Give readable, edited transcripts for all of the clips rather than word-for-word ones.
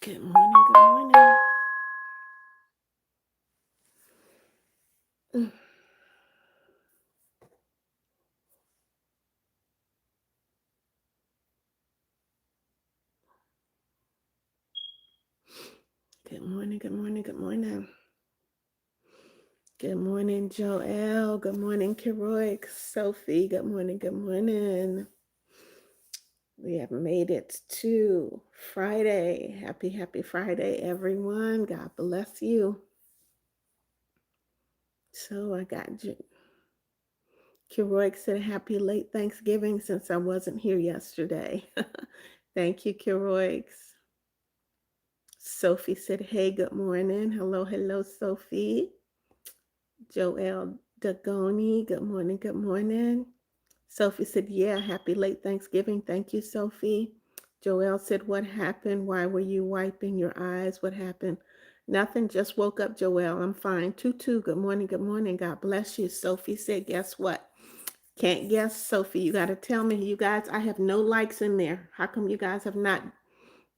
Good morning. Good morning. Mm. Good morning. Good morning. Good morning. Good morning, Joelle. Good morning, Keroy. Sophie. Good morning. Good morning. We have made it to Friday. Happy Friday, everyone. God bless you. So I got Keroy said happy late Thanksgiving since I wasn't here yesterday. Thank you, Keroy. Sophie said, hey, good morning. Hello, Sophie. Joelle Dagoni, good morning, good morning. Sophie said, yeah, happy late Thanksgiving. Thank you, Sophie. Joelle said, what happened? Why were you wiping your eyes? What happened? Nothing, just woke up, Joelle. I'm fine. Tutu, good morning, good morning. God bless you. Sophie said, guess what? Can't guess, Sophie. You got to tell me. You guys, I have no likes in there. How come you guys have not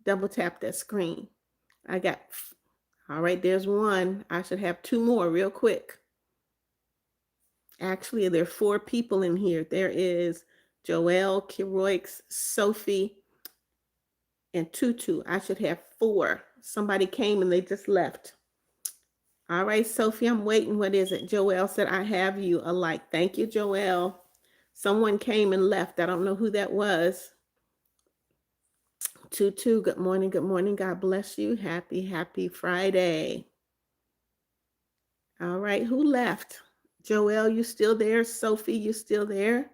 double tapped that screen? I got, all right, there's one. I should have two more real quick. Actually, there are four people in here. There is Joelle, Keroix, Sophie, and Tutu. I should have four. Somebody came and they just left. All right, Sophie, I'm waiting. What is it? Joelle said, I have you alike. Thank you, Joelle. Someone came and left. I don't know who that was. Tutu, good morning. Good morning. God bless you. Happy Friday. All right, who left? Joelle, you still there? Sophie, you still there?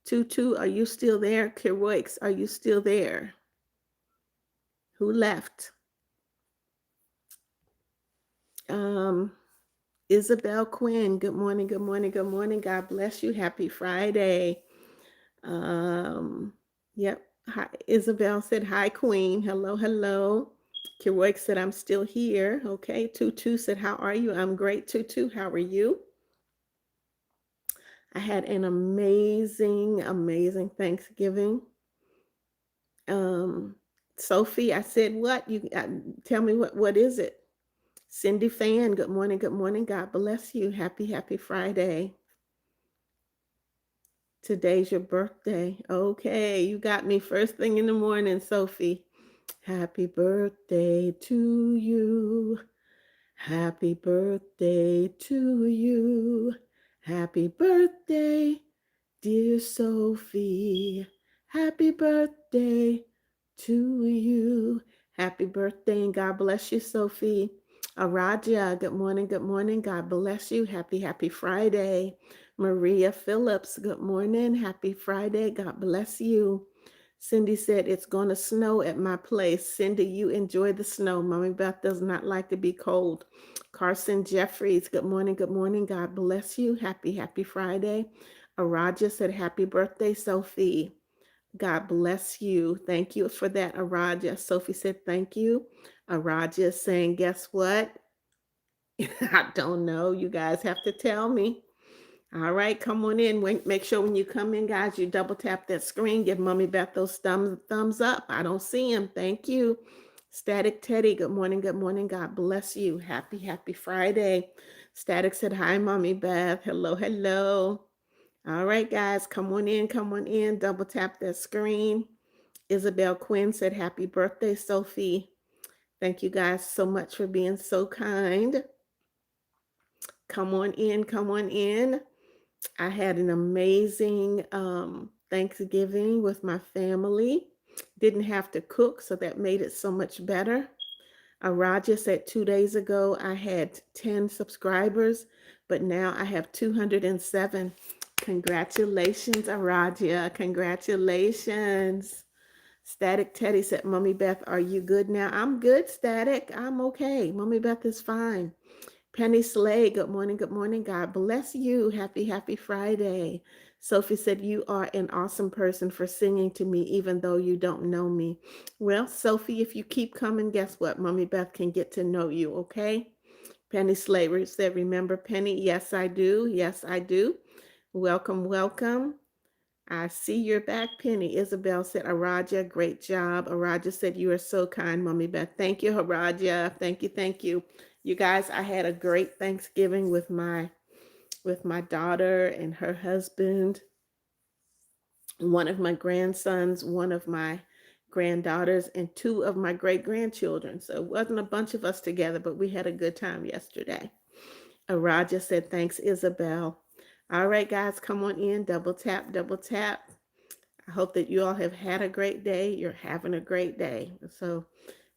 Tutu, are you still there? Keroix, are you still there? Who left? Um, Isabel Quinn, good morning, good morning, good morning. God bless you. Happy Friday. Um, yep. Hi, Isabel said, hi, Queen. Hello. Keroix said, I'm still here. Okay. Tutu said, how are you? I'm great, Tutu. How are you? I had an amazing Thanksgiving. Um, Sophie, I said, what? You tell me what is it? Cindy Fan, good morning, good morning. God bless you. Happy Friday. Today's your birthday. Okay, you got me first thing in the morning, Sophie. Happy birthday to you. Happy birthday to you. Happy birthday, dear Sophie. Happy birthday to you. Happy birthday and God bless you, Sophie. Araja, good morning, good morning. God bless you. Happy Friday. Maria Phillips, good morning. Happy Friday. God bless you. Cindy said, it's going to snow at my place. Cindy, you enjoy the snow. Mommy Beth does not like to be cold. Carson Jeffries, good morning, good morning. God bless you. Happy Friday. Araja said, happy birthday, Sophie. God bless you. Thank you for that, Araja. Sophie said, thank you. Araja is saying, guess what? I don't know. You guys have to tell me. All right, come on in. Make sure when you come in, guys, you double tap that screen. Give Mommy Beth those thumbs up. I don't see him. Thank you. Static Teddy, good morning, good morning. God bless you. Happy Friday. Static said, hi, Mommy Beth. Hello. All right, guys, come on in. Double tap that screen. Isabel Quinn said, happy birthday, Sophie. Thank you guys so much for being so kind. Come on in. I had an amazing Thanksgiving with my family. Didn't have to cook, so that made it so much better. Araja said 2 days ago I had 10 subscribers, but now I have 207. Congratulations, Araja. Congratulations. Static Teddy said, Mommy Beth, are you good now? I'm good, Static. I'm okay. Mommy Beth is fine. Penny Slay, good morning, good morning. God bless you. Happy Friday. Sophie said, you are an awesome person for singing to me, even though you don't know me. Well, Sophie, if you keep coming, guess what? Mommy Beth can get to know you, okay? Penny Slay said, remember Penny? Yes, I do. Welcome. I see you're back, Penny. Isabel said, Araja, great job. Araja said, you are so kind, Mommy Beth. Thank you, Araja. Thank you, thank you. You guys, I had a great Thanksgiving with my daughter and her husband, one of my grandsons, one of my granddaughters, and two of my great grandchildren. So it wasn't a bunch of us together, but we had a good time yesterday. Araja said, thanks, Isabel. All right, guys, come on in. Double tap, double tap. I hope that you all have had a great day. You're having a great day. So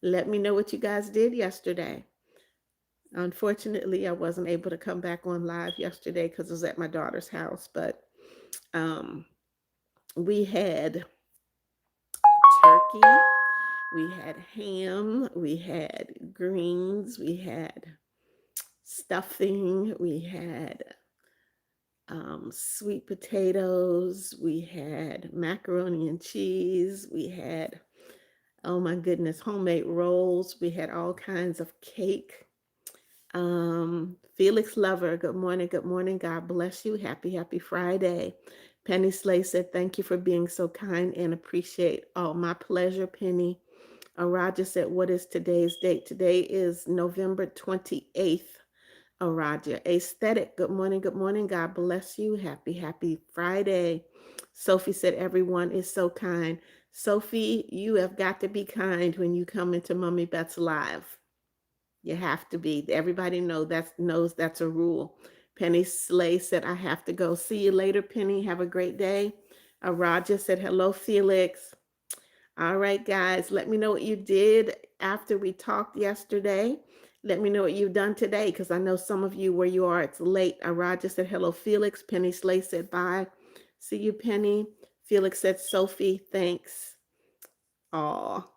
let me know what you guys did yesterday. Unfortunately, I wasn't able to come back on live yesterday because I was at my daughter's house, but um, we had turkey, we had ham, we had greens, we had stuffing, we had sweet potatoes, we had macaroni and cheese, we had, oh my goodness, homemade rolls, we had all kinds of cake. Felix Lover, good morning, good morning. God bless you. Happy, happy Friday. Penny Slay said, thank you for being so kind and appreciate. Oh, my pleasure, Penny. Araja said, what is today's date? Today is November 28th. Araja. Aesthetic, good morning, good morning. God bless you. Happy, happy Friday. Sophie said, everyone is so kind. Sophie, you have got to be kind when you come into Mommy Beth's live. You have to be. Everybody knows that's a rule. Penny Slay said, I have to go. See you later, Penny. Have a great day. Araja said, hello, Felix. All right, guys, let me know what you did after we talked yesterday. Let me know what you've done today, because I know some of you where you are, it's late. Araja said, hello, Felix. Penny Slay said, bye. See you, Penny. Felix said, Sophie, thanks. Aw.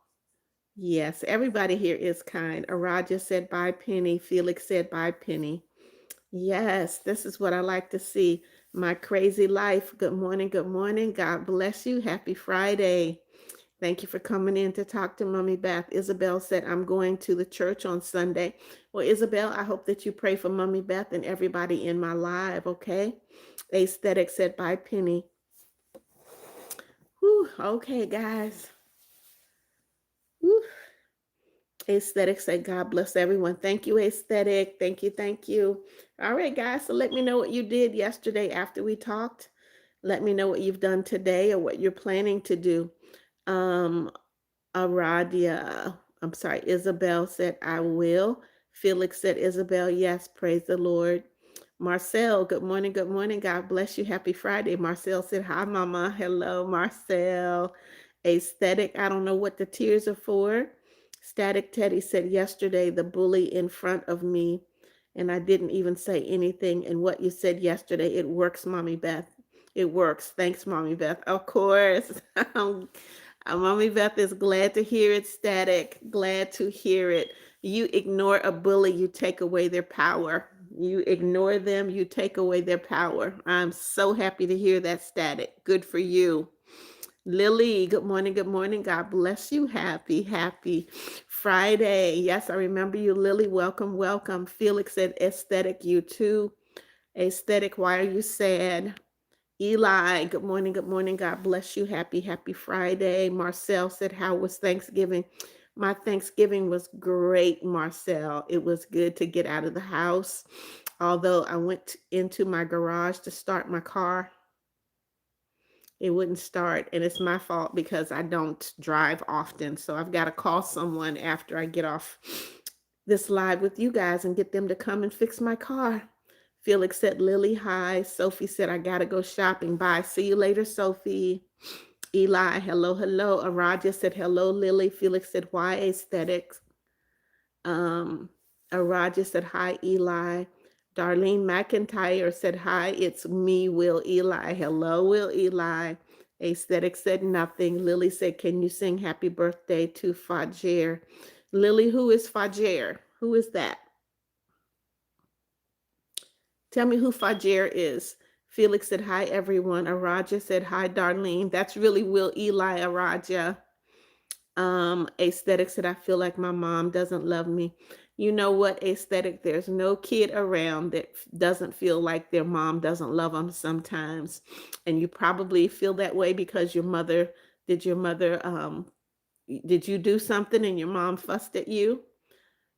Yes, everybody here is kind. Araja said, bye, Penny. Felix said, bye, Penny. Yes, this is what I like to see. My crazy life. Good morning. Good morning. God bless you. Happy Friday. Thank you for coming in to talk to Mommy Beth. Isabel said, I'm going to the church on Sunday. Well, Isabel, I hope that you pray for Mommy Beth and everybody in my live, okay? Aesthetic said, bye, Penny. Whew, okay, guys. Whew. Aesthetic said, God bless everyone. Thank you, Aesthetic. Thank you, thank you. All right, guys, so let me know what you did yesterday after we talked. Let me know what you've done today or what you're planning to do. Aradia, I'm sorry, Isabel said, I will. Felix said, Isabel, yes, praise the Lord. Marcel, good morning, good morning. God bless you. Happy Friday. Marcel said, hi, Mama. Hello, Marcel. Aesthetic, I don't know what the tears are for. Static Teddy said, yesterday, the bully in front of me, and I didn't even say anything. And what you said yesterday, it works, Mommy Beth. It works. Thanks, Mommy Beth. Of course. Mommy Beth is glad to hear it, Static. Glad to hear it. You ignore a bully, you take away their power. You ignore them, you take away their power. I'm so happy to hear that, Static. Good for you. Lily, good morning, good morning. God bless you. Happy, happy Friday. Yes, I remember you, Lily. Welcome, welcome. Felix said, Aesthetic, you too. Aesthetic, why are you sad? Eli, good morning, good morning. God bless you. Happy, happy Friday. Marcel said, how was Thanksgiving? My Thanksgiving was great, Marcel. It was good to get out of the house. Although I went into my garage to start my car, it wouldn't start. And it's my fault because I don't drive often. So I've got to call someone after I get off this live with you guys and get them to come and fix my car. Felix said, Lily, hi. Sophie said, I got to go shopping. Bye. See you later, Sophie. Eli, hello, hello. Araja said, hello, Lily. Felix said, why aesthetics? Araja said, hi, Eli. Darlene McIntyre said, hi, it's me, Will Eli. Hello, Will Eli. Aesthetic said nothing. Lily said, can you sing happy birthday to Fajer? Lily, who is Fajer? Who is that? Tell me who Fajer is. Felix said, hi, everyone. Araja said, hi, Darlene. That's really Will Eli, Araja. Aesthetic said, I feel like my mom doesn't love me. You know what, aesthetic? There's no kid around that doesn't feel like their mom doesn't love them sometimes. And you probably feel that way because did your mother, did you do something and your mom fussed at you?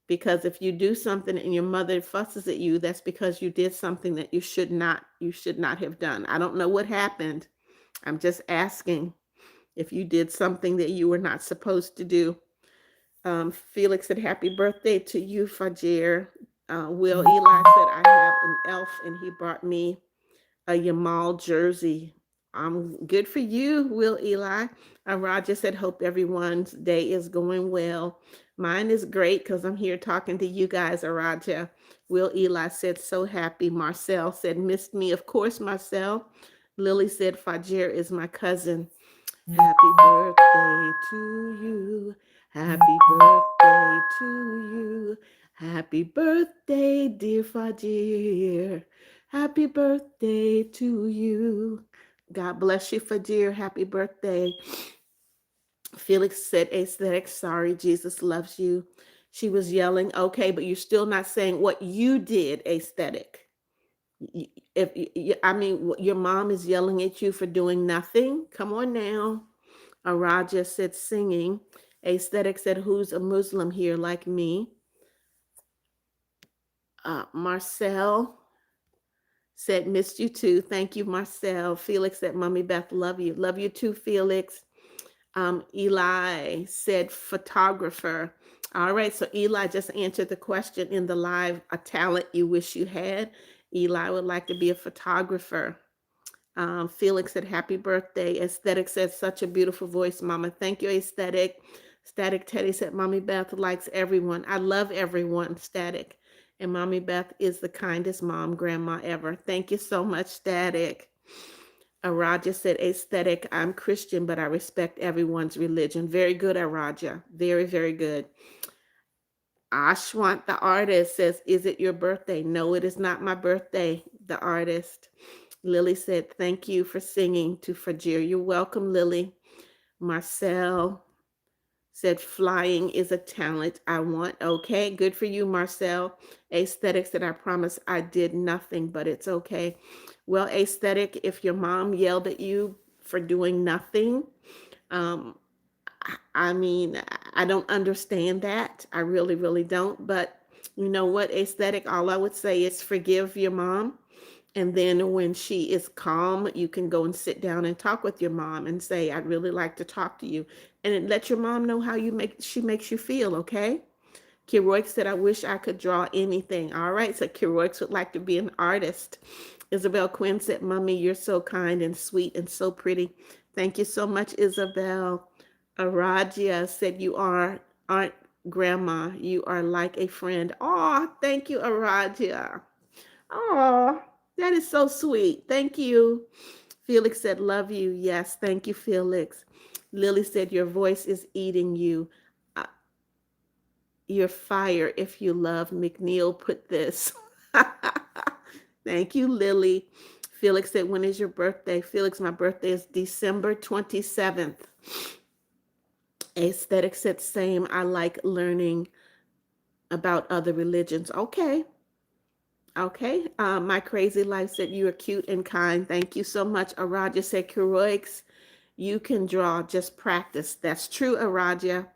Because if you do something and your mother fusses at you, that's because you did something that you should not have done. I don't know what happened. I'm just asking if you did something that you were not supposed to do. Felix said, "Happy birthday to you, Fajir." Will Eli said, "I have an elf and he brought me a Yamal jersey." Good for you, Will Eli. Raja said, "Hope everyone's day is going well." Mine is great because I'm here talking to you guys, Araja. Will Eli said, "So happy." Marcel said, "Missed me." Of course, Marcel. Lily said, "Fajir is my cousin." Happy birthday to you. Happy birthday to you. Happy birthday, dear Fajir. Happy birthday to you. God bless you, Fajir. Happy birthday. Felix said, aesthetic, sorry, Jesus loves you. She was yelling, okay, but you're still not saying what you did, aesthetic. If I mean, your mom is yelling at you for doing nothing. Come on now. Araja said singing. Aesthetic said, who's a Muslim here like me? Marcel said, missed you too. Thank you, Marcel. Felix said, Mommy Beth, love you. Love you too, Felix. Eli said, photographer. All right, so Eli just answered the question in the live, a talent you wish you had. Eli would like to be a photographer. Felix said, happy birthday. Aesthetic said, such a beautiful voice, Mama. Thank you, Aesthetic. Static Teddy said, Mommy Beth likes everyone. I love everyone, Static. And Mommy Beth is the kindest mom, grandma ever. Thank you so much, Static. Araja said, aesthetic, I'm Christian, but I respect everyone's religion. Very good, Araja. Very, very good. Ashwant, the artist, says, is it your birthday? No, it is not my birthday, the artist. Lily said, thank you for singing to Fajir. You're welcome, Lily. Marcel said, flying is a talent I want. Okay, good for you, Marcel. Aesthetic said, I promise I did nothing, but it's okay. Well, Aesthetic, if your mom yelled at you for doing nothing, um, I mean, I don't understand that. I really, really don't. But you know what, Aesthetic, all I would say is forgive your mom. And then when she is calm, you can go and sit down and talk with your mom and say, I'd really like to talk to you. And let your mom know how she makes you feel, okay? Kiroix said, I wish I could draw anything. All right, so Kiroix would like to be an artist. Isabel Quinn said, Mommy, you're so kind and sweet and so pretty. Thank you so much, Isabel. Aradia said, aren't grandma. You are like a friend. Oh, thank you, Aradia. Oh, that is so sweet. Thank you. Felix said, love you. Yes, thank you, Felix. Lily said, your voice is eating you. Uh, you're fire if you love McNeal. Put this. Thank you, Lily. Felix said, when is your birthday? Felix, my birthday is December 27th. Aesthetic said, same. I like learning about other religions. Okay. Okay. My crazy life said, you are cute and kind. Thank you so much. Araja said, heroics, you can draw, just practice. That's true, Araja.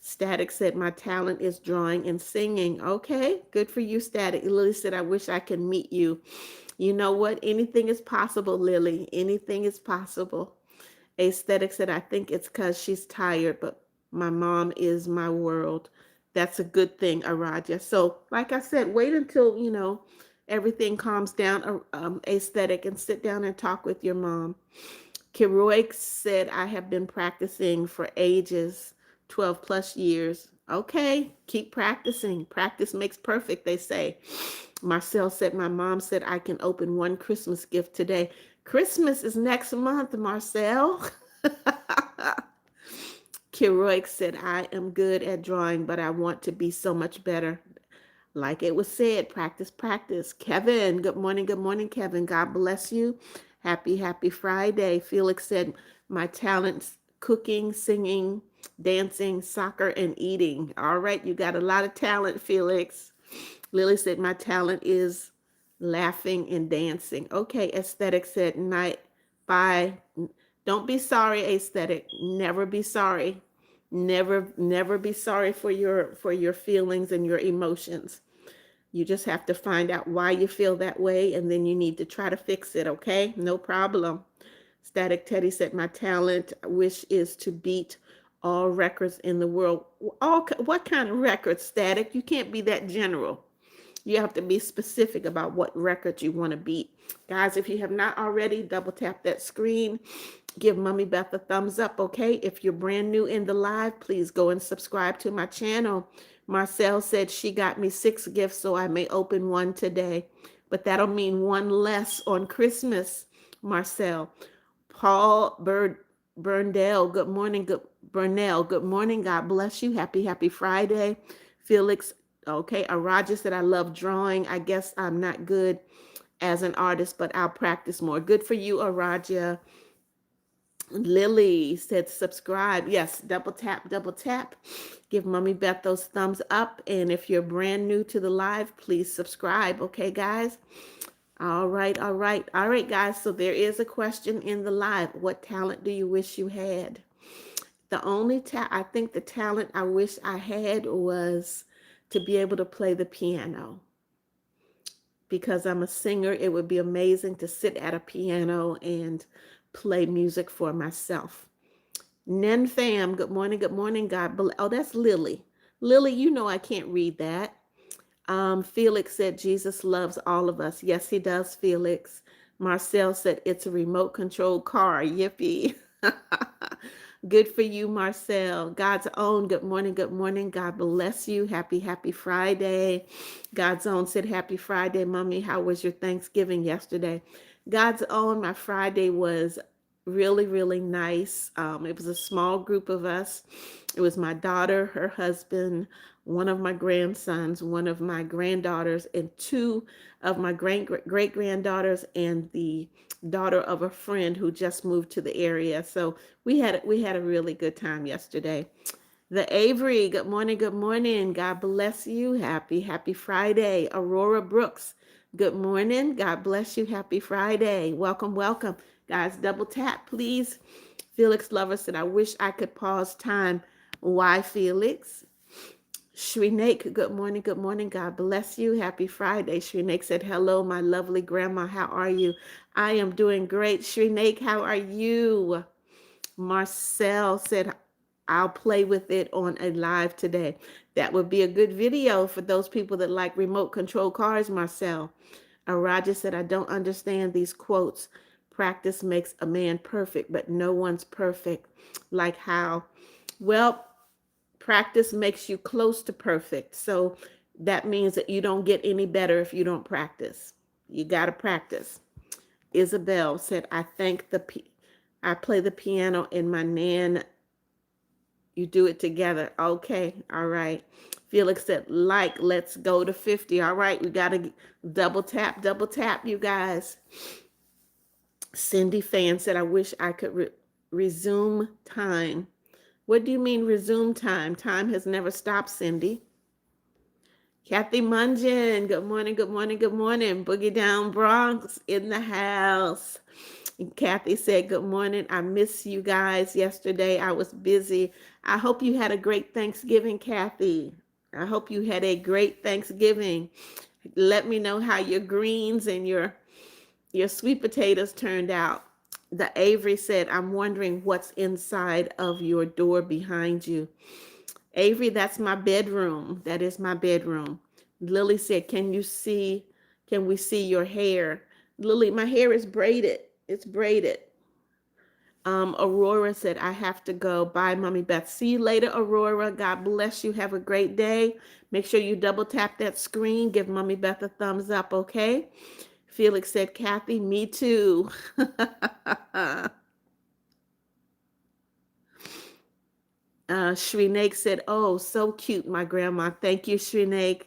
Static said, my talent is drawing and singing. Okay, good for you, Static. Lily said, I wish I could meet you. You know what? Anything is possible, Lily. Anything is possible. Aesthetic said, I think it's because she's tired, but my mom is my world. That's a good thing, Araja. So, like I said, wait until, everything calms down, Aesthetic, and sit down and talk with your mom. Keroic said, I have been practicing for ages, 12 plus years. Okay, keep practicing. Practice makes perfect, they say. Marcel said, my mom said I can open one Christmas gift today. Christmas is next month, Marcel. Keroic said, I am good at drawing, but I want to be so much better. Like it was said, practice, practice. Kevin, good morning, Kevin. God bless you. Happy, happy Friday. Felix said, my talents, cooking, singing, dancing, soccer, and eating. All right, you got a lot of talent, Felix. Lily said, my talent is laughing and dancing. Okay, Aesthetic said, night, bye. Don't be sorry, Aesthetic. Never be sorry. Never be sorry for your feelings and your emotions. You just have to find out why you feel that way, and then you need to try to fix it, okay? No problem. Static Teddy said, my talent wish is to beat all records in the world. What kind of records, Static? You can't be that general. You have to be specific about what record you want to beat. Guys, if you have not already, double tap that screen. Give Mommy Beth a thumbs up, okay? If you're brand new in the live, please go and subscribe to my channel. Marcel said she got me 6 gifts, so I may open one today. But that'll mean one less on Christmas, Marcel. Paul Burndale, good morning. Burnell, good morning. God bless you. Happy Friday. Felix, okay. Araja said, I love drawing. I guess I'm not good as an artist, but I'll practice more. Good for you, Araja. Lily said, subscribe. Yes, double tap, double tap. Give Mommy Beth those thumbs up. And if you're brand new to the live, please subscribe. Okay, guys? All right, all right, all right, guys. So there is a question in the live. What talent do you wish you had? The only I think the talent I wish I had was to be able to play the piano. Because I'm a singer, it would be amazing to sit at a piano and play music for myself. Nen fam, good morning, good morning. God bless. Oh, that's Lily. Lily, you know I can't read that. Felix said, Jesus loves all of us. Yes, he does, Felix. Marcel said, it's a remote control car. Yippee. Good for you, Marcel. God's own, good morning, good morning. God bless you. Happy Friday. God's own said, happy Friday, Mommy. How was your Thanksgiving yesterday? God's own, my Friday was really nice. It was a small group of us. It was my daughter, her husband, one of my grandsons, one of my granddaughters, and 2 of my great granddaughters, and the daughter of a friend who just moved to the area. So we had a really good time yesterday. The Avery, good morning, good morning. God bless you. Happy Friday. Aurora Brooks, good morning. God bless you. Happy Friday. Welcome. Guys, double tap, please. Felix Lover said, I wish I could pause time. Why, Felix? Shreenake, good morning, good morning. God bless you. Happy Friday. Shreenake said, hello, my lovely grandma. How are you? I am doing great. Shreenake, how are you? Marcel said, I'll play with it on a live today. That would be a good video for those people that like remote control cars, Marcel. Araja said, I don't understand these quotes. Practice makes a man perfect, but no one's perfect. Like how? Well, practice makes you close to perfect. So that means that you don't get any better if you don't practice. You got to practice. Isabel said, I play the piano and my nan, you do it together. Okay. All right. Felix said, let's go to 50. All right. We got to double tap, you guys. Cindy Fan said, I wish I could resume time. What do you mean resume time? Time has never stopped, Cindy. Kathy Mungeon, good morning. Boogie Down Bronx in the house. And Kathy said, good morning. I miss you guys yesterday. I was busy. I hope you had a great Thanksgiving, Kathy. I hope you had a great Thanksgiving. Let me know how your greens and your sweet potatoes turned out. The Avery said, I'm wondering what's inside of your door behind you. Avery, that's my bedroom. That is my bedroom. Lily said, can we see your hair? Lily, my hair is braided. It's braided. Aurora said, I have to go. Bye, Mommy Beth. See you later, Aurora. God bless you. Have a great day. Make sure you double tap that screen. Give Mommy Beth a thumbs up, okay? Felix said, Kathy, me too. Shreenake said, oh, so cute, my grandma. Thank you, Shreenake.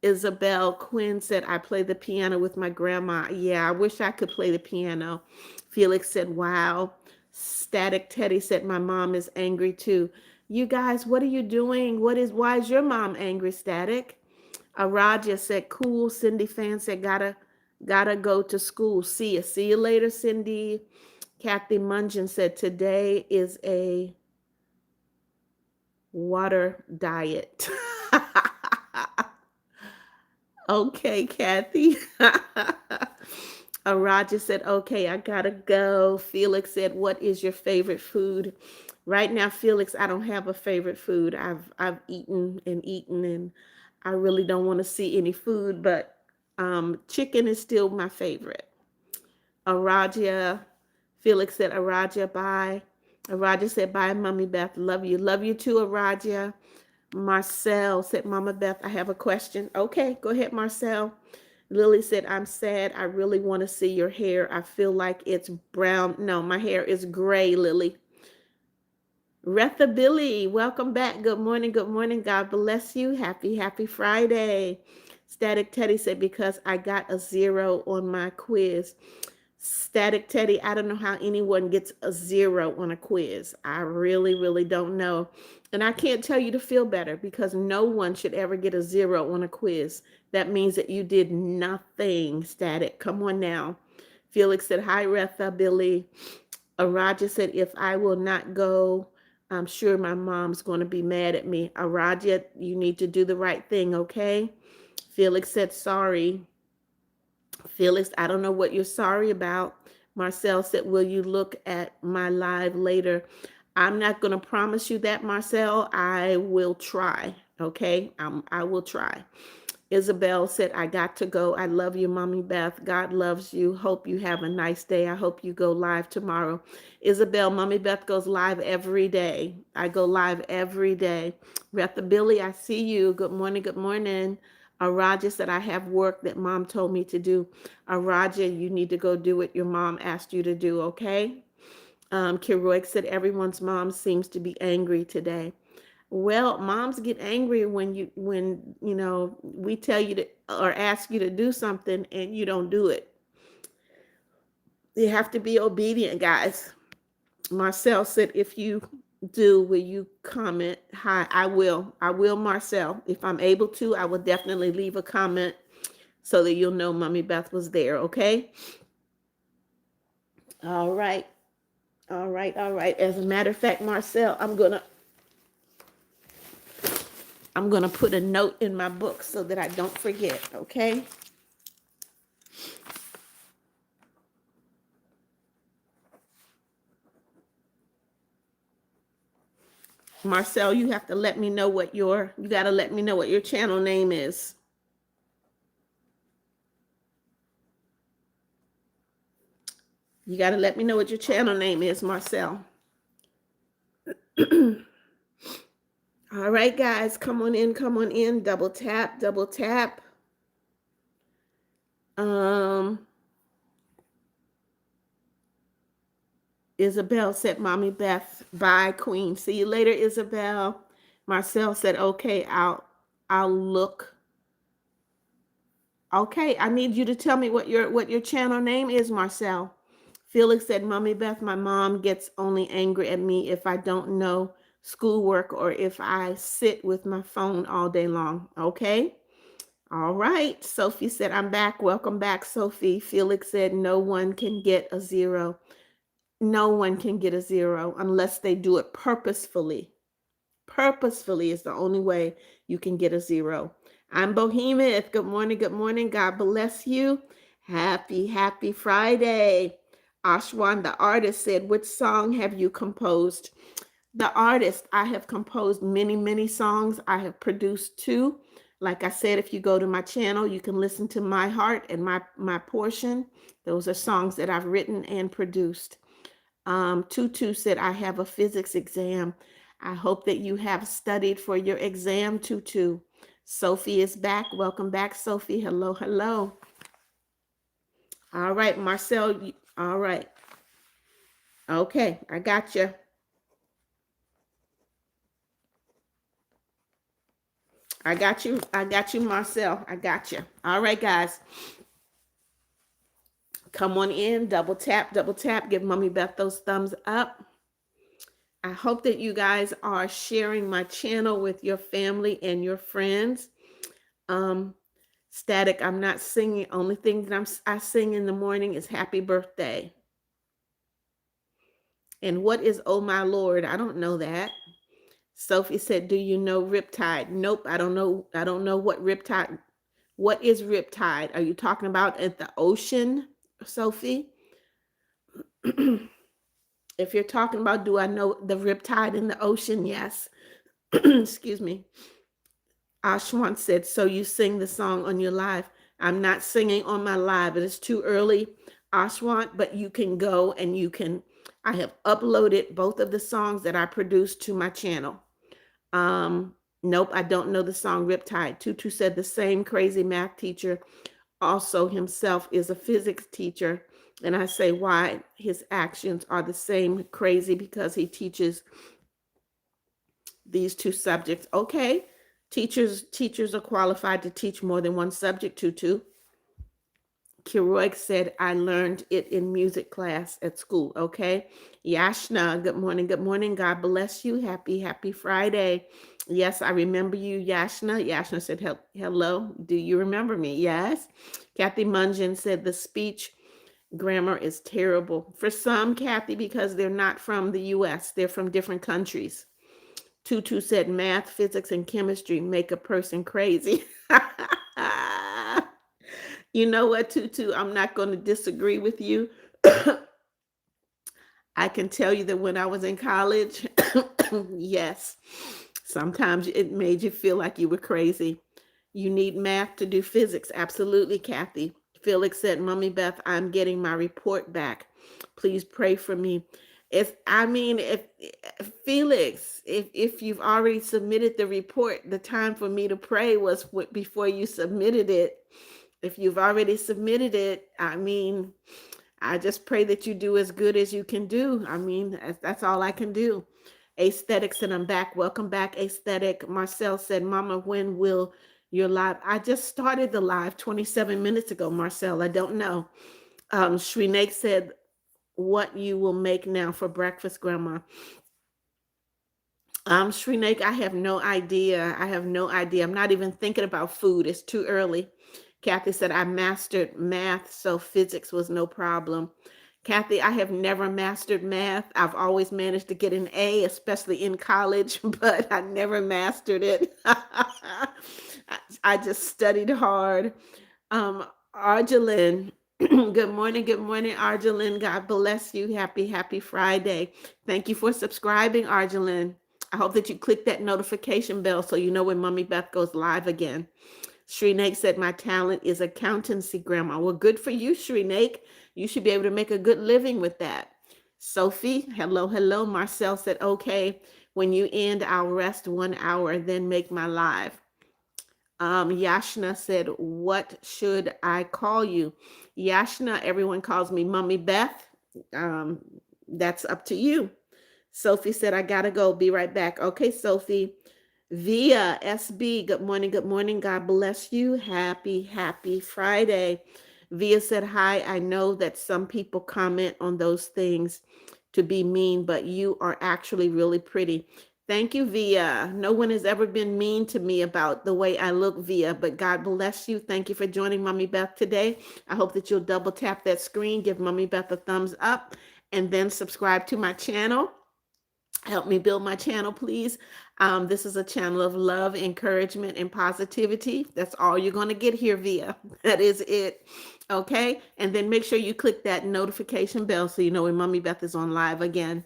Isabel Quinn said, I play the piano with my grandma. Yeah, I wish I could play the piano. Felix said, wow. Static Teddy said, my mom is angry too. You guys, what are you doing? Why is your mom angry, Static? Araja said, cool. Cindy Fan said, gotta go to school. See ya. See you later, Cindy. Kathy Mungeon said, today is a water diet. Okay, Kathy. Araja said, okay, I gotta go. Felix said, what is your favorite food? Right now, Felix, I don't have a favorite food. I've eaten and I really don't want to see any food, but chicken is still my favorite. Araja, Felix said, Araja, bye. Araja said, bye, Mommy Beth. Love you. Love you too, Araja. Marcel said, Mama Beth, I have a question. Okay, go ahead, Marcel. Lily said, I'm sad. I really want to see your hair. I feel like it's brown. No, my hair is gray, Lily. Retha Billy, welcome back. Good morning. Good morning. God bless you. Happy Friday. Static Teddy said, because I got a 0 on my quiz. Static Teddy, I don't know how anyone gets a 0 on a quiz. I really don't know. And I can't tell you to feel better because no one should ever get a 0 on a quiz. That means that you did nothing, Static. Come on now. Felix said, hi, Retha, Billy. Araja said, if I will not go, I'm sure my mom's going to be mad at me. Araja, you need to do the right thing, okay? Felix said, sorry. Felix, I don't know what you're sorry about. Marcel said, will you look at my live later? I'm not going to promise you that, Marcel. I will try. Okay. I will try. Isabel said, I got to go. I love you, Mommy Beth. God loves you. Hope you have a nice day. I hope you go live tomorrow. Isabel, Mommy Beth goes live every day. I go live every day. Retha Billy, I see you. Good morning. Good morning. Araja said, I have work that Mom told me to do. Araja, you need to go do what your mom asked you to do, okay? Kiroik said, everyone's mom seems to be angry today. Well, moms get angry when you know we tell you to or ask you to do something and you don't do it. You have to be obedient, guys. Marcel said, if you do, will you comment? Hi, I will. I will, Marcel. If I'm able to, I will definitely leave a comment so that you'll know Mommy Beth was there, okay? All right. All right. All right. As a matter of fact, Marcel, I'm going to put a note in my book so that I don't forget, okay? Marcel, you have to let me know you got to let me know what your channel name is. You got to let me know what your channel name is, Marcel. All right, guys, come on in, double tap. Isabel said, Mommy Beth, bye, Queen. See you later, Isabel. Marcel said, okay, I'll look. Okay, I need you to tell me what your channel name is, Marcel. Felix said, Mommy Beth, my mom gets only angry at me if I don't know schoolwork or if I sit with my phone all day long. Okay. All right. Sophie said, I'm back. Welcome back, Sophie. Felix said, no one can get a 0. No one can get a 0 unless they do it purposefully. Purposefully is the only way you can get a 0. I'm Bohemian. Good morning. Good morning. God bless you. Happy Friday. Ashwan, the artist, said, which song have you composed? The artist, I have composed many songs. I have produced 2. Like I said, if you go to my channel, you can listen to My Heart and my portion. Those are songs that I've written and produced. Tutu said, I have a physics exam. I hope that you have studied for your exam, Tutu. Sophie is back. Welcome back, Sophie. Hello. All right, Marcel. All right. Okay, I got you. I got you, Marcel. I got you. All right, guys. Come on in. Double tap. Give Mommy Beth those thumbs up. I hope that you guys are sharing my channel with your family and your friends. Um, Static, I'm not singing. Only thing that I sing in the morning is happy birthday. And what is oh my Lord? I don't know that. Sophie said, "Do you know Riptide?" Nope, I don't know. I don't know what Riptide. What is Riptide? Are you talking about at the ocean, Sophie? If you're talking about, do I know the Riptide in the ocean? Yes. Excuse me. Ashwan said, "So you sing the song on your live?" I'm not singing on my live. It is too early, Ashwan, but you can go and you can. I have uploaded both of the songs that I produced to my channel. Um, nope, I don't know the song Riptide. Tutu said the same crazy math teacher also himself is a physics teacher. And I say why his actions are the same crazy because he teaches these two subjects. Okay, teachers are qualified to teach more than one subject. Tutu. Kiroik said, I learned it in music class at school. Okay. Yashna, good morning. Good morning. God bless you. Happy Friday. Yes, I remember you, Yashna. Yashna said, hello. Do you remember me? Yes. Kathy Mungeon said, the speech grammar is terrible. For some, Kathy, because they're not from the U.S., they're from different countries. Tutu said, math, physics, and chemistry make a person crazy. You know what, Tutu? I'm not going to disagree with you. I can tell you that when I was in college, yes, sometimes it made you feel like you were crazy. You need math to do physics. Absolutely, Kathy. Felix said, Mommy Beth, I'm getting my report back. Please pray for me. If Felix, if you've already submitted the report, the time for me to pray was before you submitted it. If you've already submitted it, I just pray that you do as good as you can do. That's all I can do. Aesthetic said, I'm back. Welcome back, Aesthetic. Marcel said, Mama, when will your live? I just started the live 27 minutes ago, Marcel. I don't know. Shrinaik said, what you will make now for breakfast, Grandma. Shrinaik, I have no idea. I have no idea. I'm not even thinking about food. It's too early. Kathy said, I mastered math, so physics was no problem. Kathy, I have never mastered math. I've always managed to get an A, especially in college, but I never mastered it. I just studied hard. Arjelin, good morning, Arjelin. God bless you. Happy Friday. Thank you for subscribing, Arjelin. I hope that you click that notification bell so you know when Mommy Beth goes live again. Shrinaik said, my talent is accountancy, Grandma. Well, good for you, Shrinaik. You should be able to make a good living with that. Sophie, hello. Marcel said, okay, when you end, I'll rest 1 hour, then make my live. Yashna said, what should I call you? Yashna, everyone calls me Mommy Beth. That's up to you. Sophie said, I gotta go. Be right back. Okay, Sophie. Via SB, good morning. God bless you. Happy Friday. Via said, hi. I know that some people comment on those things to be mean, but you are actually really pretty. Thank you, Via. No one has ever been mean to me about the way I look, Via, but God bless you. Thank you for joining Mommy Beth today. I hope that you'll double tap that screen, give Mommy Beth a thumbs up, and then subscribe to my channel. Help me build my channel, please. This is a channel of love, encouragement, and positivity. That's all you're going to get here, Via. That is it. Okay. And then make sure you click that notification bell so you know when Mommy Beth is on live again.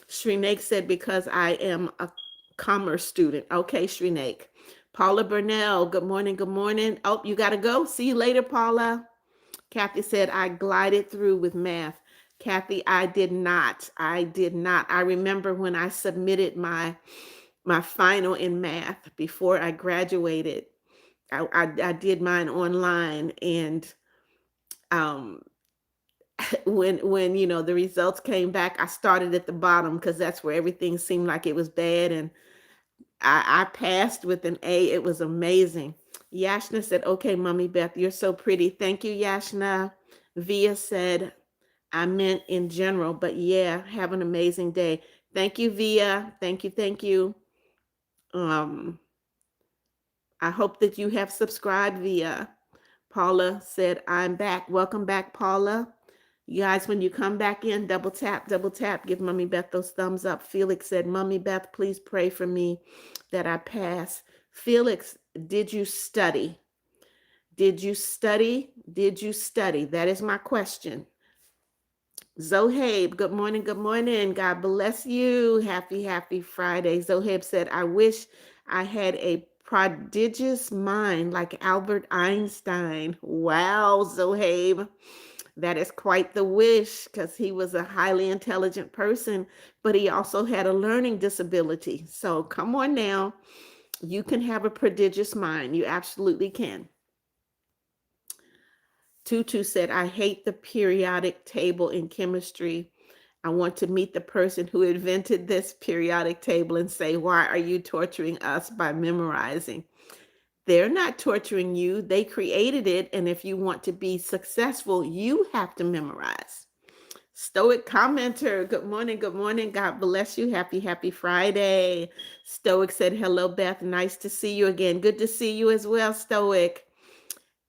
Shrinaik said, because I am a commerce student. Okay, Shrinaik. Paula Burnell, good morning. Oh, you got to go. See you later, Paula. Kathy said, I glided through with math. Kathy, I did not. I remember when I submitted my final in math before I graduated. I did mine online, and when the results came back, I started at the bottom because that's where everything seemed like it was bad, and I passed with an A. It was amazing. Yashna said, okay, Mommy Beth, you're so pretty. Thank you, Yashna. Via said, I meant in general, but yeah, have an amazing day. Thank you, Via. Thank you, thank you. Um, I hope that you have subscribed, Via. Paula said, I'm back. Welcome back, Paula. You guys, when you come back in, double tap, give Mommy Beth those thumbs up. Felix said, Mommy Beth, please pray for me that I pass. Felix, did you study? Did you study? Did you study? That is my question. Zohabe, good morning, good morning. God bless you. Happy, happy Friday. Zohabe said, I wish I had a prodigious mind like Albert Einstein. Wow, Zohabe. That is quite the wish because he was a highly intelligent person, but he also had a learning disability. So come on now. You can have a prodigious mind. You absolutely can. Tutu said, I hate the periodic table in chemistry. I want to meet the person who invented this periodic table and say, why are you torturing us by memorizing? They're not torturing you. They created it. And if you want to be successful, you have to memorize. Stoic commenter, good morning, good morning. God bless you. Happy, happy Friday. Stoic said, hello, Beth. Nice to see you again. Good to see you as well, Stoic.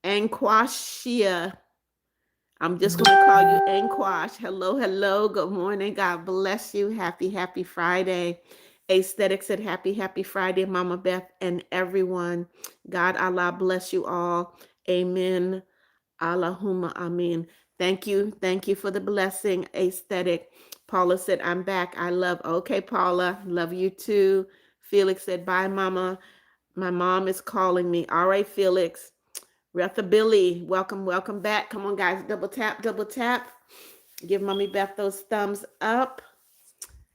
Anquashia, I'm just going to call you Anquash. Hello, hello. Good morning. God bless you. Happy, happy Friday. Aesthetic said, happy, happy Friday, Mama Beth and everyone. God, Allah bless you all. Amen. Allahumma amin. Thank you. Thank you for the blessing, Aesthetic. Paula said, I'm back. I love. Okay, Paula. Love you too. Felix said, bye, Mama. My mom is calling me. All right, Felix. Retha Billy, welcome, welcome back. Come on, guys, double tap, double tap. Give Mommy Beth those thumbs up.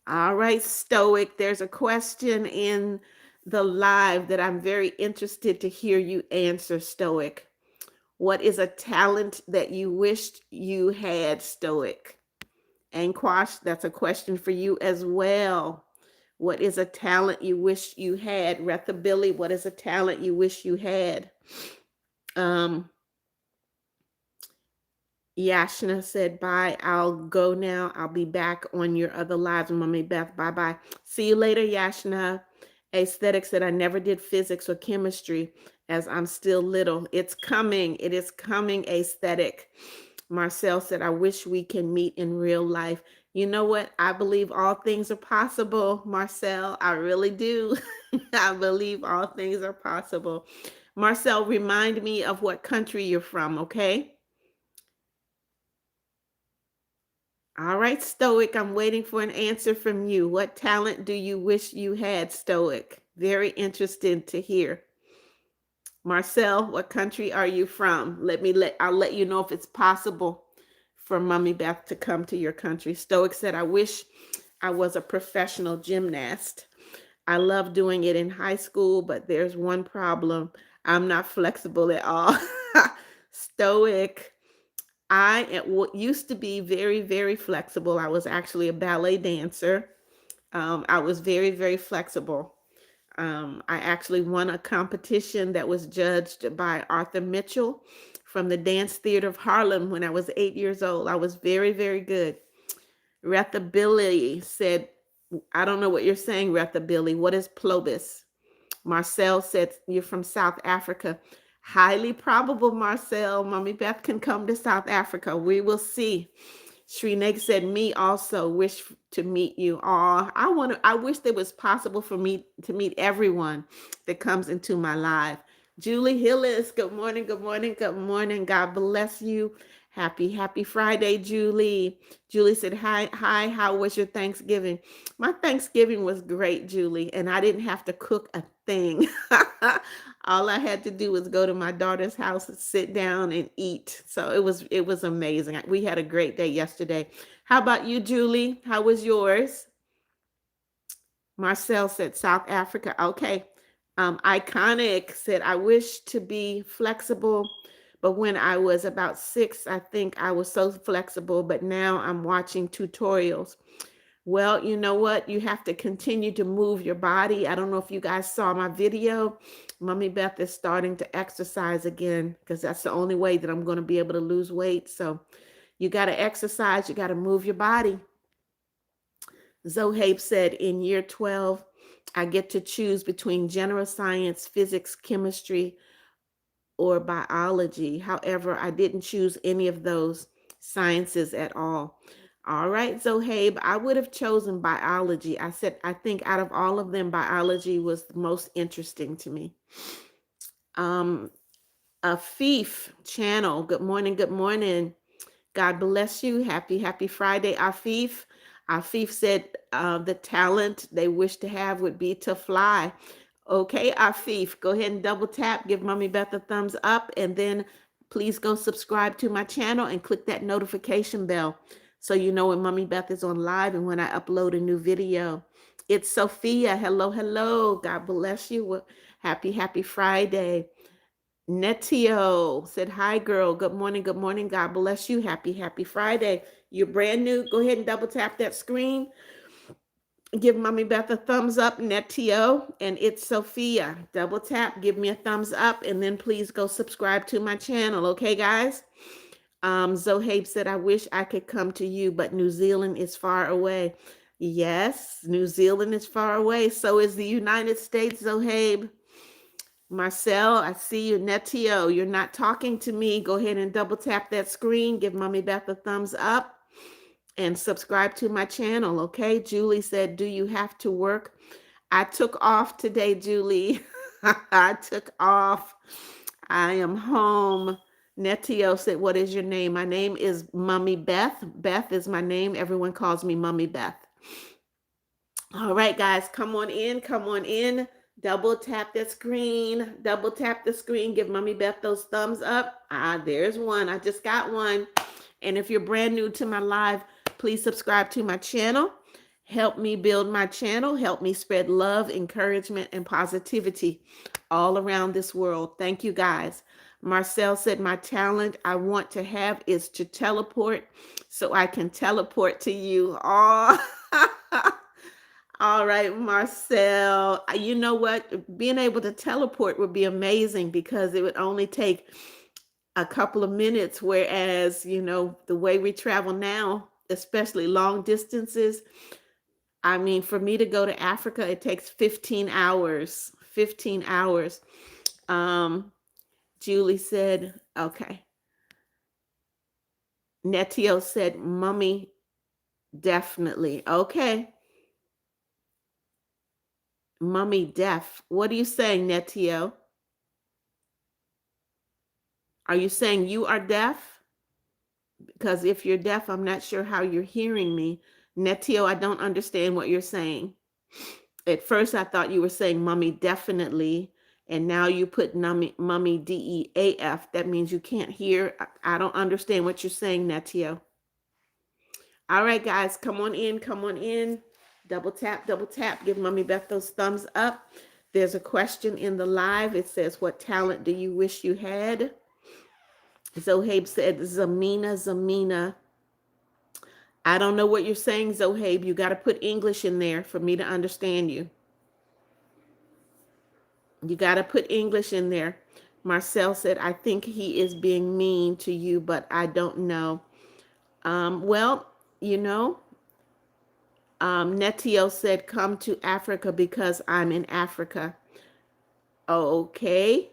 All right, Stoic, there's a question in the live that I'm very interested to hear you answer, Stoic. What is a talent that you wished you had, Stoic? And Quash, that's a question for you as well. What is a talent you wish you had? Retha Billy, what is a talent you wish you had? Yashna said, bye. I'll go now. I'll be back on your other lives, Mommy Beth. Bye bye. See you later, Yashna. Aesthetic said, I never did physics or chemistry as I'm still little. It's coming. It is coming, Aesthetic. Marcel said, I wish we can meet in real life. You know what? I believe all things are possible, Marcel. I really do. I believe all things are possible. Marcel, remind me of what country you're from, okay? All right, Stoic, I'm waiting for an answer from you. What talent do you wish you had, Stoic? Very interested to hear. Marcel, what country are you from? I'll let you know if it's possible for Mommy Beth to come to your country. Stoic said, I wish I was a professional gymnast. I love doing it in high school, but there's one problem. I'm not flexible at all. Stoic, I used to be very, very flexible. I was actually a ballet dancer. I was very, very flexible. I actually won a competition that was judged by Arthur Mitchell from the Dance Theater of Harlem when I was 8 years old. I was very, very good. Retha Billy said, I don't know what you're saying, Retha Billy. What is Plobis? Marcel said, you're from South Africa. Highly probable, Marcel. Mommy Beth can come to South Africa. We will see. Shreeneg said, me also wish to meet you. I wish it was possible for me to meet everyone that comes into my life. Julie Hillis, good morning, good morning, good morning. God bless you. Happy, happy Friday, Julie. Julie said, hi, how was your Thanksgiving? My Thanksgiving was great, Julie, and I didn't have to cook a thing. All I had to do was go to my daughter's house and sit down and eat. So it was amazing. We had a great day yesterday. How about you, Julie? How was yours? Marcel said South Africa. Okay. Iconic said, I wish to be flexible, but when I was about 6, I think I was so flexible, but now I'm watching tutorials. Well, you know what? You have to continue to move your body. I don't know if you guys saw my video. Mommy Beth is starting to exercise again because that's the only way that I'm going to be able to lose weight. So you got to exercise. You got to move your body. Zohabe said, in year 12, I get to choose between general science, physics, chemistry, or biology. However, I didn't choose any of those sciences at all. All right, Zohabe, I would have chosen biology. I said, I think out of all of them, biology was the most interesting to me. Um, Afif channel, good morning, good morning. God bless you. Happy Friday, Afif. Afif said the talent they wish to have would be to fly. Okay, Afif, go ahead and double tap, give Mommy Beth a thumbs up, and then please go subscribe to my channel and click that notification bell so you know when Mommy Beth is on live and when I upload a new video. It's Sophia. Hello, hello. God bless you. Happy Friday. Netio said, hi, girl. Good morning. Good morning. God bless you. Happy Friday. You're brand new. Go ahead and double tap that screen. Give Mommy Beth a thumbs up, Netio. And it's Sophia. Double tap. Give me a thumbs up. And then please go subscribe to my channel. Okay, guys? Zohabe said, I wish I could come to you, but New Zealand is far away. Yes, New Zealand is far away. So is the United States, Zohabe. Marcel, I see you. Netio, you're not talking to me. Go ahead and double tap that screen. Give Mommy Beth a thumbs up and subscribe to my channel, okay? Julie said, do you have to work? I took off today, Julie. I took off. I am home. Netio said, what is your name? My name is Mommy Beth. Beth is my name. Everyone calls me Mommy Beth. All right, guys, come on in. Come on in. Double tap that screen. Double tap the screen. Give Mommy Beth those thumbs up. There's one. I just got one. And if you're brand new to my live, please subscribe to my channel. Help me build my channel. Help me spread love, encouragement, and positivity all around this world. Thank you, guys. Marcel said, my talent I want to have is to teleport so I can teleport to you. Oh, all right, Marcel. You know what? Being able to teleport would be amazing because it would only take a couple of minutes, whereas, the way we travel now, especially long distances, I mean, for me to go to Africa, it takes 15 hours. 15 hours. Julie said, okay. Netio said, Mommy, definitely. Okay. Mommy deaf. What are you saying, Netio? Are you saying you are deaf? Because if you're deaf, I'm not sure how you're hearing me. Netio, I don't understand what you're saying. At first, I thought you were saying Mommy definitely, and now you put Mommy DEAF. That means you can't hear. I don't understand what you're saying, Netio. All right, guys, come on in. Come on in. Double tap, double tap. Give Mommy Beth those thumbs up. There's a question in the live. It says, what talent do you wish you had? Zohabe said, Zamina. I don't know what you're saying, Zohabe. You got to put English in there for me to understand you. You got to put English in there. Marcel said, I think he is being mean to you, but I don't know. Well, Netio said, come to Africa because I'm in Africa. Okay.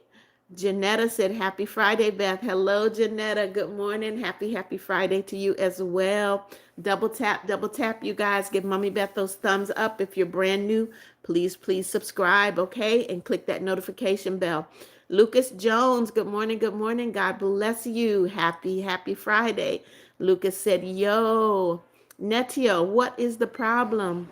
Janetta said, happy Friday, Beth. Hello, Janetta. Good morning. Happy Friday to you as well. Double tap, you guys. Give Mommy Beth those thumbs up. If you're brand new, please subscribe, okay? And click that notification bell. Lucas Jones, good morning, good morning. God bless you. Happy Friday. Lucas said, yo, Netio, what is the problem?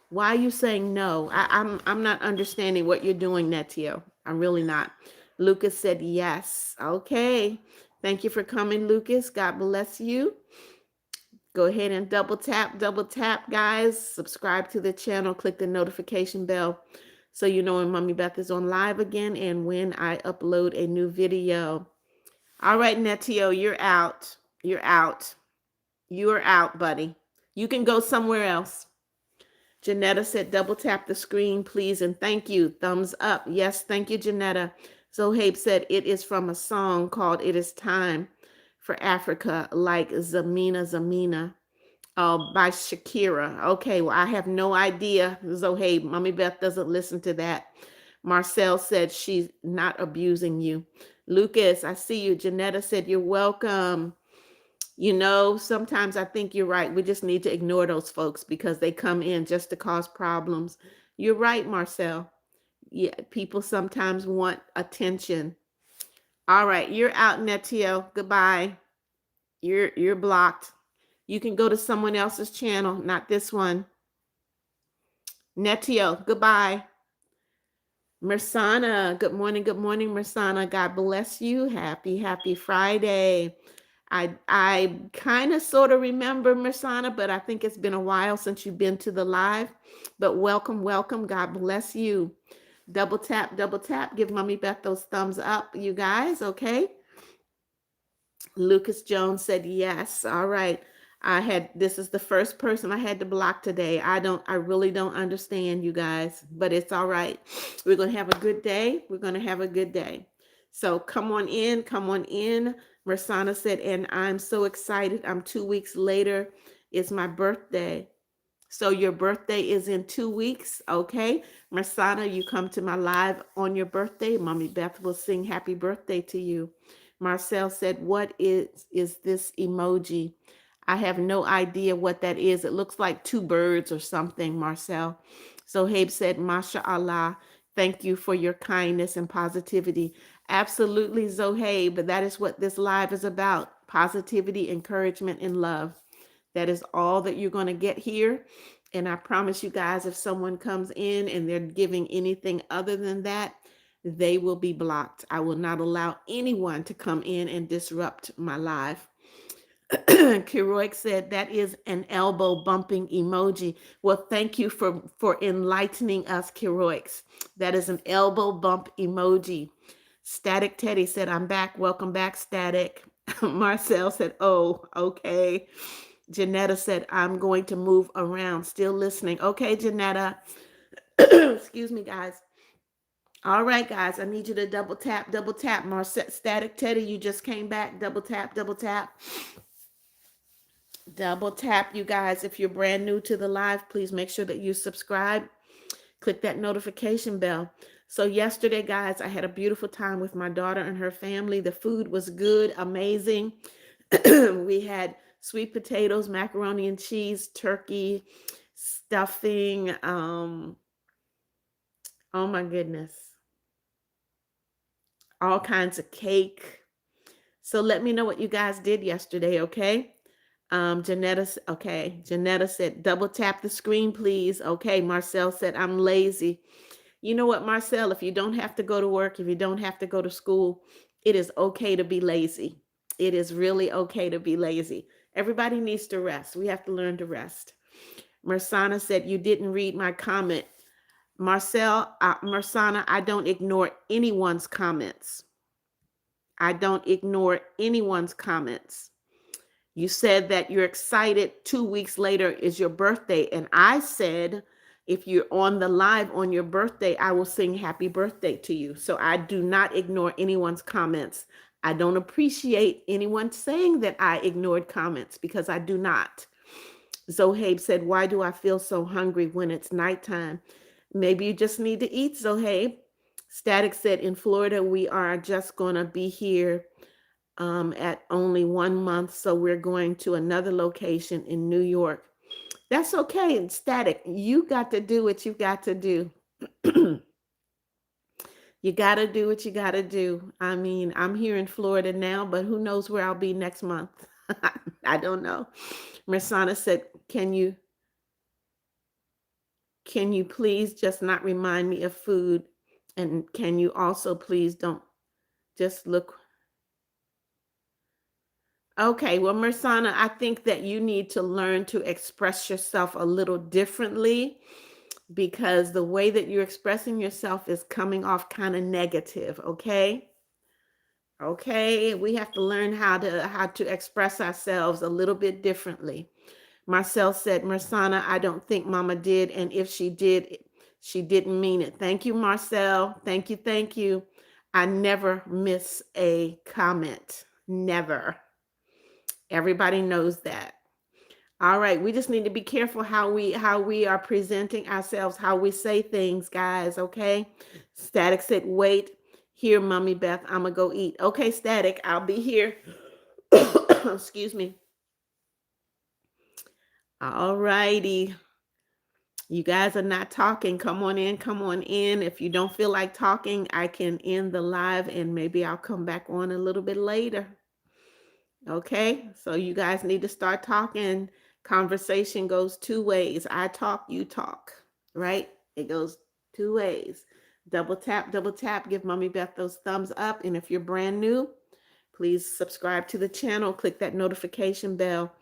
Why are you saying no? I'm not understanding what you're doing, Netio. I'm really not. Lucas said yes. Okay. Thank you for coming, Lucas. God bless you. Go ahead and double tap, guys. Subscribe to the channel. Click the notification bell so you know when Mommy Beth is on live again and when I upload a new video. All right, Netio, you're out. You're out. You are out, buddy. You can go somewhere else. Janetta said, double tap the screen, please, and thank you. Thumbs up. Yes, thank you, Janetta. Zohabe said, it is from a song called It Is Time for Africa, like Zamina. Oh, by Shakira. Okay, well, I have no idea. So, hey, Mommy Beth doesn't listen to that. Marcel said she's not abusing you. Lucas, I see you. Janetta said you're welcome. You know, sometimes I think you're right. We just need to ignore those folks because they come in just to cause problems. You're right, Marcel. Yeah, people sometimes want attention. All right, you're out, Netio. Goodbye. You're blocked. You can go to someone else's channel, not this one. Netio, goodbye. Mersana, good morning, Mersana. God bless you. Happy Friday. I kind of sort of remember Mersana, but I think it's been a while since you've been to the live. But welcome, welcome. God bless you. Double tap, double tap. Give Mommy Beth those thumbs up, you guys, okay? Lucas Jones said yes. All right. This is the first person I had to block today. I really don't understand, you guys, but it's all right. We're going to have a good day. We're going to have a good day. So come on in, come on in. Mersana said, and I'm so excited. I'm 2 weeks later. It's my birthday. So your birthday is in 2 weeks, okay? Mersana, you come to my live on your birthday. Mommy Beth will sing happy birthday to you. Marcel said, what is this emoji? I have no idea what that is. It looks like two birds or something, Marcel. Zohaib said, Masha Allah, thank you for your kindness and positivity. Absolutely, Zohaib. That is what this live is about. Positivity, encouragement, and love. That is all that you're going to get here. And I promise you guys, if someone comes in and they're giving anything other than that, they will be blocked. I will not allow anyone to come in and disrupt my live. Kiroik said that is an elbow bumping emoji. Well, thank you for enlightening us, Kiroiks. That is an elbow bump emoji. Static Teddy said, I'm back. Welcome back, Static. Marcel said, oh, okay. Janetta said, I'm going to move around. Still listening. Okay, Janetta. Excuse me, guys. All right, guys. I need you to double tap, double tap. Static Teddy, you just came back. Double tap, double tap. Double tap, you guys. If you're brand new to the live, please make sure that you subscribe. Click that notification bell. So yesterday, guys, I had a beautiful time with my daughter and her family. The food was good, amazing. We had sweet potatoes, macaroni and cheese, turkey, stuffing. Oh my goodness. All kinds of cake. So let me know what you guys did yesterday, okay? Janetta said, double tap the screen, please. Okay, Marcel said, I'm lazy. You know what, Marcel, if you don't have to go to work, if you don't have to go to school, it is okay to be lazy. It is really okay to be lazy. Everybody needs to rest. We have to learn to rest. Mersana said, you didn't read my comment. Mersana, I don't ignore anyone's comments. I don't ignore anyone's comments. You said that you're excited 2 weeks later is your birthday. And I said, if you're on the live on your birthday, I will sing happy birthday to you. So I do not ignore anyone's comments. I don't appreciate anyone saying that I ignored comments because I do not. Zohaib said, why do I feel so hungry when it's nighttime? Maybe you just need to eat, Zohaib. Static said, in Florida, we are just going to be here at only 1 month. So we're going to another location in New York. That's okay. Static, you got to do what you got to do. You got to do what you got to do. I mean, I'm here in Florida now, but who knows where I'll be next month? I don't know. Mersana said, can you please just not remind me of food? And can you also please don't just look. Okay, well, Mersana, I think that you need to learn to express yourself a little differently because the way that you're expressing yourself is coming off kind of negative, okay? Okay, we have to learn how to express ourselves a little bit differently. Marcel said, Mersana, I don't think Mama did, and if she did, she didn't mean it. Thank you, Marcel. Thank you, thank you. I never miss a comment. Never. Everybody knows that. All right, we just need to be careful how we are presenting ourselves, how we say things, guys, okay? Static said, "Wait, here, Mommy Beth, I'm gonna go eat." Okay, Static, I'll be here. Excuse me. All righty. You guys are not talking. Come on in, come on in. If you don't feel like talking, I can end the live and maybe I'll come back on a little bit later. Okay, so you guys need to start talking. Conversation goes two ways. I talk, you talk, right? It goes two ways. Double tap, give Mommy Beth those thumbs up. And if you're brand new, please subscribe to the channel, click that notification bell.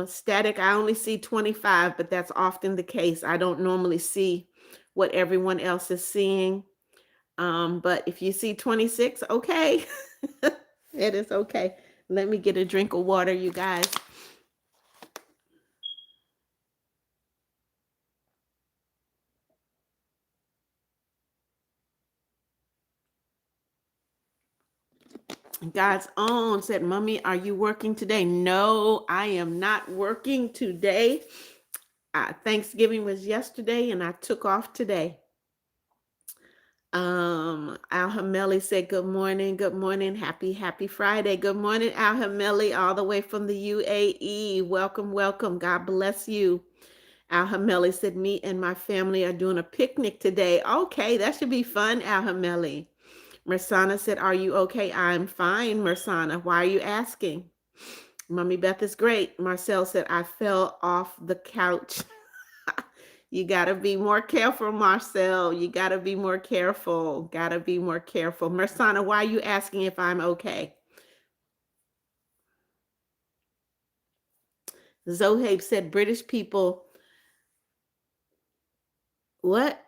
Static, I only see 25, but that's often the case. I don't normally see what everyone else is seeing. But if you see 26, okay. It is okay. Let me get a drink of water, you guys. God's own said, "Mommy, are you working today?" No, I am not working today. Thanksgiving was yesterday and I took off today. Al Hameli said, "Good morning, good morning, happy Friday." Good morning, Al Hameli, all the way from the UAE. Welcome, welcome. God bless you. Al Hameli said, "Me and my family are doing a picnic today." Okay, that should be fun, Al Hameli. Mersana said, "Are you okay?" I'm fine, Mersana. Why are you asking? Mommy Beth is great. Marcel said, "I fell off the couch." You got to be more careful, Marcel. You got to be more careful. Got to be more careful. Mersana, why are you asking if I'm okay? Zohabe said, "British people, what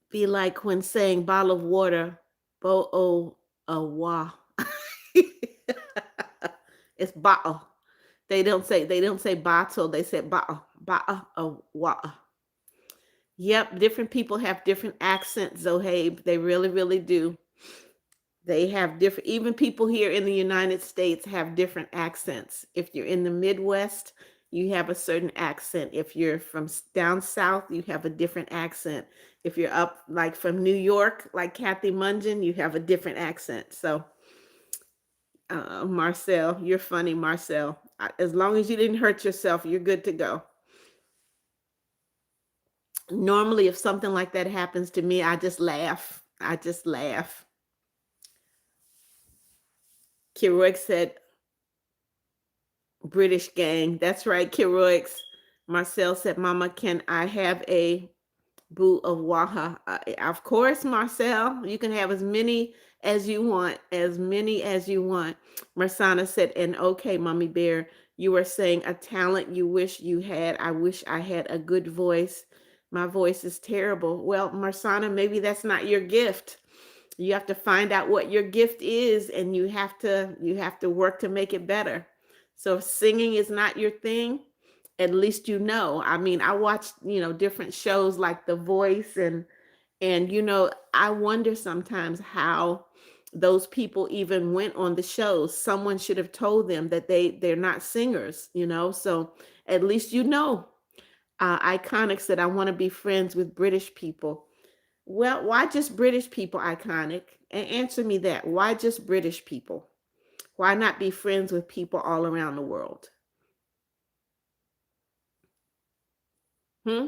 be like when saying bottle of water, bo-o-a-wa." It's bottle. They don't say bottle. They say bottle. Yep, different people have different accents, Zohabe. They really, really do. They have different, even people here in the United States have different accents. If you're in the Midwest, you have a certain accent. If you're from down south, you have a different accent. If you're up like from New York, like Kathy Mungen, you have a different accent. So, Marcel, you're funny, Marcel. As long as you didn't hurt yourself, you're good to go. Normally, if something like that happens to me, I just laugh. I just laugh. Kiroik said, "British gang." That's right, Kiroix. Marcel said, "Mama, can I have a boot of Waha?" Of course, Marcel. You can have as many as you want, as many as you want. Marsana said, "And okay, Mommy Bear, you were saying a talent you wish you had. I wish I had a good voice. My voice is terrible." Well, Marsana, maybe that's not your gift. You have to find out what your gift is and you have to work to make it better. So if singing is not your thing, at least you know. I mean, I watched, different shows like The Voice and I wonder sometimes how those people even went on the shows. Someone should have told them that they're not singers. So at least Iconic said, "I want to be friends with British people." Well, why just British people, Iconic? And answer me that. Why just British people? Why not be friends with people all around the world?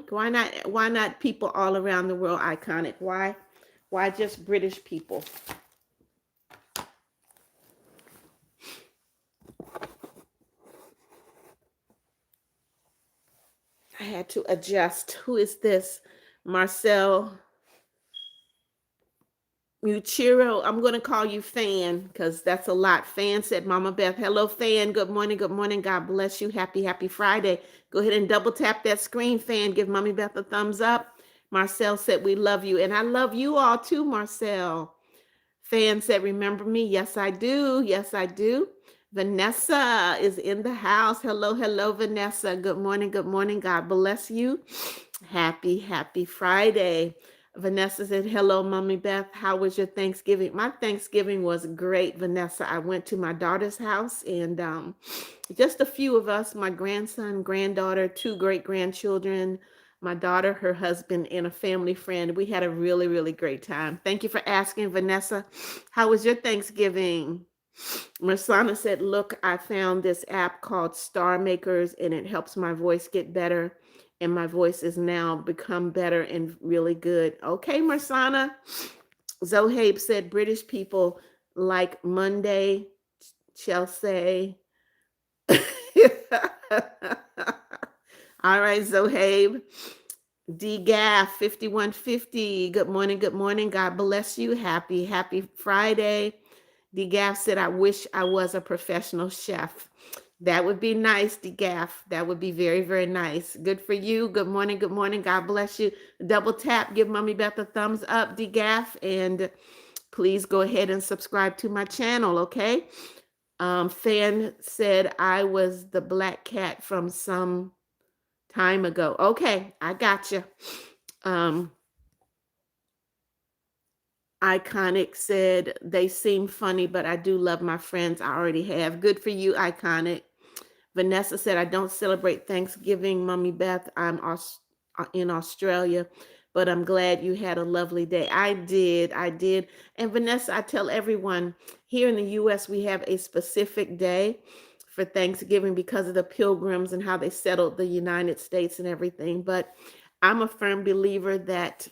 Why not people all around the world, Iconic? Why just British people? I had to adjust. Who is this? Marcel Muchiro. I'm going to call you Fan because that's a lot. Fan said, "Mama Beth." Hello, Fan. Good morning. Good morning. God bless you. Happy Friday. Go ahead and double tap that screen, Fan. Give Mommy Beth a thumbs up. Marcel said, "We love you." And I love you all too, Marcel. Fan said, "Remember me?" Yes, I do. Yes, I do. Vanessa is in the house. Hello, hello, Vanessa. Good morning. Good morning. God bless you. Happy Friday. Vanessa said, hello, Mommy Beth. How was your Thanksgiving? My Thanksgiving was great, Vanessa. I went to my daughter's house and just a few of us, my grandson, granddaughter, two great grandchildren, my daughter, her husband, and a family friend. We had a really, really great time. Thank you for asking, Vanessa. How was your Thanksgiving? Marsana said, look, I found this app called Star Makers and it helps my voice get better. And my voice is now become better and really good. Okay, Marsana. Zohabe said, British people like Monday, Chelsea. All right, Zohabe. D Gaff 5150. Good morning. Good morning. God bless you. Happy Friday. D Gaff said, I wish I was a professional chef. That would be nice, D Gaff. That would be very, very nice. Good for you. Good morning. Good morning. God bless you. Double tap. Give Mommy Beth a thumbs up, D Gaff. And please go ahead and subscribe to my channel, okay? Fan said I was the black cat from some time ago. Okay, I got you. Iconic said they seem funny, but I do love my friends. I already have. Good for you, Iconic. Vanessa said, I don't celebrate Thanksgiving, Mommy Beth. In Australia, but I'm glad you had a lovely day. I did. I did. And Vanessa, I tell everyone here in the U.S., we have a specific day for Thanksgiving because of the pilgrims and how they settled the United States and everything. But I'm a firm believer that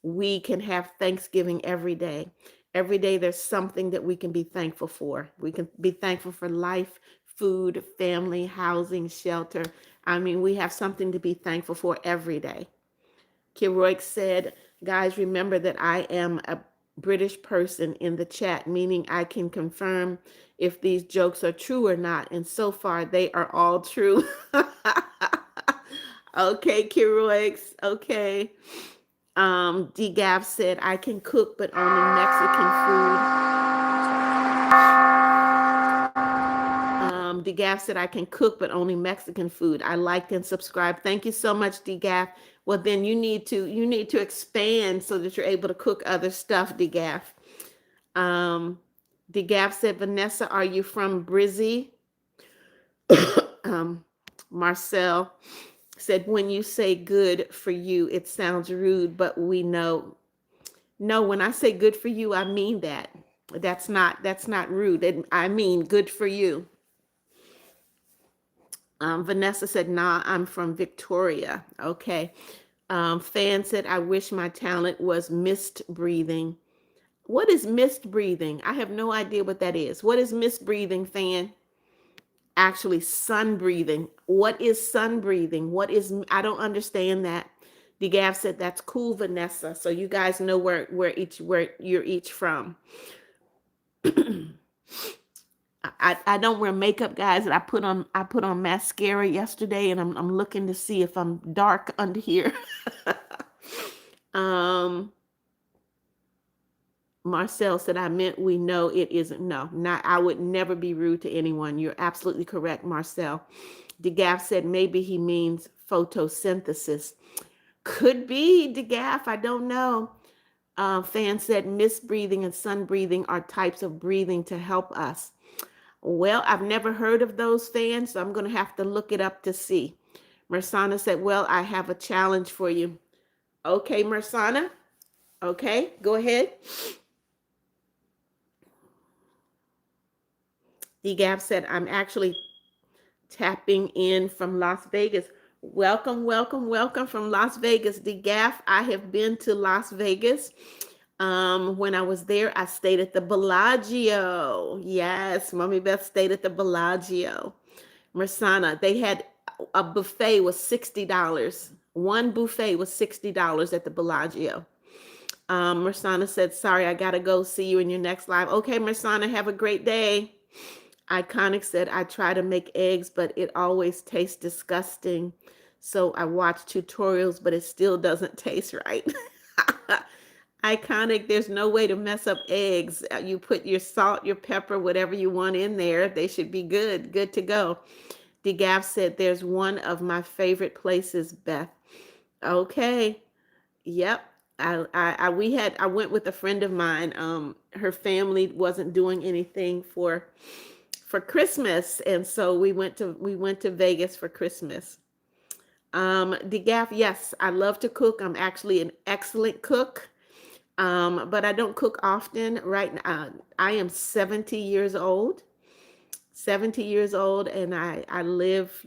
we can have Thanksgiving every day. Every day there's something that we can be thankful for. We can be thankful for life, food, family, housing, shelter. I mean, we have something to be thankful for every day. Kiroik said, guys, remember that I am a British person in the chat, meaning I can confirm if these jokes are true or not. And so far, they are all true. Okay, Kiroix. Okay. D. Gav said, I can cook, but only Mexican food. DeGaff said, I can cook, but only Mexican food. I liked and subscribed. Thank you so much, DeGaff. Well, then you need to expand so that you're able to cook other stuff, DeGaff. DeGaff said, Vanessa, are you from Brizzy? Marcel said, when you say good for you, it sounds rude, but we know. No, when I say good for you, I mean that. That's not rude. I mean good for you. Vanessa said, nah, I'm from Victoria. Okay. Fan said, I wish my talent was mist breathing. What is mist breathing? I have no idea what that is. What is mist breathing, Fan? Actually, sun breathing. What is sun breathing? I don't understand that. DeGav said, that's cool, Vanessa. So you guys know where you're each from. I don't wear makeup, guys. I put on mascara yesterday, and I'm looking to see if I'm dark under here. Marcel said, I meant we know it isn't. No, not. I would never be rude to anyone. You're absolutely correct, Marcel. DeGaff said maybe he means photosynthesis. Could be, DeGaff. I don't know. Fan said mist breathing and sun breathing are types of breathing to help us. Well, I've never heard of those, Fans, so I'm going to have to look it up to see. Mersana said, well, I have a challenge for you. Okay, Mersana. Okay, go ahead. DGAP said, I'm actually tapping in from Las Vegas. Welcome, welcome, welcome from Las Vegas. DGAF, I have been to Las Vegas. When I was there, I stayed at the Bellagio. Yes, Mommy Beth stayed at the Bellagio. Mersana, they had a buffet was $60. One buffet was $60 at the Bellagio. Mersana said, sorry, I gotta go. See you in your next live. Okay, Mersana, have a great day. Iconic said, I try to make eggs, but it always tastes disgusting. So I watch tutorials, but it still doesn't taste right. Iconic, there's no way to mess up eggs. You put your salt, your pepper, whatever you want in there. They should be good to go. DeGaff said, there's one of my favorite places, Beth. Okay. Yep. I went with a friend of mine. Her family wasn't doing anything for Christmas, and so we went to Vegas for Christmas. DeGaff, yes, I love to cook. I'm actually an excellent cook. But I don't cook often. Right now, I am 70 years old. 70 years old, and I live,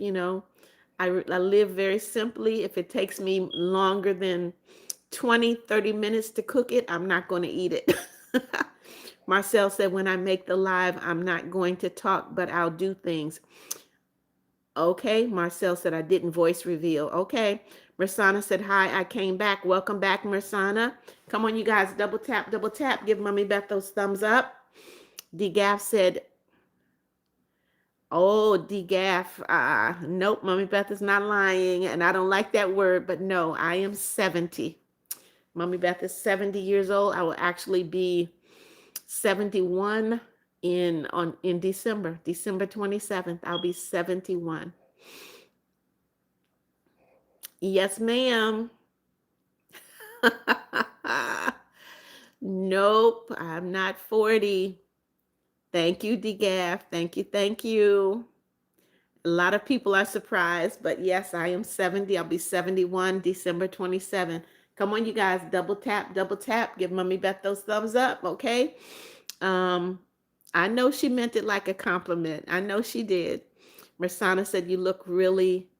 I live very simply. If it takes me longer than 20, 30 minutes to cook it, I'm not going to eat it. Marcel said, when I make the live, I'm not going to talk, but I'll do things. Okay. Marcel said, I didn't voice reveal. Okay. Mersana said, hi, I came back. Welcome back, Mersana. Come on, you guys, double tap, double tap. Give Mommy Beth those thumbs up. DGAF said, oh, DGAF. Nope, Mommy Beth is not lying. And I don't like that word, but no, I am 70. Mommy Beth is 70 years old. I will actually be 71 in December 27th. I'll be 71. Yes, ma'am. Nope, I'm not 40. Thank you, DGAF. Thank you, thank you. A lot of people are surprised, but yes, I am 70. I'll be 71 December 27th. Come on, you guys, double tap, double tap. Give Mommy Beth those thumbs up, okay? Um, I know she meant it like a compliment. I know she did. Mersana said, you look very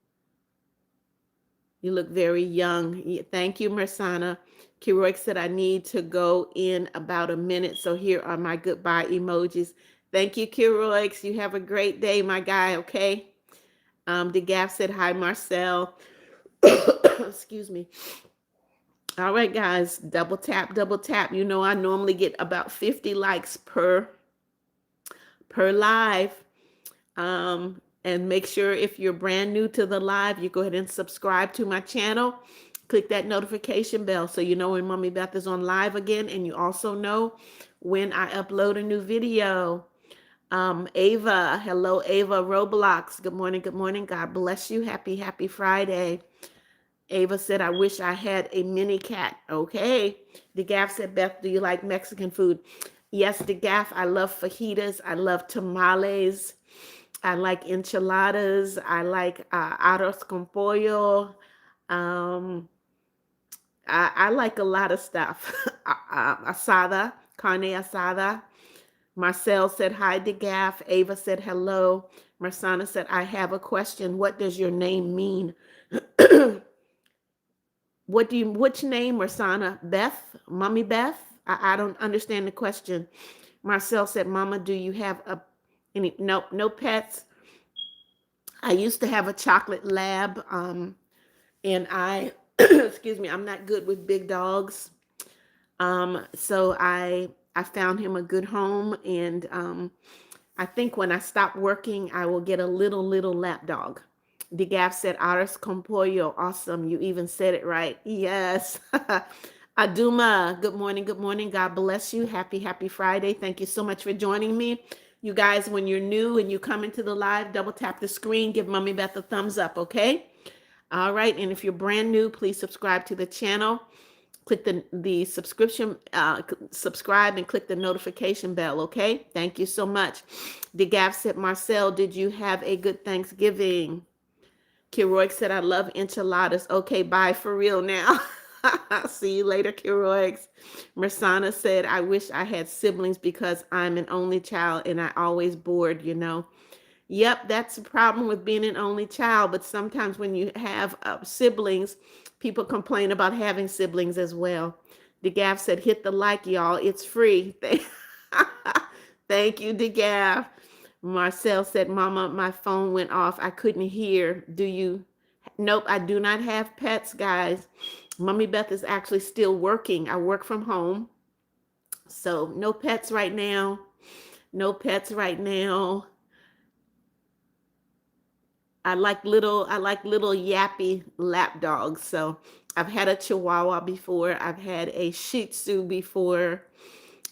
young. Thank you, Mersana. Kiroik said, I need to go in about a minute. So here are my goodbye emojis. Thank you, Kiroix. You have a great day, my guy, okay? DeGaff said, hi, Marcel. Excuse me. All right, guys, double tap, double tap. You know, I normally get about 50 likes per live. And make sure if you're brand new to the live, you go ahead and subscribe to my channel. Click that notification bell so you know when Mommy Beth is on live again, and you also know when I upload a new video. Ava, hello, Ava Roblox. Good morning, good morning. God bless you. Happy Friday. Ava said, I wish I had a mini cat. Okay. DeGaff said, Beth, do you like Mexican food? Yes, DeGaff, I love fajitas. I love tamales. I like enchiladas. I like arroz con pollo. Um, I like a lot of stuff. Asada, carne asada. Marcel said hi to Gaff. Ava said hello. Marsana said, I have a question. What does your name mean? Which name, Marsana? Beth? Mommy Beth? I don't understand the question. Marcel said, Mama, do you have no pets? I used to have a chocolate lab, and I, excuse me, I'm not good with big dogs. So I found him a good home, and I think when I stop working, I will get a little lap dog. DeGaff said, Aris con pollo. Awesome. You even said it right. Yes. Aduma, good morning. Good morning. God bless you. Happy Friday. Thank you so much for joining me. You guys, when you're new and you come into the live, double tap the screen. Give Mommy Beth a thumbs up, okay? All right. And if you're brand new, please subscribe to the channel. Click the subscription, subscribe and click the notification bell, okay? Thank you so much. DeGaff said, Marcel, did you have a good Thanksgiving? Kiroix said, I love enchiladas. Okay, bye for real now. See you later, Kiroix. Mersana said, I wish I had siblings because I'm an only child and I always bored, you know. Yep, that's the problem with being an only child. But sometimes when you have siblings, people complain about having siblings as well. DeGaff said, hit the like, y'all. It's free. Thank you, DeGaff. Marcel said, Mama, my phone went off. I couldn't hear. Do you? Nope, I do not have pets, guys. Mommy Beth is actually still working. I work from home. So no pets right now. No pets right now. I like little yappy lap dogs. So I've had a Chihuahua before. I've had a Shih Tzu before.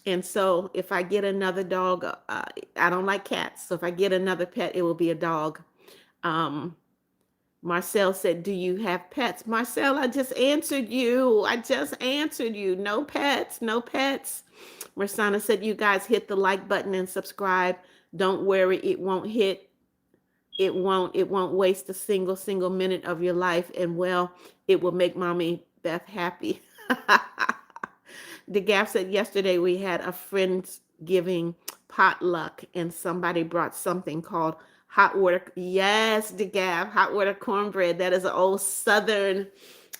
And so if I get another dog, I don't like cats. So if I get another pet, it will be a dog. Marcel said, do you have pets? Marcel, I just answered you. I just answered you. No pets, no pets. Marsana said, you guys hit the like button and subscribe. Don't worry, it won't waste a single minute of your life. And well, it will make mommy Beth happy. DeGaff said yesterday we had a Friendsgiving potluck and somebody brought something called hot water. Yes, DeGaff, hot water cornbread. That is an old Southern,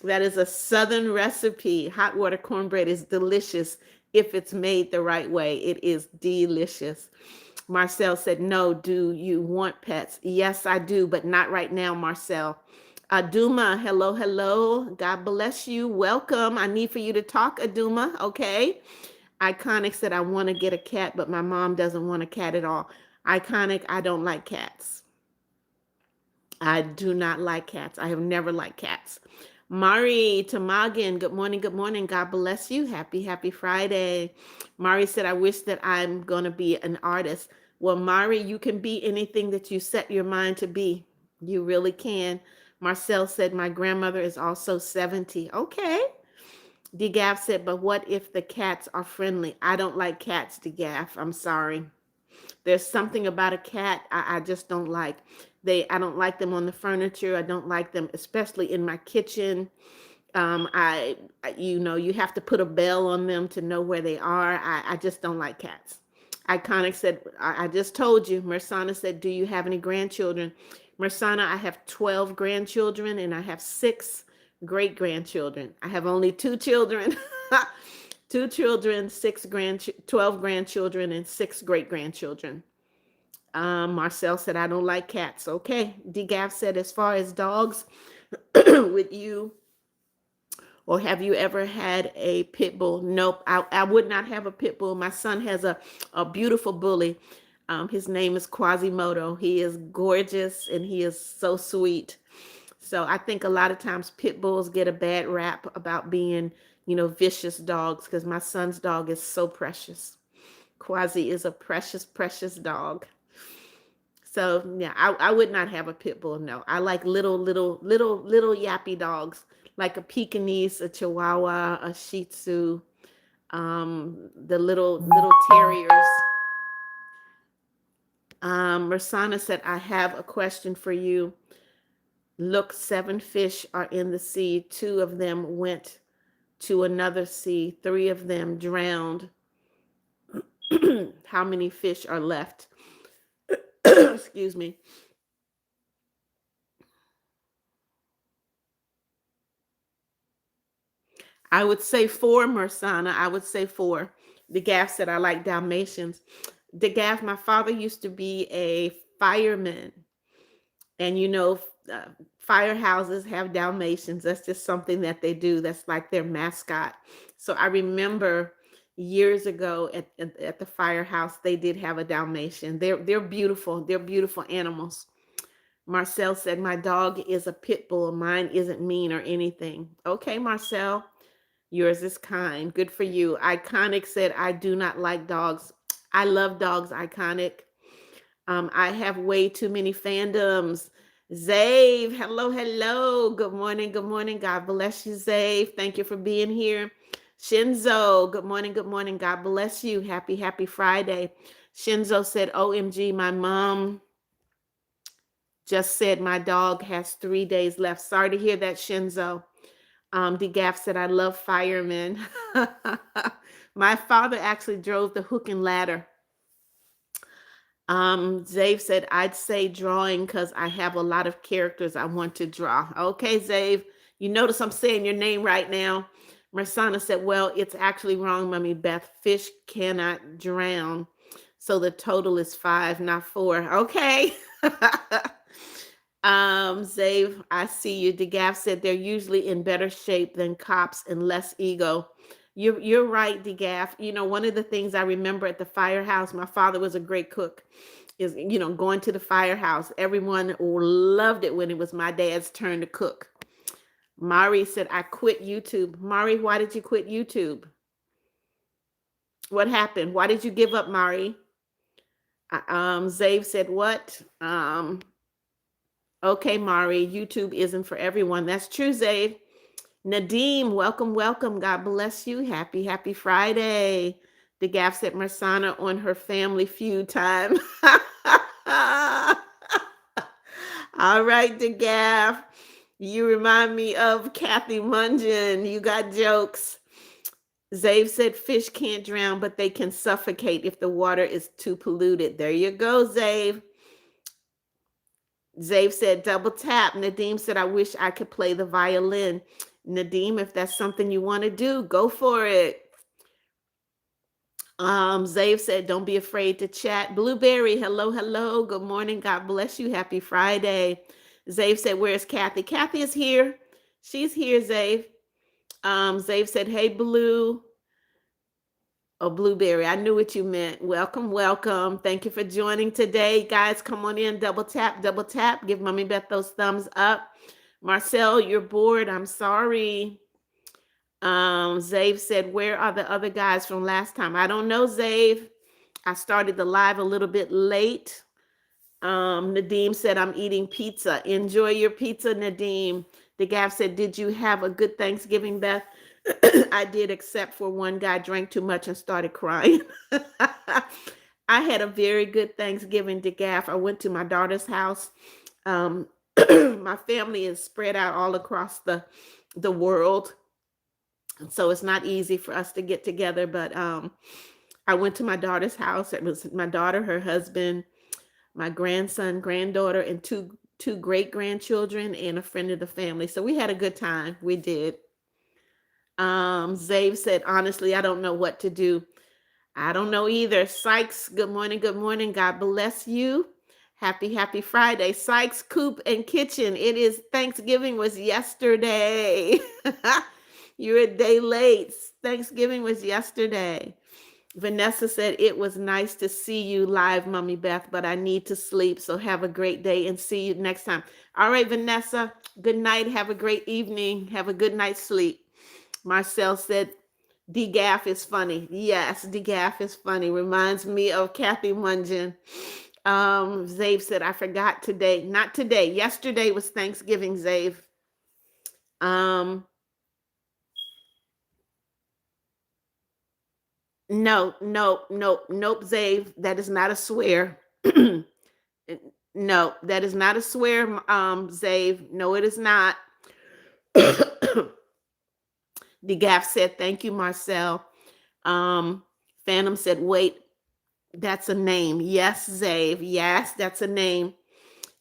that is a Southern recipe. Hot water cornbread is delicious if it's made the right way. It is delicious. Marcel said, no, do you want pets? Yes, I do, but not right now, Marcel. Aduma, hello, hello. God bless you. Welcome. I need for you to talk, Aduma. Okay. Iconic said, I want to get a cat, but my mom doesn't want a cat at all. Iconic, I don't like cats. I do not like cats. I have never liked cats. Mari Tamagan, good morning, good morning. God bless you. Happy Friday. Mari said, I wish that I'm going to be an artist. Well, Mari, you can be anything that you set your mind to be. You really can. Marcel said, my grandmother is also 70. Okay. DeGaff said, but what if the cats are friendly? I don't like cats, DeGaff. I'm sorry. There's something about a cat I just don't like. I don't like them on the furniture. I don't like them, especially in my kitchen. You have to put a bell on them to know where they are. I just don't like cats. Iconic said, I just told you. Mersana said, do you have any grandchildren? Mersana, I have 12 grandchildren and I have 6 great grandchildren. I have only 2 children. 2 children, 12 grandchildren, and 6 great grandchildren. Marcel said, I don't like cats. Okay. DeGaff said, as far as dogs, with you, or have you ever had a pit bull? Nope. I would not have a pit bull. My son has a beautiful bully. His name is Quasimodo. He is gorgeous and he is so sweet. So I think a lot of times pit bulls get a bad rap about being, vicious dogs, because my son's dog is so precious. Quasi is a precious dog. So yeah, I would not have a pit bull. No, I like little yappy dogs, like a Pekingese, a Chihuahua, a Shih Tzu, the little terriers. Mersana said, I have a question for you. Look, 7 fish are in the sea. 2 of them went to another sea. 3 of them drowned. How many fish are left? Excuse me. I would say 4, Mersana. I would say 4. DeGaff said, I like Dalmatians. DeGaff, my father used to be a fireman. And uh, firehouses have Dalmatians. That's just something that they do. That's like their mascot. So I remember years ago at the firehouse, they did have a Dalmatian. They're beautiful. They're beautiful animals. Marcel said, my dog is a pit bull. Mine isn't mean or anything. Okay, Marcel, yours is kind. Good for you. Iconic said, I do not like dogs. I love dogs, Iconic. I have way too many fandoms. Zave, hello, hello. Good morning, good morning. God bless you, Zave. Thank you for being here. Shinzo, good morning, good morning. God bless you. Happy Friday. Shinzo said, OMG, my mom just said my dog has 3 days left. Sorry to hear that, Shinzo. DeGaff said, I love firemen. My father actually drove the hook and ladder. Zave said, I'd say drawing because I have a lot of characters I want to draw. Okay, Zave, you notice I'm saying your name right now. Mersana said, well, it's actually wrong, Mommy Beth. Fish cannot drown. So the total is 5, not 4. Okay. Zave, I see you. DeGaff said they're usually in better shape than cops and less ego. You're right, DeGaff. One of the things I remember at the firehouse, my father was a great cook, is going to the firehouse. Everyone loved it when it was my dad's turn to cook. Mari said, I quit YouTube. Mari, why did you quit YouTube? What happened? Why did you give up, Mari? Zave said, what? Okay, Mari, YouTube isn't for everyone. That's true, Zabe. Nadeem, welcome, welcome. God bless you. Happy Friday. The Gaff said Marsana on her Family Feud time. All right, the Gaff. You remind me of Kathy Mungeon. You got jokes. Zave said fish can't drown, but they can suffocate if the water is too polluted. There you go, Zave. Zave said double tap. Nadeem said, I wish I could play the violin. Nadeem, if that's something you want to do, go for it. Zave said, don't be afraid to chat. Blueberry, hello, hello. Good morning. God bless you. Happy Friday. Zave said, where's Kathy? Kathy is here. She's here, Zave. Zave said, hey, Blue. Oh, Blueberry, I knew what you meant. Welcome, welcome. Thank you for joining today. Guys, come on in. Double tap, double tap. Give Mommy Beth those thumbs up. Marcel, you're bored. I'm sorry. Zave said, where are the other guys from last time? I don't know, Zave. I started the live a little bit late. Nadeem said, I'm eating pizza. Enjoy your pizza, Nadeem. The Gaff said, did you have a good Thanksgiving, Beth? I did, except for one guy drank too much and started crying. I had a very good Thanksgiving, DeGaff. I went to my daughter's house. My family is spread out all across the world, so it's not easy for us to get together. But I went to my daughter's house. It was my daughter, her husband, my grandson, granddaughter, and two great grandchildren, and a friend of the family. So we had a good time. We did. Zave said, honestly, I don't know what to do. I don't know either. Sykes, good morning, good morning. God bless you. Happy Friday. Sykes, Coop, and Kitchen. It is Thanksgiving was yesterday. You're a day late. Thanksgiving was yesterday. Vanessa said, it was nice to see you live, Mommy Beth, but I need to sleep. So have a great day and see you next time. All right, Vanessa, good night. Have a great evening. Have a good night's sleep. Marcel said, DeGaff is funny. Yes, DeGaff is funny. Reminds me of Kathy Mungeon. Zave said, I forgot today. Not today. Yesterday was Thanksgiving, Zave. No, nope, Zave. That is not a swear. No, that is not a swear, Zave. No, it is not. DeGaff said, thank you, Marcel. Phantom said, wait, that's a name. Yes, Zave. Yes, that's a name.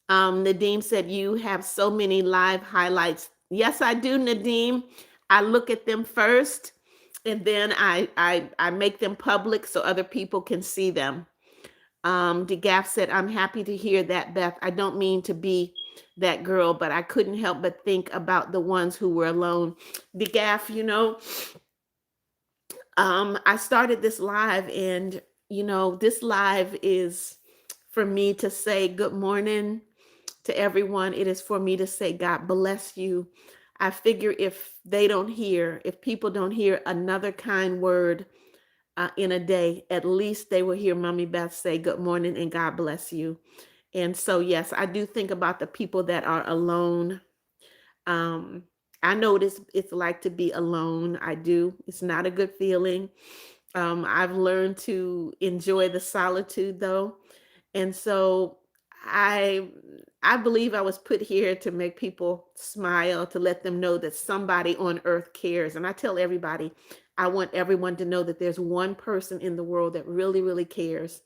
Nadeem said, you have so many live highlights. Yes, I do, Nadeem. I look at them first, and then I make them public so other people can see them. DeGaff said, I'm happy to hear that, Beth. I don't mean to be that girl, but I couldn't help but think about the ones who were alone. DeGaff, I started this live, and this live is for me to say good morning to everyone. It is for me to say God bless you. I figure if people don't hear another kind word in a day, at least they will hear Mommy Beth say good morning and God bless you. And so, yes, I do think about the people that are alone. I know it's like to be alone. I do. It's not a good feeling. I've learned to enjoy the solitude, though. And so I believe I was put here to make people smile, to let them know that somebody on earth cares. And I tell everybody, I want everyone to know that there's one person in the world that really, really cares,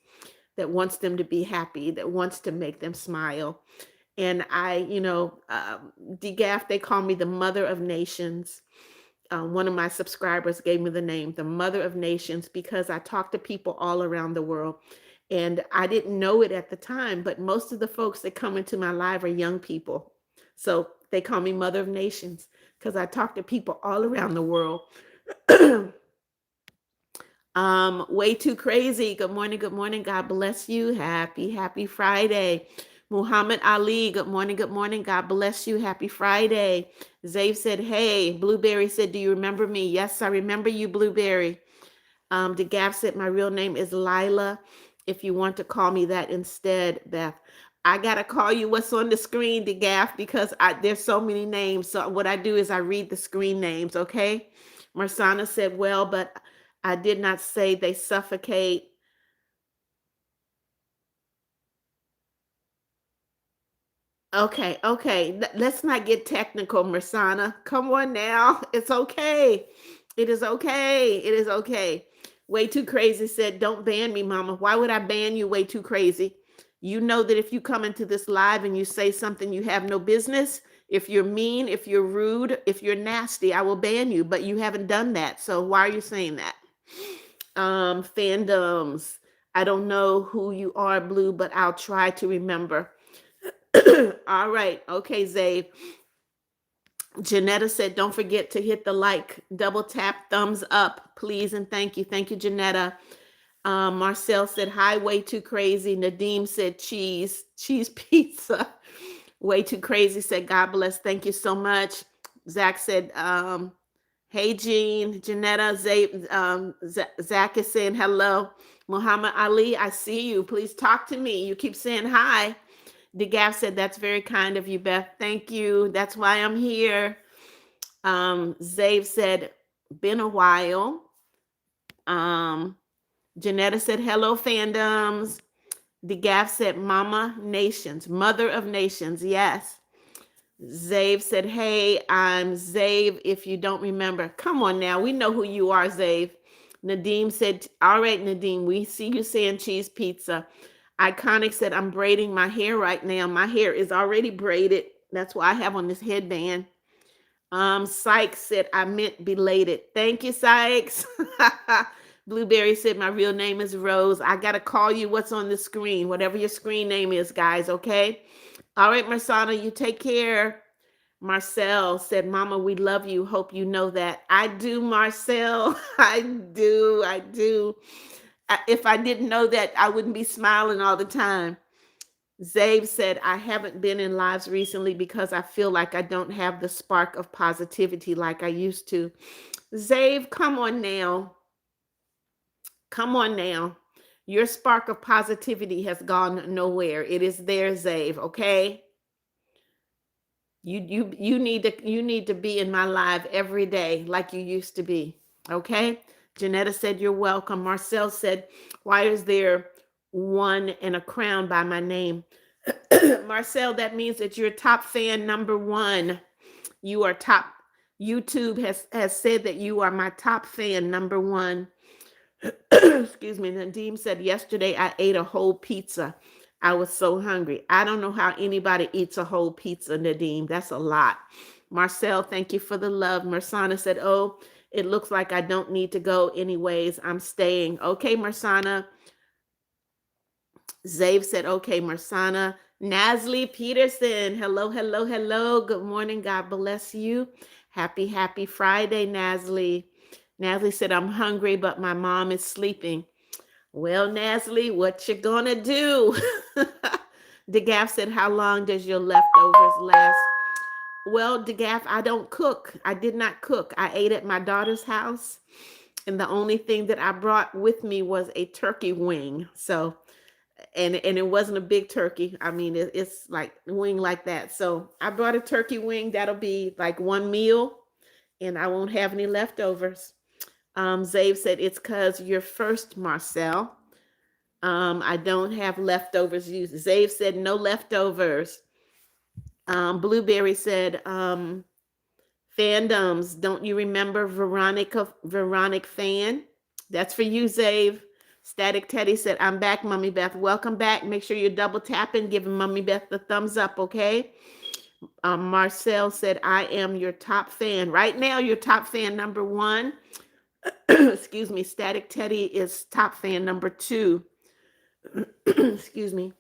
that wants them to be happy, that wants to make them smile. And DeGaff, they call me the Mother of Nations. One of my subscribers gave me the name, the Mother of Nations, because I talk to people all around the world. And I didn't know it at the time, but most of the folks that come into my live are young people. So they call me Mother of Nations because I talk to people all around the world. Way too crazy. Good morning. Good morning. God bless you. Happy Friday. Muhammad Ali. Good morning. Good morning. God bless you. Happy Friday. Zave said, hey. Blueberry said, do you remember me? Yes, I remember you, Blueberry. DeGaff said, my real name is Lila. If you want to call me that instead, Beth. I gotta call you what's on the screen, DeGaff, because there's so many names. So what I do is I read the screen names, okay? Marsana said, well, but I did not say they suffocate. Okay, okay. Let's not get technical, Mersana. Come on now. It's okay. It is okay. It is okay. Way Too Crazy said, don't ban me, mama. Why would I ban you, Way Too Crazy? You know that if you come into this live and you say something you have no business, if you're mean, if you're rude, if you're nasty, I will ban you. But you haven't done that. So why are you saying that? Fandoms. I don't know who you are, Blue, but I'll try to remember. All right. Okay, Zabe. Janetta said, don't forget to hit the like, double tap, thumbs up, please, and thank you. Thank you, Janetta. Marcel said, hi, Way Too Crazy. Nadeem said, cheese pizza. Way Too Crazy said, God bless. Thank you so much. Zach said, hey, Jean. Janetta, Zach is saying hello. Muhammad Ali, I see you. Please talk to me. You keep saying hi. DeGaff said, that's very kind of you, Beth. Thank you. That's why I'm here. Zave said, been a while. Janetta said, hello, fandoms. DeGaff said, Mama Nations, Mother of Nations. Yes. Zave said, hey, I'm Zave. If you don't remember, come on now. We know who you are, Zave. Nadeem said, all right, Nadeem, we see you saying cheese pizza. Iconic said, I'm braiding my hair right now. My hair is already braided. That's why I have on this headband. Sykes said, I meant belated. Thank you, Sykes. Blueberry said, my real name is Rose. I got to call you what's on the screen, whatever your screen name is, guys, okay? All right, Marsana, you take care. Marcel said, Mama, we love you. Hope you know that. I do, Marcel. I do. I do. If I didn't know that, I wouldn't be smiling all the time. Zabe said, I haven't been in lives recently because I feel like I don't have the spark of positivity like I used to. Zabe, come on now. Come on now. Your spark of positivity has gone nowhere. It is there, Zabe, okay? You need to be in my live every day like you used to be. Okay? Janetta said you're welcome. Marcel said, why is there one and a crown by my name? Marcel, that means that you're top fan number one. You are top. YouTube has said that you are my top fan number one. Excuse me. Nadeem said, yesterday I ate a whole pizza. I was so hungry. I don't know how anybody eats a whole pizza, Nadeem. That's a lot. Marcel, thank you for the love. Mersana said, oh, it looks like I don't need to go anyways. I'm staying. Okay, Mersana. Zave said, okay, Mersana. Nasli Peterson. Hello, hello, hello. Good morning. God bless you. Happy Friday, Nasli. Nasli said, I'm hungry, but my mom is sleeping. Well, Nasli, what you gonna do? DeGaff said, how long does your leftovers last? Well, DeGaff, I don't cook. I did not cook. I ate at my daughter's house, and the only thing that I brought with me was a turkey wing. So, and it wasn't a big turkey. I mean, it's like a wing like that. So I brought a turkey wing. That'll be like one meal, and I won't have any leftovers. Zave said, it's because you're first, Marcel. I don't have leftovers. Zave said, no leftovers. Blueberry said, fandoms. Don't you remember Veronic Fan? That's for you, Zave. Static Teddy said, I'm back, Mummy Beth. Welcome back. Make sure you're double tapping, giving Mummy Beth the thumbs up, okay? Marcel said, I am your top fan. Right now, your top fan number one. Excuse me. Static Teddy is top fan number two. Excuse me.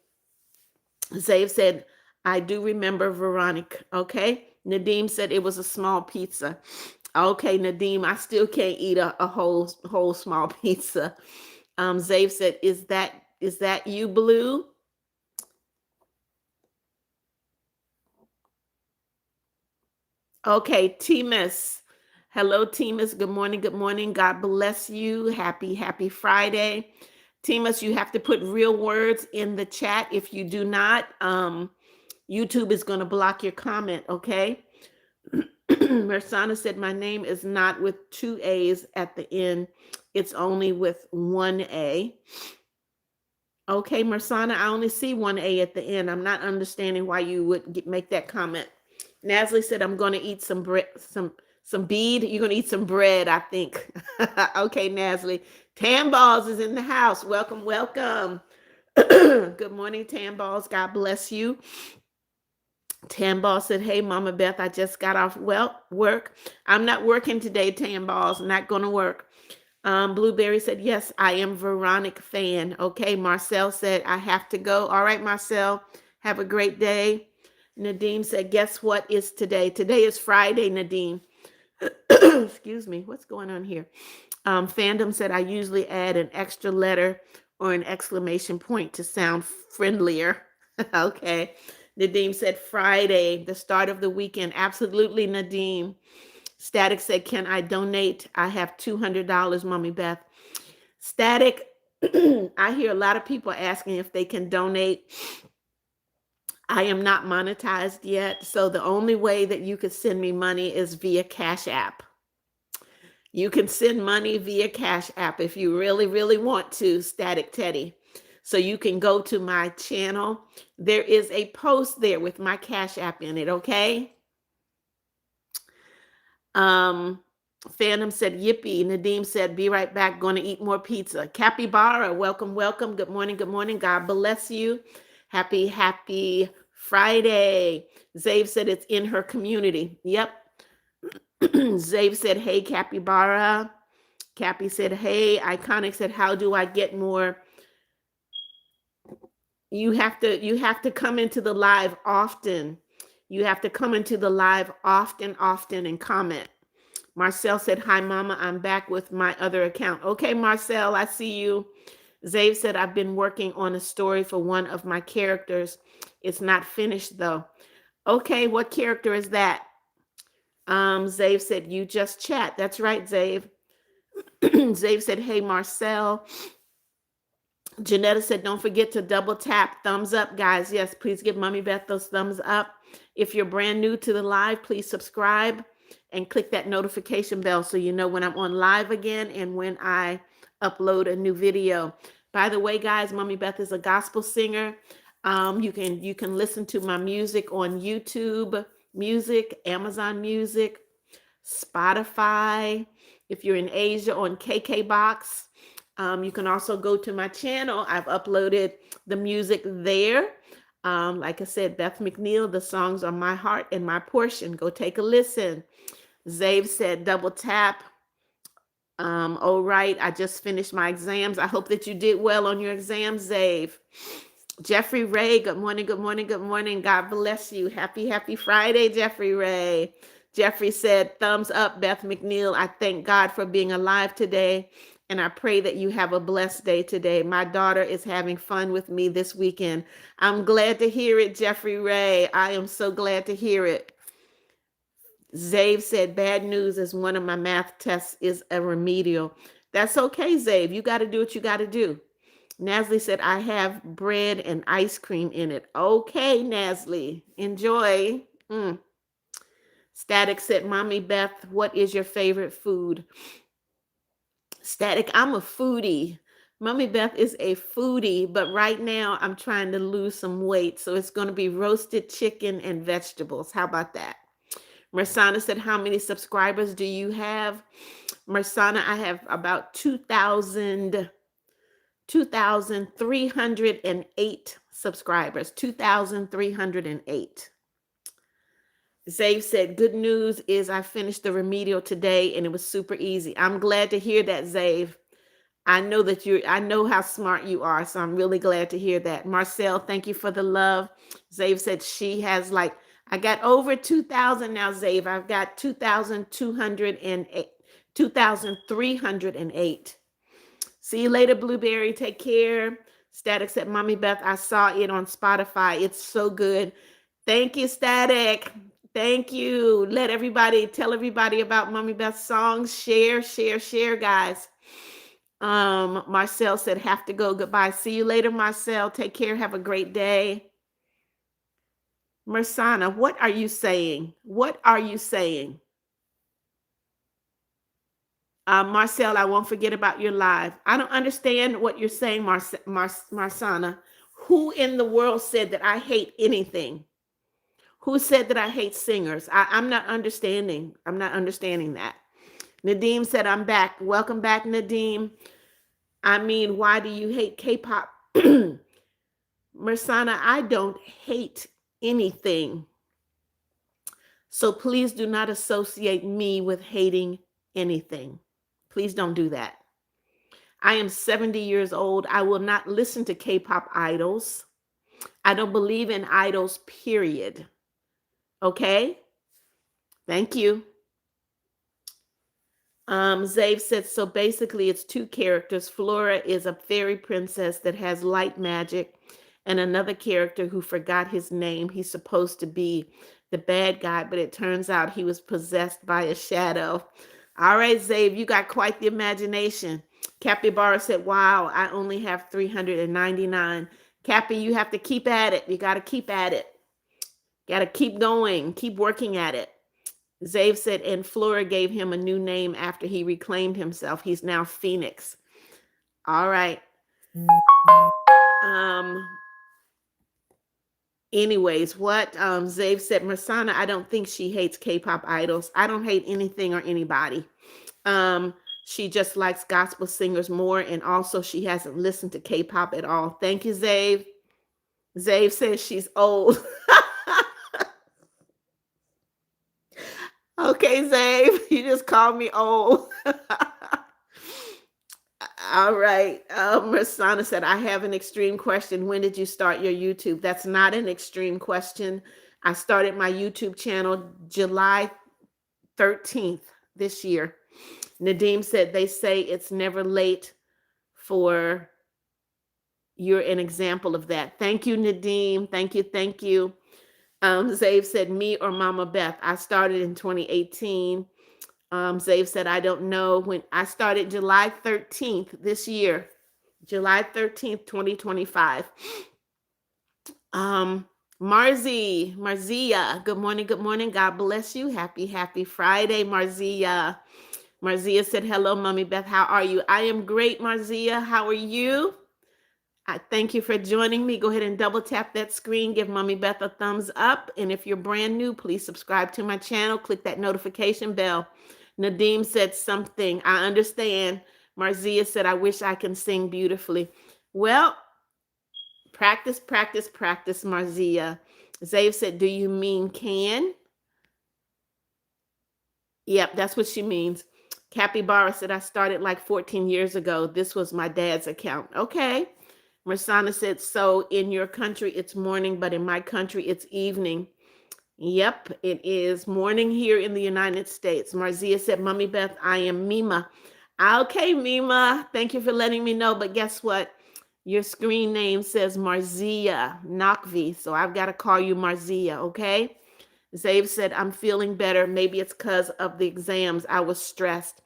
Zave said, I do remember Veronica. Okay. Nadeem said it was a small pizza. Okay, Nadeem, I still can't eat a whole small pizza. Zave said, is that you, Blue? Okay, Timus. Hello, Timus. Good morning. Good morning. God bless you. Happy Friday. Timus, you have to put real words in the chat. If you do not, YouTube is going to block your comment, okay? Mersana said, my name is not with two A's at the end. It's only with one A. Okay, Mersana, I only see one A at the end. I'm not understanding why you would make that comment. Nasli said, I'm going to eat some bread, some bead. You're going to eat some bread, I think. Okay, Nasli. Tan Balls is in the house. Welcome, welcome. Good morning, Tan Balls. God bless you. Tan Balls said, hey, Mama Beth, I just got off work. I'm not working today, Tan Balls. Not going to work. Blueberry said, yes, I am Veronica fan. Okay, Marcel said, I have to go. All right, Marcel, have a great day. Nadeem said, guess what is today? Today is Friday, Nadeem. Excuse me, what's going on here? Fandom said, I usually add an extra letter or an exclamation point to sound friendlier. Okay. Nadeem said, Friday, the start of the weekend. Absolutely, Nadeem. Static said, can I donate? I have $200, Mommy Beth. Static, I hear a lot of people asking if they can donate. I am not monetized yet, so the only way that you could send me money is via Cash App. You can send money via Cash App if you really, really want to, Static Teddy. So you can go to my channel. There is a post there with my Cash App in it, okay? Phantom said, yippee. Nadeem said, be right back, going to eat more pizza. Capybara, welcome, welcome. Good morning, good morning. God bless you. Happy, happy Friday. Zave said it's in her community. Yep. Zave said, hey, Capybara. Cappy said, hey. Iconic said, how do I get more? You have to come into the live often. You have to come into the live often and comment. Marcel said, hi, Mama. I'm back with my other account. Okay, Marcel, I see you. Zave said, I've been working on a story for one of my characters. It's not finished, though. Okay, what character is that? Zave said, you just chat. That's right, Zave. Zave said, hey, Marcel. Janetta said, don't forget to double tap. Thumbs up, guys. Yes, please give Mommy Beth those thumbs up. If you're brand new to the live, please subscribe and click that notification bell so you know when I'm on live again and when I upload a new video. By the way, guys, Mommy Beth is a gospel singer. You can listen to my music on YouTube Music, Amazon Music, Spotify. If you're in Asia, on KKBox. You can also go to my channel. I've uploaded the music there. Like I said, Beth McNeal, the songs are my heart and my portion. Go take a listen. Zave said, double tap. All right, I just finished my exams. I hope that you did well on your exams, Zave. Jeffrey Ray, good morning, good morning, good morning. God bless you. Happy, happy Friday, Jeffrey Ray. Jeffrey said, thumbs up, Beth McNeal. I thank God for being alive today, and I pray that you have a blessed day today. My daughter is having fun with me this weekend. I'm glad to hear it, Jeffrey Ray. I am so glad to hear it. Zave said, bad news is one of my math tests is a remedial. That's okay, Zave. You got to do what you got to do. Nasli said, I have bread and ice cream in it. Okay, Nasli, enjoy. Static said, Mommy Beth, what is your favorite food? Static, I'm a foodie. Mommy Beth is a foodie, but right now I'm trying to lose some weight. So it's going to be roasted chicken and vegetables. How about that? Mersana said, how many subscribers do you have? Mersana, I have about 2,308 subscribers. 2,308. Zave said, good news is I finished the remedial today and it was super easy. I'm glad to hear that, Zave. I know how smart you are, so I'm really glad to hear that. Marcel, thank you for the love. Zave said she has I got over 2,000 now, Zave. I've got 2,208, 2,308. See you later, Blueberry. Take care. Static said, Mommy Beth, I saw it on Spotify. It's so good. Thank you, Static. Thank you. Tell everybody about Mommy Beth's songs. Share, guys. Marcel said, have to go. Goodbye. See you later, Marcel. Take care. Have a great day. Mersana, what are you saying? What are you saying? Marcel, I won't forget about your live. I don't understand what you're saying, Marsana. Who in the world said that I hate anything? Who said that I hate singers? I'm not understanding. I'm not understanding that. Nadeem said, I'm back. Welcome back, Nadeem. I mean, why do you hate K-pop? Mersana, I don't hate anything. So please do not associate me with hating anything. Please don't do that. I am 70 years old. I will not listen to K-pop idols. I don't believe in idols, period. Okay? Thank you. Zave said, so basically it's two characters. Flora is a fairy princess that has light magic, and another character who forgot his name. He's supposed to be the bad guy, but it turns out he was possessed by a shadow. All right, Zave, you got quite the imagination. Capybara said, wow, I only have 399. Cappy, you have to keep at it. You got to keep at it. Got to keep going. Keep working at it. Zave said, and Flora gave him a new name after he reclaimed himself. He's now Phoenix. All right. Anyways, what Zave said, Mersana, I don't think she hates K-pop idols. I don't hate anything or anybody. She just likes gospel singers more, and also she hasn't listened to K-pop at all. Thank you, Zave. Zave says she's old. Okay, Zave, you just called me old. All right. Mersana said, I have an extreme question. When did you start your YouTube? That's not an extreme question. I started my YouTube channel July 13th this year. Nadeem said, they say it's never late for, you're an example of that. Thank you, Nadeem. Thank you. Thank you. Zave said, me or Mama Beth. I started in 2018. Zave said, I don't know when. I started July 13th this year. July 13th, 2025. Marzia, good morning, good morning. God bless you. Happy Friday, Marzia. Marzia said, hello, Mommy Beth. How are you? I am great, Marzia. How are you? I thank you for joining me. Go ahead and double tap that screen. Give Mommy Beth a thumbs up. And if you're brand new, please subscribe to my channel. Click that notification bell. Nadeem said something. I understand. Marzia said, I wish I can sing beautifully. Well, practice, practice, practice, Marzia. Zave said, do you mean can? Yep, that's what she means. Capybara said, I started like 14 years ago. This was my dad's account. Okay. Mersana said, so in your country, it's morning, but in my country, it's evening. Yep, it is morning here in the United States. Marzia said, Mommy Beth, I am Mima. Okay, Mima, thank you for letting me know. But guess what? Your screen name says Marzia Nakvi, so I've got to call you Marzia, okay? Zave said, I'm feeling better. Maybe it's because of the exams. I was stressed.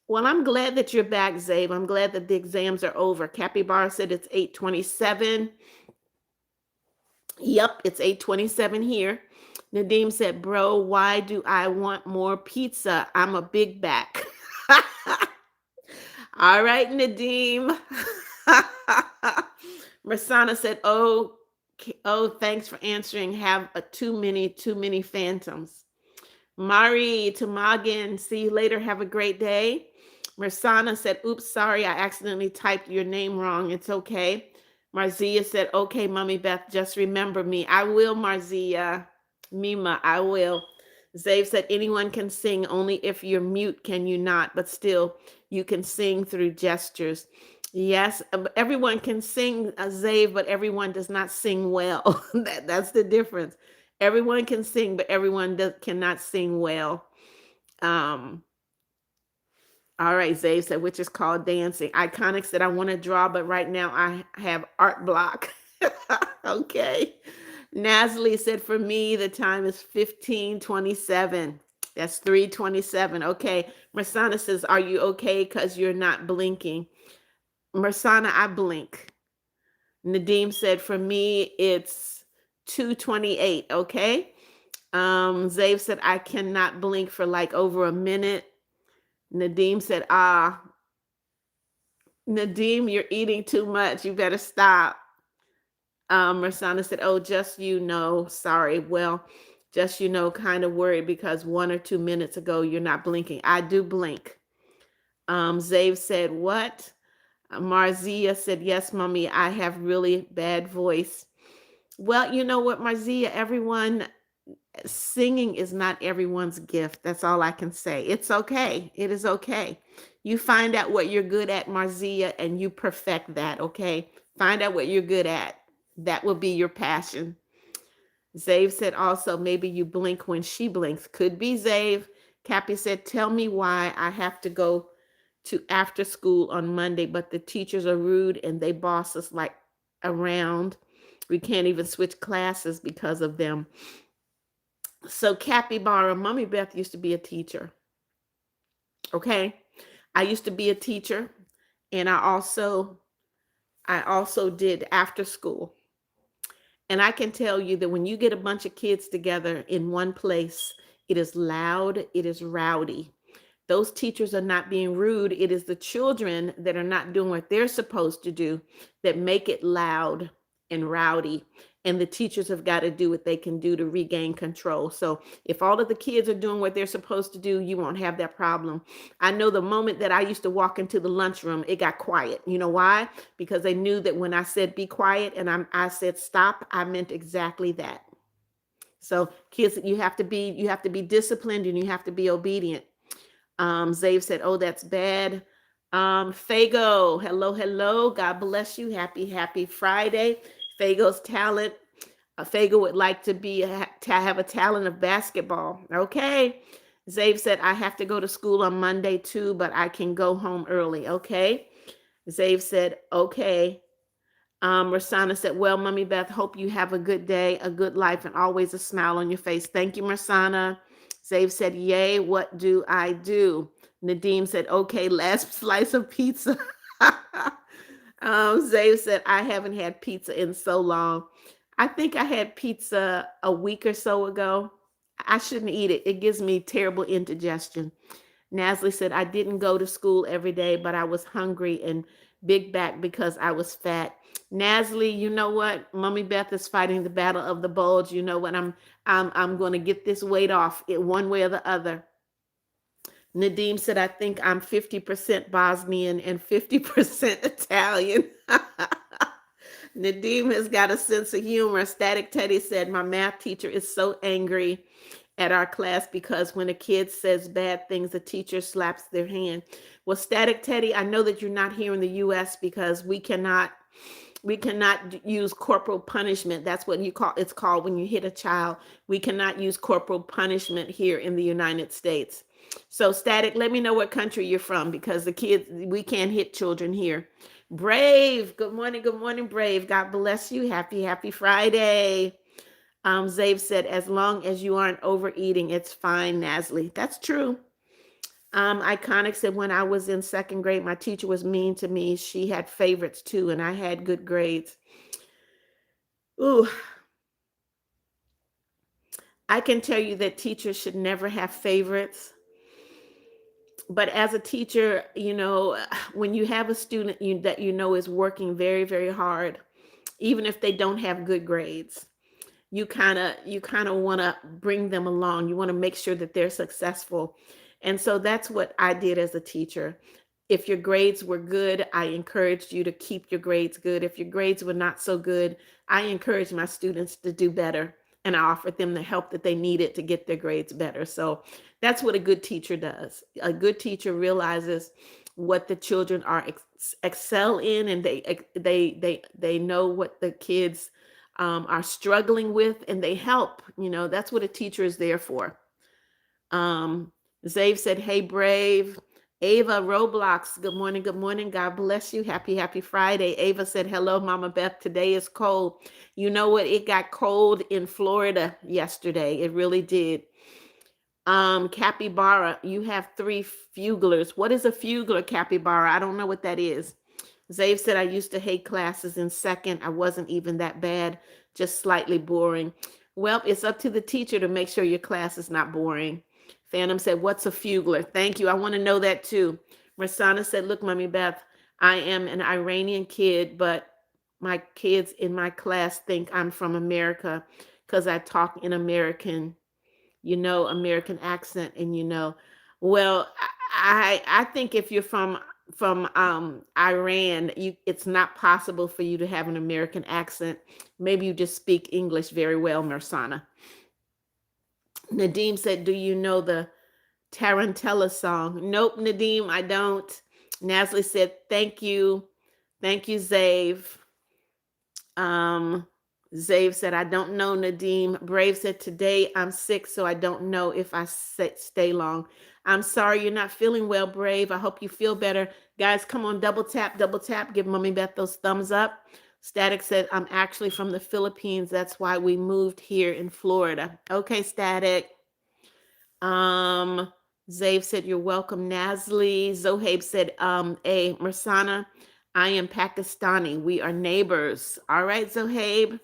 Well, I'm glad that you're back, Zave. I'm glad that the exams are over. Capybara said it's 8:27. Yep, it's 8:27 here. Nadeem said, bro, why do I want more pizza? I'm a big back. All right, Nadeem. Mersana said, oh, thanks for answering. Have too many phantoms. Mari Tamagan, see you later. Have a great day. Mersana said, oops, sorry, I accidentally typed your name wrong. It's okay. Marzia said, okay, Mommy Beth, just remember me. I will, Marzia. Mima, I will. Zave said, anyone can sing, only if you're mute can you not, but still you can sing through gestures. Yes, everyone can sing, Zave, but everyone does not sing well. That's the difference. Everyone can sing, but everyone cannot sing well. All right, Zave said, which is called dancing. Iconic said, I want to draw, but right now I have art block. Okay. Nasli said, for me, the time is 15:27. That's 3:27. Okay. Mersana says, are you okay? Because you're not blinking. Mersana, I blink. Nadim said, for me, it's 2:28. Okay. Zave said, I cannot blink for like over a minute. Nadim said, Nadim, you're eating too much. You better stop. Mersana said, oh, just sorry. Well, just kind of worried because 1 or 2 minutes ago you're not blinking. I do blink. Zave said, what? Marzia said, yes, mommy, I have really bad voice. Well, you know what, Marzia, everyone, singing is not everyone's gift. That's all I can say. It's okay. It is okay. You find out what you're good at, Marzia, and you perfect that, okay? Find out what you're good at. That will be your passion. Zave said also, maybe you blink when she blinks. Could be, Zave. Cappy said, tell me why I have to go to after school on Monday, but the teachers are rude and they boss us like around. We can't even switch classes because of them. So Capybara, Mommy Beth used to be a teacher. Okay. I used to be a teacher, and I also did after school. And I can tell you that when you get a bunch of kids together in one place, it is loud, it is rowdy. Those teachers are not being rude. It is the children that are not doing what they're supposed to do that make it loud and rowdy. And the teachers have got to do what they can do to regain control. So if all of the kids are doing what they're supposed to do, you won't have that problem. I know the moment that I used to walk into the lunchroom, it got quiet. You know why? Because they knew that when I said be quiet and I said stop, I meant exactly that. So kids, you have to be disciplined and you have to be obedient. Zave said, oh, that's bad. Fago, hello, hello. God bless you. Happy, happy Friday. Fago's talent. Fago would like to have a talent of basketball. Okay. Zave said, I have to go to school on Monday too, but I can go home early. Okay. Zave said, okay. Rosanna said, well, Mommy Beth, hope you have a good day, a good life, and always a smile on your face. Thank you, Rosanna. Zave said, yay, what do I do? Nadim said, okay, last slice of pizza. Zave said, I haven't had pizza in so long. I think I had pizza a week or so ago. I shouldn't eat it. It gives me terrible indigestion. Nasli said, I didn't go to school every day, but I was hungry and big back because I was fat. Nasli, you know what? Mommy Beth is fighting the battle of the bulge. You know what? I'm going to get this weight off it one way or the other. Nadim said, I think I'm 50% Bosnian and 50% Italian. Nadim has got a sense of humor. Static Teddy said, my math teacher is so angry at our class because when a kid says bad things, the teacher slaps their hand. Well, Static Teddy, I know that you're not here in the US because we cannot use corporal punishment. That's what it's called when you hit a child. We cannot use corporal punishment here in the United States. So Static, let me know what country you're from because we can't hit children here. Brave, good morning, Brave. God bless you. Happy, happy Friday. Zave said, as long as you aren't overeating, it's fine, Nasli. That's true. Iconic said, when I was in second grade, my teacher was mean to me. She had favorites too, and I had good grades. Ooh, I can tell you that teachers should never have favorites. But as a teacher, when you have a student that is working very, very hard, even if they don't have good grades, you kind of want to bring them along. You want to make sure that they're successful. And so that's what I did as a teacher. If your grades were good, I encouraged you to keep your grades good. If your grades were not so good, I encouraged my students to do better and I offered them the help that they needed to get their grades better. So that's what a good teacher does. A good teacher realizes what the children are excel in, and they know what the kids are struggling with, and they help. That's what a teacher is there for. Zave said, hey, Brave. Ava Roblox, good morning, good morning. God bless you. Happy, happy Friday. Ava said, hello, Mama Beth. Today is cold. You know what? It got cold in Florida yesterday. It really did. Capybara, you have 3 fuglers. What is a fugler, Capybara? I don't know what that is. Zave said, I used to hate classes in second. I wasn't even that bad, just slightly boring. Well, it's up to the teacher to make sure your class is not boring. Phantom said, what's a fugler? Thank you. I want to know that too. Marsana said, look, Mommy Beth, I am an Iranian kid, but my kids in my class think I'm from America because I talk in American, American accent, and well, I think if you're from Iran, it's not possible for you to have an American accent. Maybe you just speak English very well, Mersana. Nadim said, "Do you know the Tarantella song?" Nope, Nadim, I don't. Nasli said, thank you, Zave. Um, Zave said, I don't know, Nadim. Brave said, today I'm sick, so I don't know if I stay long. I'm sorry you're not feeling well, Brave. I hope you feel better. Guys, come on, double tap, double tap. Give Mommy Beth those thumbs up. Static said, I'm actually from the Philippines. That's why we moved here in Florida. Okay, Static. Um, Zave said, you're welcome, Nasli. Zohaib said, hey, Mersana, I am Pakistani. We are neighbors. All right, Zohaib.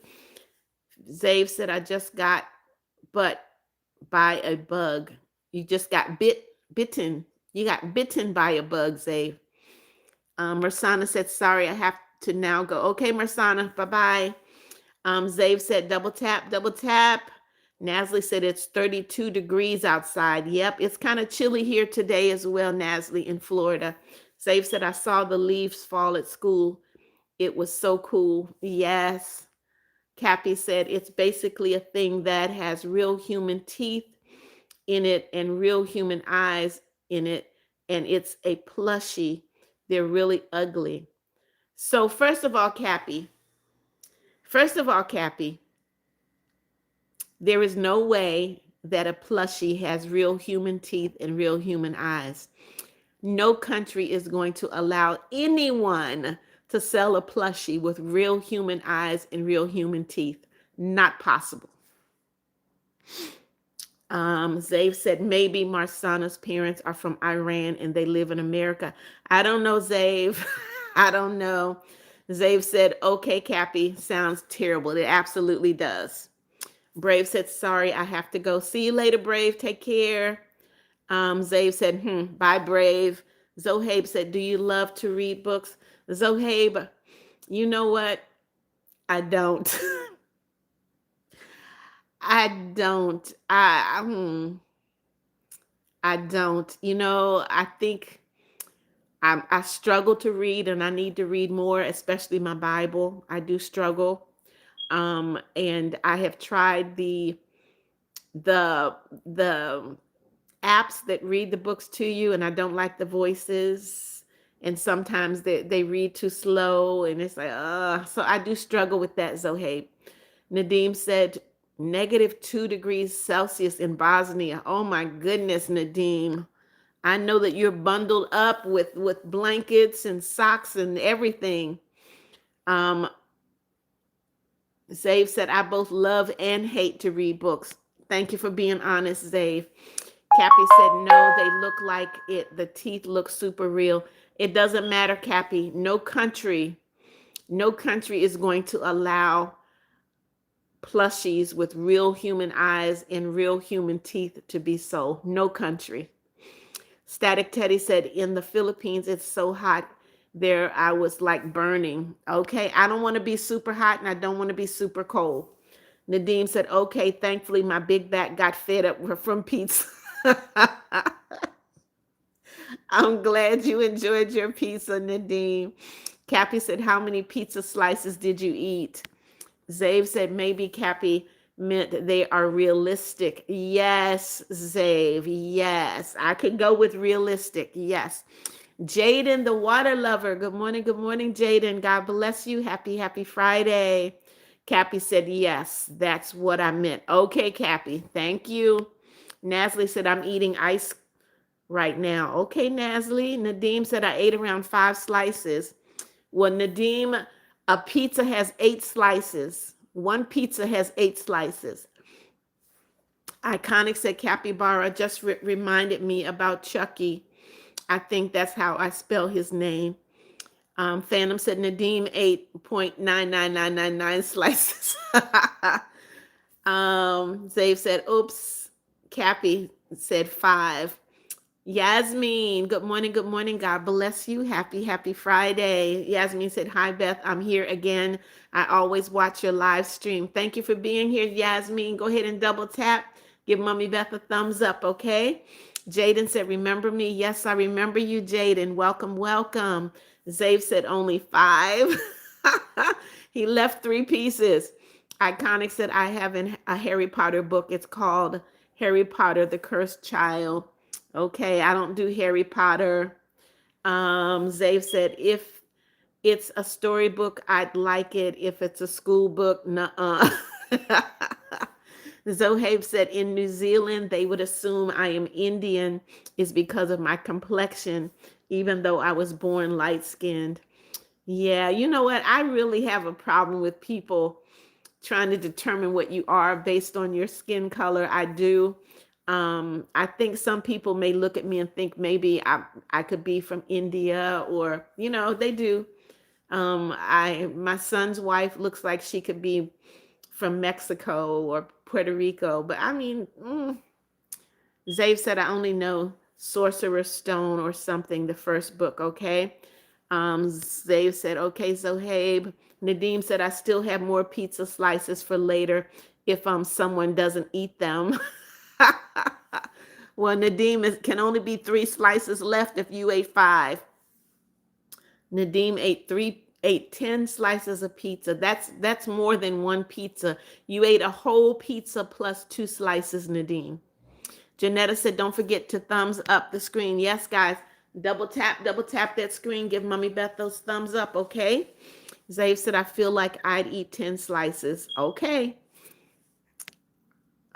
Zave said, I just got but by a bug. You just got bitten. You got bitten by a bug, Zave. Mersana said, sorry, I have to now go. Okay, Mersana, bye-bye. Zave said, double tap, double tap. Nasli said, it's 32 degrees outside. Yep, it's kind of chilly here today as well, Nasli, in Florida. Zave said, I saw the leaves fall at school. It was so cool. Yes. Cappy said, it's basically a thing that has real human teeth in it and real human eyes in it. And it's a plushie. They're really ugly. So first of all, Cappy, there is no way that a plushie has real human teeth and real human eyes. No country is going to allow anyone to sell a plushie with real human eyes and real human teeth. Not possible. Zave said maybe Marsana's parents are from Iran and they live in America. I don't know, Zave. I don't know. Zave said, okay, Cappy, sounds terrible. It absolutely does. Brave said, sorry, I have to go. See you later, Brave. Take care. Zave said, bye, Brave. Zohaib said, do you love to read books? Zohaib, you know what? I don't. I don't. I don't. I think I struggle to read and I need to read more, especially my Bible. I do struggle. And I have tried the the apps that read the books to you, and I don't like the voices. And sometimes they read too slow, and it's like, so I do struggle with that, Zohaib. Nadim said, -2 degrees Celsius in Bosnia. Oh my goodness, Nadim. I know that you're bundled up with blankets and socks and everything. Um, Zave said, I both love and hate to read books. Thank you for being honest, Zave. Cappy said, no, they look like it. The teeth look super real. It doesn't matter, Cappy. No country is going to allow plushies with real human eyes and real human teeth to be sold. No country. Static Teddy said, in the Philippines, it's so hot there, I was like burning. Okay, I don't want to be super hot and I don't want to be super cold. Nadim said, okay, thankfully my big back got fed up from pizza. I'm glad you enjoyed your pizza, Nadim. Cappy said, how many pizza slices did you eat? Zave said, maybe Cappy meant they are realistic. Yes, Zave, yes. I could go with realistic, yes. Jaden, the water lover. Good morning, Jaden. God bless you. Happy Friday. Cappy said, yes, that's what I meant. Okay, Cappy, thank you. Nasli said, I'm eating ice right now. Okay, Nasli. Nadim said, I ate around 5 slices. Well, Nadim, a pizza has 8 slices. One pizza has 8 slices. Iconic said, Capybara just reminded me about Chucky. I think that's how I spell his name. Phantom said Nadeem ate 0.99999 slices. Zave said, oops. Cappy said 5. Yasmin, good morning, good morning. God bless you. Happy Friday. Yasmin said, hi, Beth. I'm here again. I always watch your live stream. Thank you for being here, Yasmin. Go ahead and double tap. Give Mommy Beth a thumbs up, okay? Jaden said, remember me? Yes, I remember you, Jaden. Welcome, welcome. Zave said, only 5. He left 3 pieces. Iconic said, I have a Harry Potter book. It's called Harry Potter, the Cursed Child. Okay, I don't do Harry Potter. Zave said, if it's a storybook, I'd like it. If it's a school book, nuh-uh. Zohaib said, in New Zealand, they would assume I am Indian is because of my complexion, even though I was born light-skinned. Yeah, you know what? I really have a problem with people trying to determine what you are based on your skin color. I do. I think some people may look at me and think maybe I could be from India, or they do. My son's wife looks like she could be from Mexico or Puerto Rico, but I mean, Zave said I only know Sorcerer's Stone or something, the first book, okay? Zave said, okay, Zohaib. Nadeem said, I still have more pizza slices for later if someone doesn't eat them. Well, Nadeem, it can only be 3 slices left if you ate 5. Nadeem ate 10 slices of pizza. That's more than one pizza. You ate a whole pizza plus 2 slices, Nadeem. Janetta said, don't forget to thumbs up the screen. Yes, guys, double tap that screen. Give Mommy Beth those thumbs up, okay? Zave said, I feel like I'd eat 10 slices. Okay.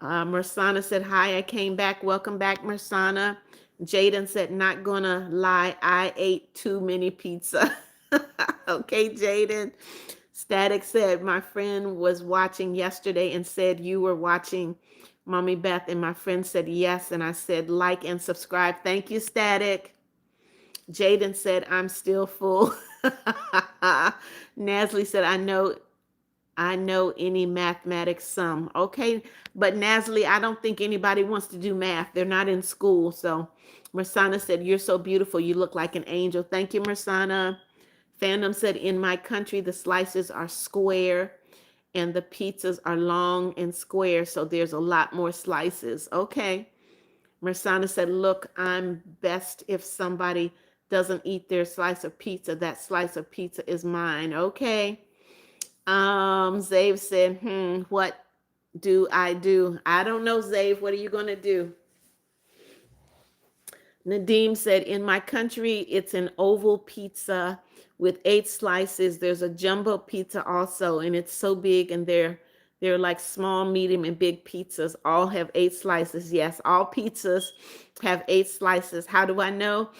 Mersana said, hi, I came back. Welcome back, Mersana. Jaden said, not gonna lie, I ate too many pizza. Okay, Jaden. Static said, my friend was watching yesterday and said you were watching Mommy Beth, and my friend said yes, and I said like and subscribe. Thank you, Static. Jaden said, I'm still full. Nasli said, I know any mathematics sum. Okay, but Nasli, I don't think anybody wants to do math. They're not in school. So Mersana said, you're so beautiful. You look like an angel. Thank you, Mersana. Fandom said, in my country, the slices are square and the pizzas are long and square. So there's a lot more slices. Okay. Mersana said, look, I'm best if somebody doesn't eat their slice of pizza. That slice of pizza is mine. Okay. Zave said, what do? I don't know, Zave. What are you going to do? Nadeem said, in my country, it's an oval pizza with 8 slices. There's a jumbo pizza also, and it's so big, and they're like small, medium, and big pizzas. All have 8 slices. Yes, all pizzas have 8 slices. How do I know?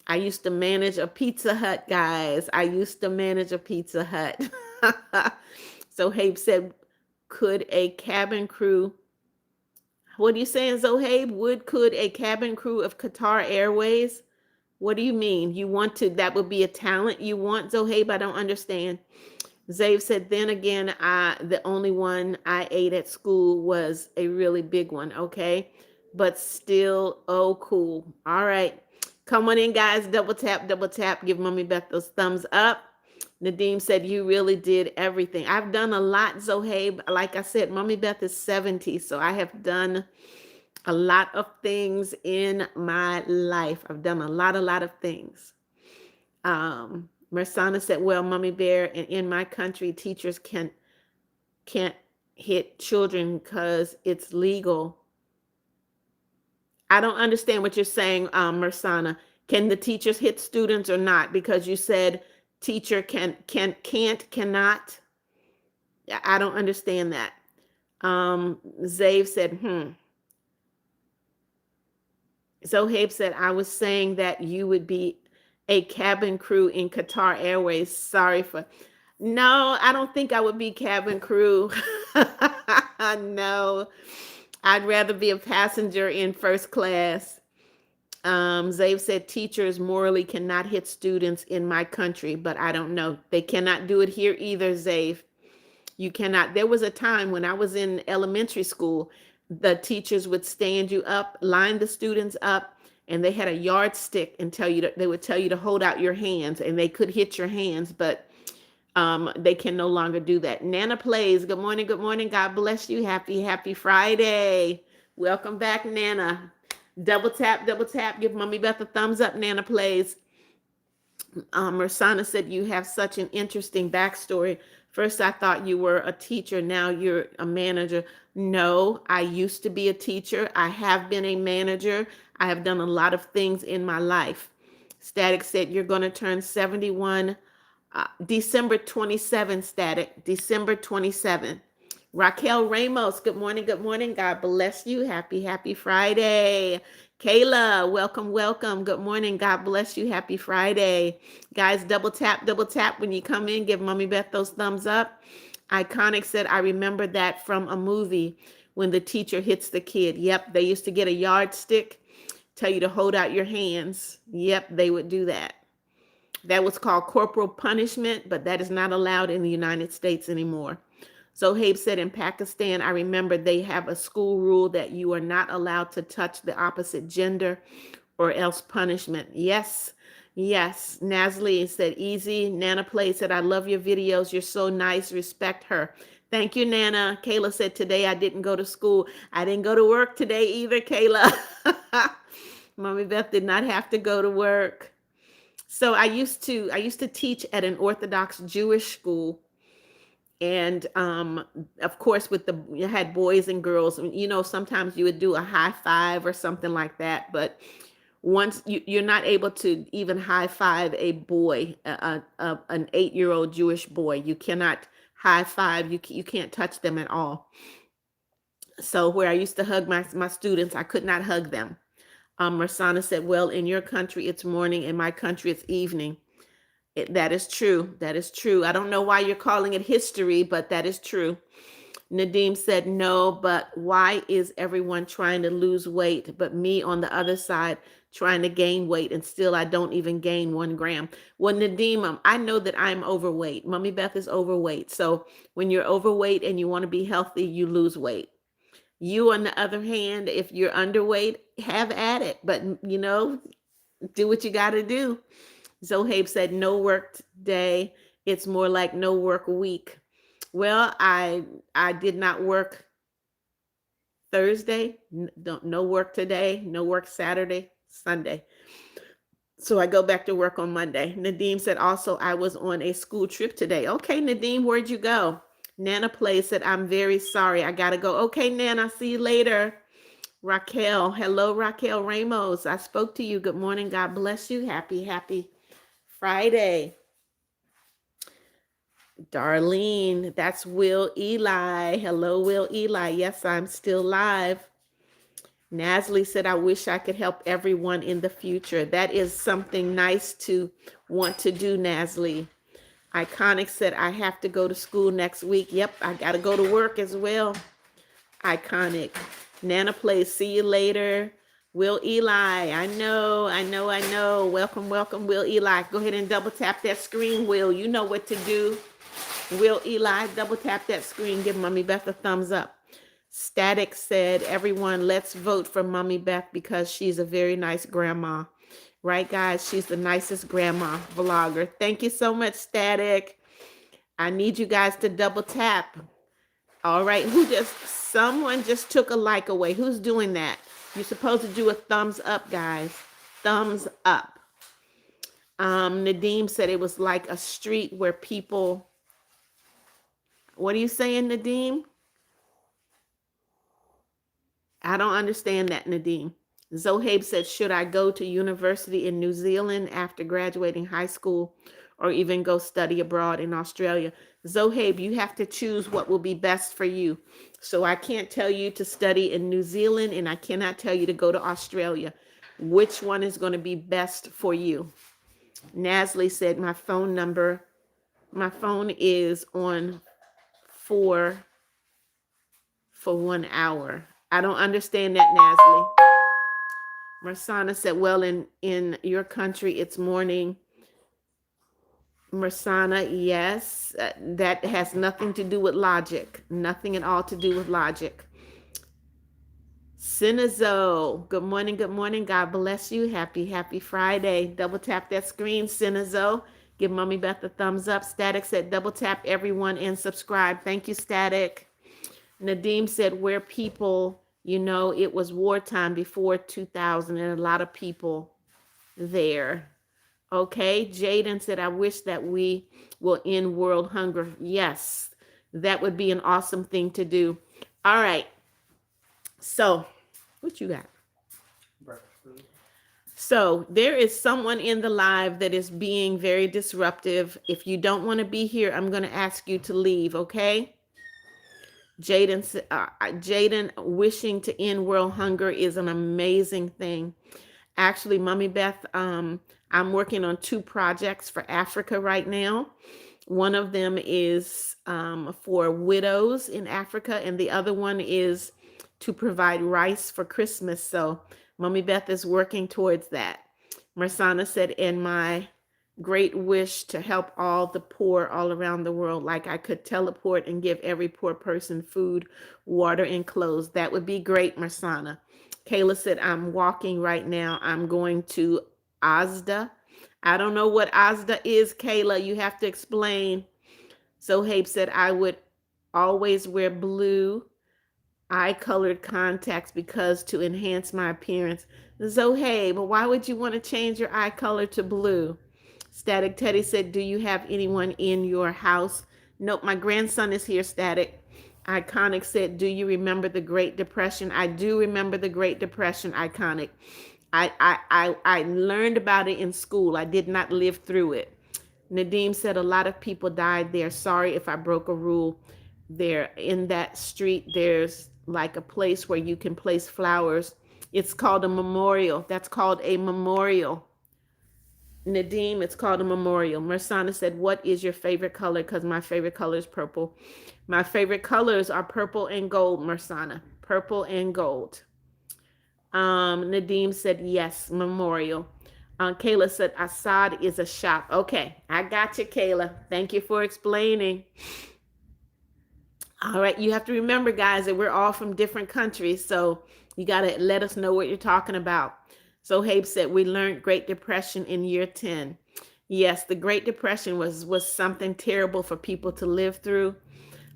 I used to manage a Pizza Hut, guys. I used to manage a Pizza Hut. So Habe said, could a cabin crew, what are you saying, Zohabe? Could a cabin crew of Qatar Airways? What do you mean? You want to, that would be a talent you want, Zohabe? I don't understand. Zave said, then again, the only one I ate at school was a really big one, okay? But still, oh, cool. All right. Come on in, guys. Double tap, double tap. Give Mommy Beth those thumbs up. Nadeem said, you really did everything. I've done a lot, Zohabe. Like I said, Mommy Beth is 70, so I have done a lot of things in my life. I've done a lot of things. Mersana said, well, Mommy Bear, and in my country, teachers can't hit children because it's legal. I don't understand what you're saying, Mersana. Can the teachers hit students or not? Because you said teacher cannot. I don't understand that. Zave said, Zohaib said, I was saying that you would be a cabin crew in Qatar Airways. Sorry for, no, I don't think I would be cabin crew. No, I'd rather be a passenger in first class. Zave said teachers morally cannot hit students in my country, but I don't know. They cannot do it here either, Zave. You cannot. There was a time when I was in elementary school, the teachers would stand you up, line the students up, and they had a yardstick and they would tell you to hold out your hands, and they could hit your hands, but they can no longer do that. Nana Plays, good morning, good morning. God bless you. Happy Friday. Welcome back, Nana. Double tap, double tap. Give Mommy Beth a thumbs up, Nana Plays. Mersana said, you have such an interesting backstory. First, I thought you were a teacher. Now you're a manager. No, I used to be a teacher. I have been a manager. I have done a lot of things in my life. Static said, you're going to turn 71 December 27, Static. December 27. Raquel Ramos, good morning, good morning. God bless you. Happy Friday. Kayla, welcome, welcome. Good morning. God bless you. Happy Friday. Guys, double tap when you come in. Give Mommy Beth those thumbs up. Iconic said, I remember that from a movie when the teacher hits the kid. Yep, they used to get a yardstick, tell you to hold out your hands. Yep, they would do that. That was called corporal punishment, but that is not allowed in the United States anymore. Zohaib said in Pakistan, I remember they have a school rule that you are not allowed to touch the opposite gender or else punishment. Yes, yes. Nazli said easy. Nana Play said, I love your videos. You're so nice. Respect her. Thank you, Nana. Kayla said, today I didn't go to school. I didn't go to work today either, Kayla. Mommy Beth did not have to go to work. So I used to teach at an Orthodox Jewish school. And of course, you had boys and girls, sometimes you would do a high five or something like that. But once you're not able to even high five a boy, an 8-year-old Jewish boy, you cannot high five. You can't touch them at all. So where I used to hug my students, I could not hug them. Mersana said, well, in your country, it's morning. In my country, it's evening. That is true. That is true. I don't know why you're calling it history, but that is true. Nadeem said, no, but why is everyone trying to lose weight, but me on the other side trying to gain weight, and still I don't even gain 1 gram? Well, Nadeem, I know that I'm overweight. Mommy Beth is overweight. So when you're overweight and you want to be healthy, you lose weight. You, on the other hand, if you're underweight, have at it. But, do what you got to do. Zohaib said, no work day. It's more like no work week. Well, I did not work Thursday. No work today. No work Saturday, Sunday. So I go back to work on Monday. Nadeem said, also, I was on a school trip today. Okay, Nadeem, where'd you go? Nana Play said, I'm very sorry. I got to go. Okay, Nana, see you later. Raquel, hello, Raquel Ramos. I spoke to you. Good morning. God bless you. Happy Friday. Darlene, that's Will Eli. Hello, Will Eli. Yes, I'm still live. Nasli said, I wish I could help everyone in the future. That is something nice to want to do, Nasli. Iconic said, I have to go to school next week. Yep, I got to go to work as well. Iconic. Nana Plays, see you later. Will Eli, I know. Welcome, Will Eli. Go ahead and double tap that screen, Will. You know what to do. Will Eli, double tap that screen. Give Mommy Beth a thumbs up. Static said, everyone, let's vote for Mommy Beth because she's a very nice grandma. Right, guys? She's the nicest grandma vlogger. Thank you so much, Static. I need you guys to double tap. All right, someone just took a like away. Who's doing that? You're supposed to do a thumbs up, guys. Thumbs up. Nadeem said it was like a street where people... What are you saying, Nadeem? I don't understand that, Nadeem. Zohaib said, should I go to university in New Zealand after graduating high school or even go study abroad in Australia? Zohaib, you have to choose what will be best for you. So I can't tell you to study in New Zealand and I cannot tell you to go to Australia. Which one is going to be best for you? Nasli said, my phone is on for 1 hour. I don't understand that, Nasli. Mersana said, well, in your country, it's morning. Mersana, yes, that has nothing to do with logic. Nothing at all to do with logic. Cinezo, good morning, good morning. God bless you. Happy Friday. Double tap that screen, Cinezo. Give Mommy Beth a thumbs up. Static said, double tap everyone and subscribe. Thank you, Static. Nadim said, where people, it was wartime before 2000 and a lot of people there. Okay, Jaden said, I wish that we will end world hunger. Yes, that would be an awesome thing to do. All right. So, what you got? Breakfast food. So, there is someone in the live that is being very disruptive. If you don't want to be here, I'm going to ask you to leave, okay? Jaden wishing to end world hunger is an amazing thing. Actually, Mommy Beth, I'm working on 2 projects for Africa right now. One of them is for widows in Africa, and the other one is to provide rice for Christmas. So Mommy Beth is working towards that. Mersana said, and my great wish to help all the poor all around the world, like I could teleport and give every poor person food, water, and clothes. That would be great, Mersana. Kayla said, I'm walking right now. I'm going to Asda. I don't know what Asda is, Kayla. You have to explain. Zohaib said, I would always wear blue eye-colored contacts because to enhance my appearance. Zohaib, why would you want to change your eye color to blue? Static Teddy said, do you have anyone in your house? Nope, my grandson is here, Static. Iconic said, do you remember the Great Depression? I do remember the Great Depression, Iconic. I learned about it in school. I did not live through it. Nadim said, a lot of people died there. Sorry if I broke a rule. There in that street, there's like a place where you can place flowers. It's called a memorial. That's called a memorial. Nadim, it's called a memorial. Mersana said, what is your favorite color? Because my favorite color is purple. My favorite colors are purple and gold, Mersana. Purple and gold. Nadim said, yes, memorial. Kayla said, Assad is a shop. Okay, I got you, Kayla. Thank you for explaining. All right, you have to remember, guys, that we're all from different countries, so you got to let us know what you're talking about. So Habe said, we learned Great Depression in year 10. Yes, the Great Depression was something terrible for people to live through,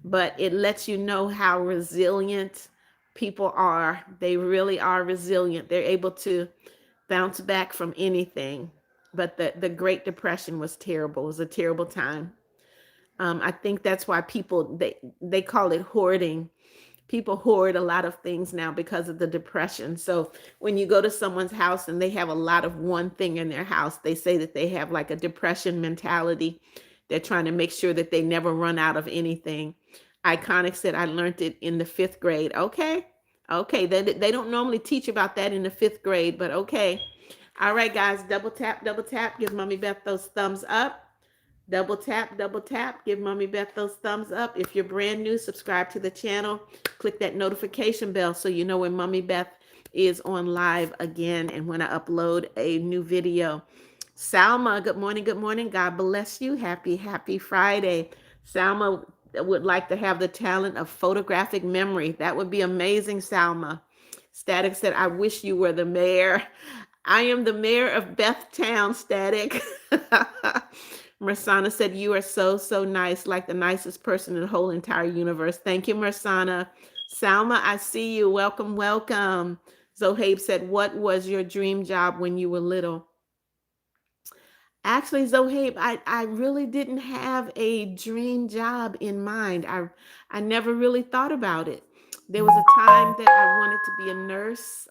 but it lets you know how resilient people are. They really are resilient. They're able to bounce back from anything. But the Great Depression was terrible. It was a terrible time. I think that's why people, they call it hoarding. People hoard a lot of things now because of the depression. So when you go to someone's house and they have a lot of one thing in their house, they say that they have like a depression mentality. They're trying to make sure that they never run out of anything. Iconic said, I learned it in the 5th grade. Okay. They don't normally teach about that in the 5th grade, but okay. All right, guys, double tap. Give Mommy Beth those thumbs up. Double tap. Give Mommy Beth those thumbs up. If you're brand new, subscribe to the channel. Click that notification bell so you know when Mommy Beth is on live again and when I upload a new video. Salma, good morning. God bless you. Happy Friday. Salma would like to have the talent of photographic memory. That would be amazing, Salma. Static said, I wish you were the mayor. I am the mayor of Bethtown, Static. Mersana said, you are so nice, like the nicest person in the whole entire universe. Thank you, Mersana. Salma, I see you. Welcome. Zohaib said, what was your dream job when you were little? Actually, Zohaib, I really didn't have a dream job in mind. I never really thought about it. There was a time that I wanted to be a nurse.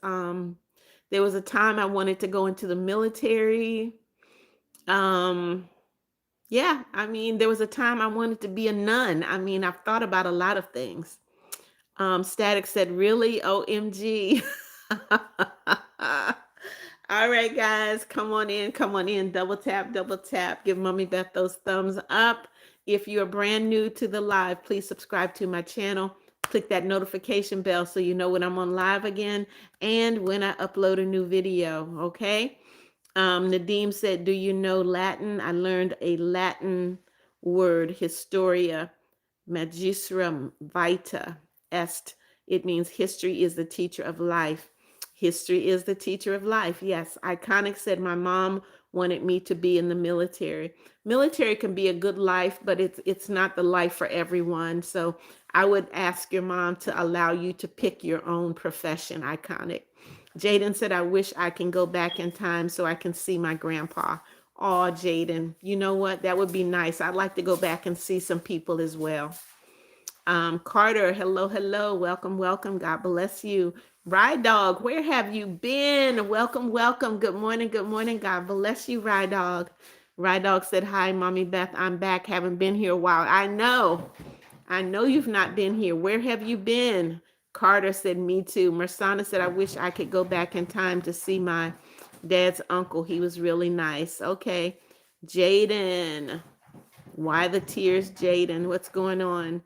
There was a time I wanted to go into the military. Yeah, I mean, there was a time I wanted to be a nun. I mean, I've thought about a lot of things. Static said, really? OMG. All right, guys, come on in. Double tap. Give Mommy Beth those thumbs up. If you're brand new to the live, please subscribe to my channel. Click that notification bell so you know when I'm on live again and when I upload a new video, okay? Nadim said, do you know Latin? I learned a Latin word, historia magistrum vita est. It means history is the teacher of life. History is the teacher of life. Yes, Iconic said my mom wanted me to be in the military. Military can be a good life, but it's not the life for everyone. So I would ask your mom to allow you to pick your own profession, Iconic. Jaden said, I wish I can go back in time so I can see my grandpa. Oh, Jaden, you know what? That would be nice. I'd like to go back and see some people as well. Carter, hello, hello. Welcome, welcome. God bless you. Ride Dog, where have you been? Welcome, welcome. Good morning, good morning. God bless you, Ride Dog. Ride Dog said, hi, Mommy Beth. I'm back. Haven't been here a while. I know you've not been here. Where have you been? Carter said, me too. Mersana said, I wish I could go back in time to see my dad's uncle. He was really nice. Okay. Jaden. Why the tears, Jaden? What's going on?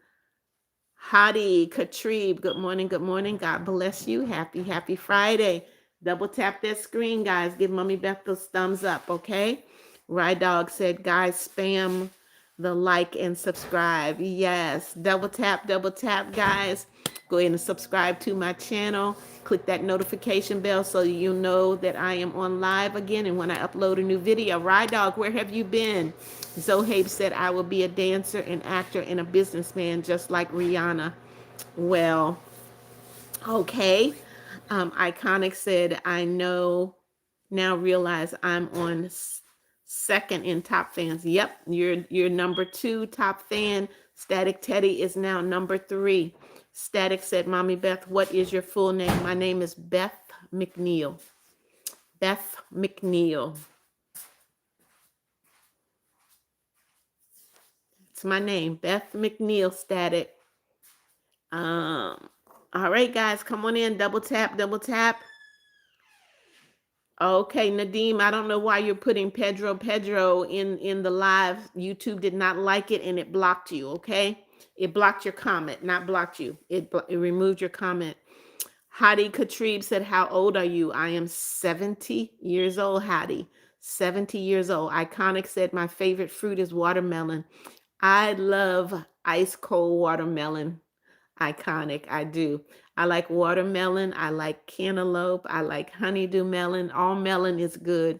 Hadi, Katrib, good morning, good morning. God bless you. Happy, happy Friday. Double tap that screen, guys. Give Mommy Beth those thumbs up, okay? Ride Dog said, guys, spam the like and subscribe. Yes, double tap, guys. Go ahead and subscribe to my channel. Click that notification bell so you know that I am on live again and when I upload a new video. Ride Dog, where have you been? Zohabe said, I will be a dancer, an actor, and a businessman just like Rihanna. Well, okay. Iconic said, I know now realize I'm on second in top fans. Yep, you're number 2 top fan. Static Teddy is now number 3. Static said, Mommy Beth, what is your full name? My name is Beth McNeal. Beth McNeal. It's my name, Beth McNeal, Static. All right, guys, come on in. Double tap, double tap. Okay, Nadim, I don't know why you're putting Pedro in the live. YouTube did not like it and it blocked you, okay? It blocked your comment, not blocked you. It removed your comment. Hadi Katrib said, how old are you? I am 70 years old, Hadi. 70 years old. Iconic said, my favorite fruit is watermelon. I love ice cold watermelon. Iconic, I do. I like watermelon. I like cantaloupe. I like honeydew melon. All melon is good.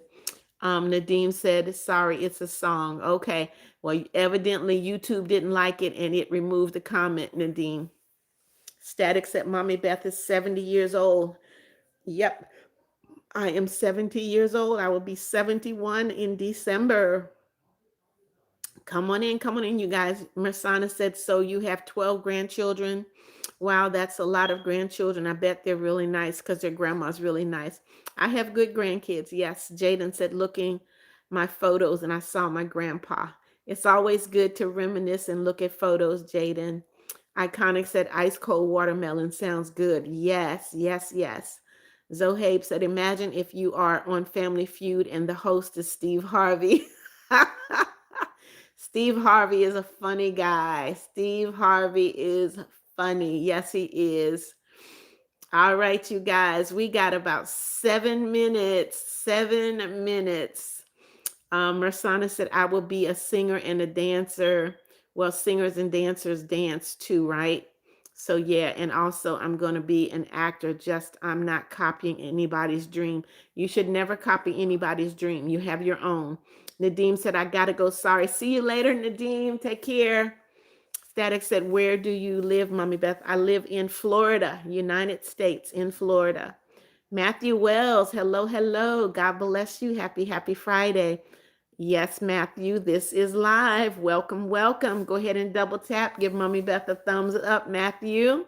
Nadim said, sorry, it's a song. Okay. Well, evidently YouTube didn't like it and it removed the comment, Nadim. Static said, Mommy Beth is 70 years old. Yep. I am 70 years old. I will be 71 in December. Come on in, you guys. Mersana said, so you have 12 grandchildren. Wow, that's a lot of grandchildren. I bet they're really nice because their grandma's really nice. I have good grandkids. Yes, Jaden said, looking my photos and I saw my grandpa. It's always good to reminisce and look at photos, Jaden. Iconic said, ice cold watermelon sounds good. Yes, yes, yes. Zohabe said, imagine if you are on Family Feud and the host is Steve Harvey. Steve Harvey is a funny guy. Steve Harvey is funny. Yes, he is. All right, you guys, we got about 7 minutes. 7 minutes. Mersana said, I will be a singer and a dancer. Well, singers and dancers dance too, right? So yeah, and also I'm going to be an actor. Just I'm not copying anybody's dream. You should never copy anybody's dream. You have your own. Nadim said, I got to go. Sorry. See you later, Nadim. Take care. Static said, where do you live, Mommy Beth? I live in Florida, United States, in Florida. Matthew Wells, hello, hello. God bless you. Happy, happy Friday. Yes, Matthew, this is live. Welcome, welcome. Go ahead and double tap. Give Mommy Beth a thumbs up, Matthew.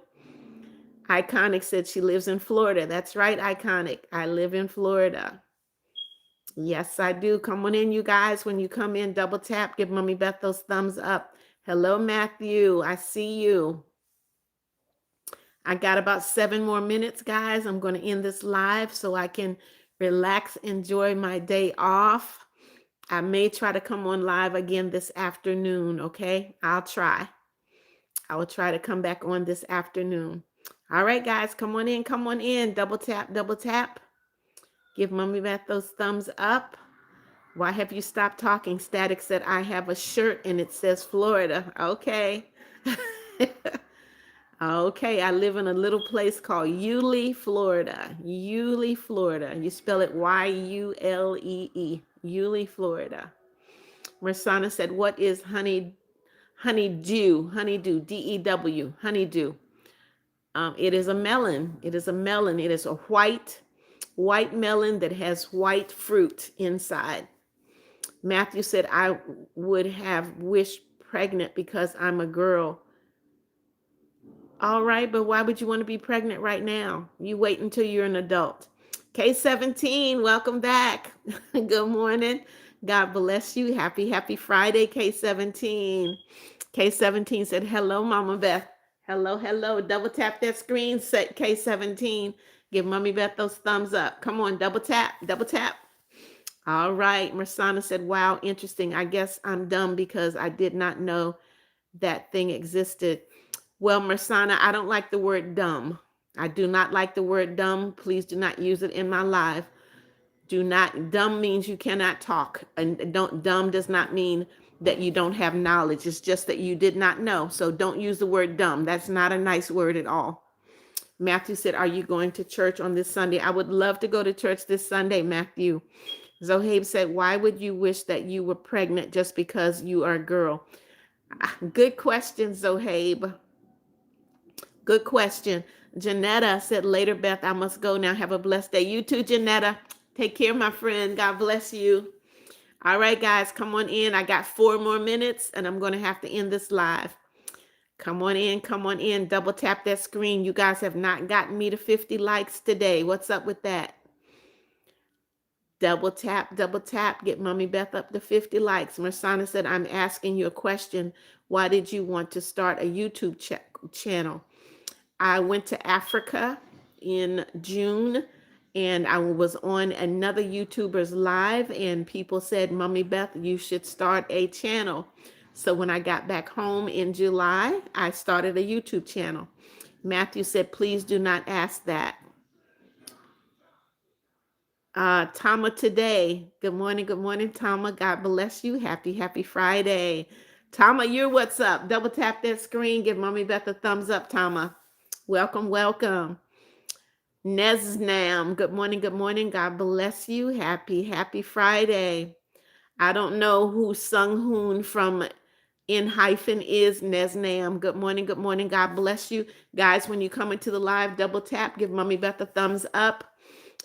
Iconic said she lives in Florida. That's right, Iconic. I live in Florida. Yes, I do. Come on in, you guys. When you come in, double tap. Give Mommy Beth those thumbs up. Hello, Matthew. I see you. I got about 7 more minutes, guys. I'm going to end this live so I can relax, enjoy my day off. I may try to come on live again this afternoon, okay? I'll try. I will try to come back on this afternoon. All right, guys, come on in, come on in. Double tap, double tap. Give Mommy Beth those thumbs up. Why have you stopped talking? Static said, I have a shirt and it says Florida. Okay. Okay, I live in a little place called Yulee, Florida. Yulee, Florida. You spell it Yulee. Yulee, Florida. Mersana said, what is honeydew? Honeydew, D-E-W, honeydew. It is a melon. It is a melon. It is a white melon that has white fruit inside. Matthew said, I would have wished pregnant because I'm a girl. All right, but why would you want to be pregnant right now? You wait until you're an adult. K17, welcome back. Good morning. God bless you. Happy Friday, K17. K17 said, hello, Mama Beth. Hello. Double tap that screen, set K17. Give Mommy Beth those thumbs up. Come on, double tap. All right. Mersana said, wow, interesting. I guess I'm dumb because I did not know that thing existed. Well, Mersana, I don't like the word dumb. I do not like the word dumb. Please do not use it in my life. Dumb means you cannot talk. And dumb does not mean that you don't have knowledge. It's just that you did not know. So don't use the word dumb. That's not a nice word at all. Matthew said, are you going to church on this Sunday? I would love to go to church this Sunday, Matthew. Zohaib said, why would you wish that you were pregnant just because you are a girl? Good question, Zohaib. Good question. Janetta said, later, Beth, I must go now. Have a blessed day. You too, Janetta. Take care, my friend. God bless you. All right, guys, come on in. I got 4 more minutes, and I'm going to have to end this live. Come on in. Double tap that screen. You guys have not gotten me to 50 likes today. What's up with that? Double tap. Get Mommy Beth up to 50 likes. Mersana said, I'm asking you a question. Why did you want to start a YouTube channel? I went to Africa in June, and I was on another YouTuber's live, and people said, Mommy Beth, you should start a channel. So when I got back home in July, I started a YouTube channel. Matthew said, please do not ask that. Tama today. Good morning, Tama. God bless you. Happy Friday. Tama, you're what's up. Double tap that screen. Give Mommy Beth a thumbs up, Tama. Welcome. Nesnam, good morning. God bless you. Happy Friday. I don't know who Sung Hoon from N hyphen is. Nesnam, good morning. God bless you. Guys, when you come into the live, double tap, give Mommy Beth a thumbs up.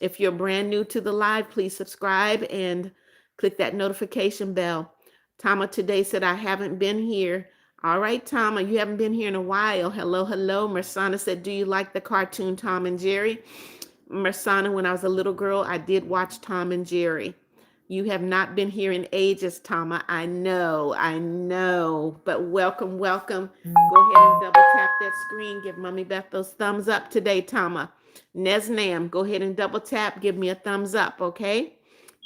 If you're brand new to the live, please subscribe and click that notification bell. Tama today said, I haven't been here. All right, Tama, you haven't been here in a while. Hello. Mersana said, do you like the cartoon Tom and Jerry? Mersana, when I was a little girl, I did watch Tom and Jerry. You have not been here in ages, Tama. I know. But welcome. Go ahead and double tap that screen. Give Mommy Beth those thumbs up today, Tama. Nesnam, go ahead and double tap. Give me a thumbs up, okay?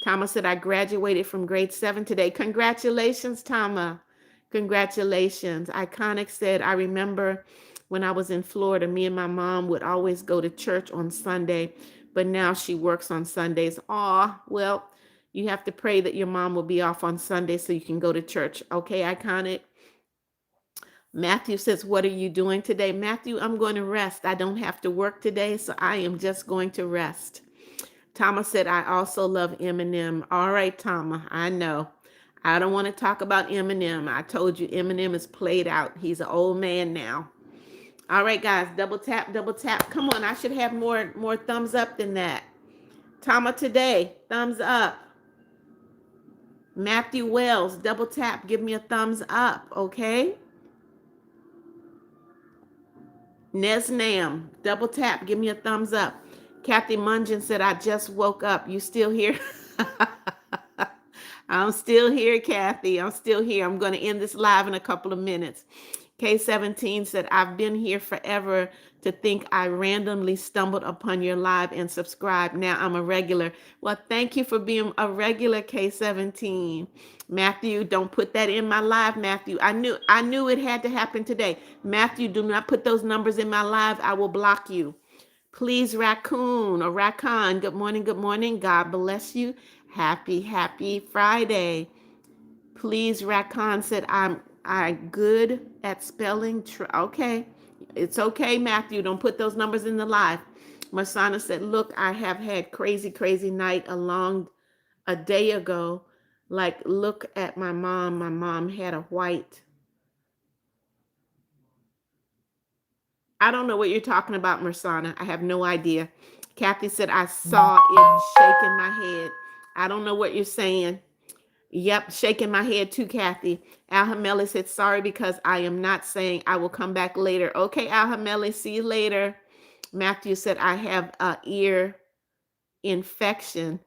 Tama said, I graduated from grade 7 today. Congratulations, Tama. Congratulations. Iconic said, I remember when I was in Florida, me and my mom would always go to church on Sunday, but now she works on Sundays. Aw, well, you have to pray that your mom will be off on Sunday so you can go to church. Okay, Iconic? Matthew says, what are you doing today? Matthew, I'm going to rest. I don't have to work today, so I am just going to rest. Tama said, I also love Eminem. All right, Tama, I know. I don't want to talk about Eminem. I told you Eminem is played out. He's an old man now. All right, guys, double tap. Come on, I should have more thumbs up than that. Tama today, thumbs up. Matthew Wells, double tap. Give me a thumbs up, okay? Nesnam, double tap. Give me a thumbs up. Kathy Mungeon said, I just woke up. You still here? I'm still here, Kathy. I'm still here. I'm going to end this live in a couple of minutes. K17 said, I've been here forever to think I randomly stumbled upon your live and subscribed. Now I'm a regular. Well, thank you for being a regular, K17. Matthew, don't put that in my live, Matthew. I knew it had to happen today. Matthew, do not put those numbers in my live. I will block you. Please, Raccoon or Raccoon. Good morning. Good morning. God bless you. Happy Friday. Please, Raccoon said I good at spelling. Okay. It's okay, Matthew. Don't put those numbers in the live. Masana said, look, I have had crazy night along a day ago. Like, look at my mom. My mom had a white. I don't know what you're talking about, Mersana. I have no idea. Kathy said, I saw it shaking my head. I don't know what you're saying. Yep, shaking my head too, Kathy. Alhameli said, sorry because I am not saying I will come back later. Okay, Alhameli, see you later. Matthew said, I have an ear infection.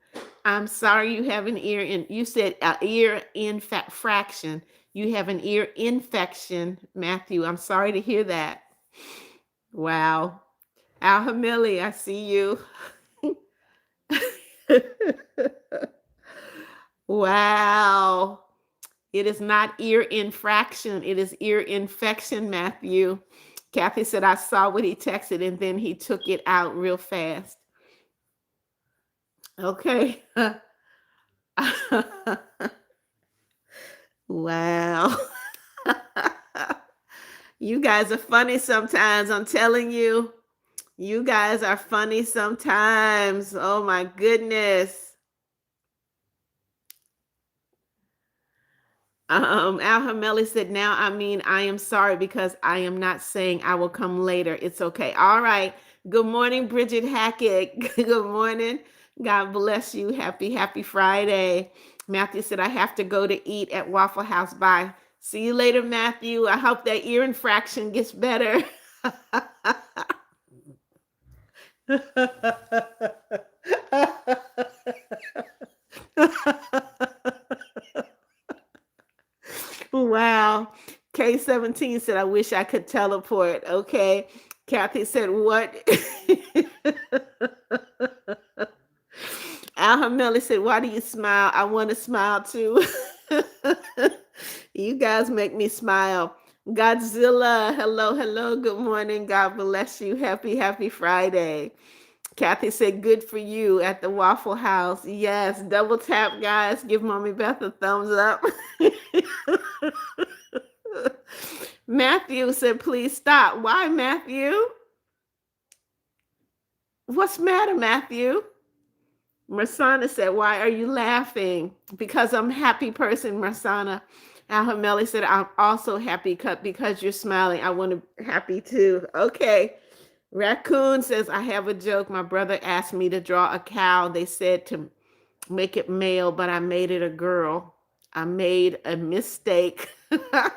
I'm sorry you have an ear in, you said ear infraction. You have an ear infection, Matthew. I'm sorry to hear that. Wow. Alhamili, I see you. Wow. It is not ear infraction. It is ear infection, Matthew. Kathy said, I saw what he texted and then he took it out real fast. Okay. Wow. You guys are funny sometimes. I'm telling you. You guys are funny sometimes. Oh my goodness. Al Hameli said, now I am sorry because I am not saying I will come later. It's okay. All right. Good morning, Bridget Hackett. Good morning. God bless you. Happy Friday. Matthew said, I have to go to eat at Waffle House. Bye. See you later, Matthew. I hope that ear infraction gets better. Wow. K17 said, I wish I could teleport. Okay. Kathy said, what? Al Hameli said, why do you smile? I want to smile too. You guys make me smile. Godzilla, hello, good morning. God bless you. Happy Friday. Kathy said, good for you at the Waffle House. Yes, double tap, guys. Give Mommy Beth a thumbs up. Matthew said, please stop. Why, Matthew? What's the matter, Matthew? Mersana said, why are you laughing? Because I'm a happy person, Mersana. Alhameli said, I'm also happy because you're smiling. I want to be happy too. Okay. Raccoon says, I have a joke. My brother asked me to draw a cow. They said to make it male, but I made it a girl. I made a mistake.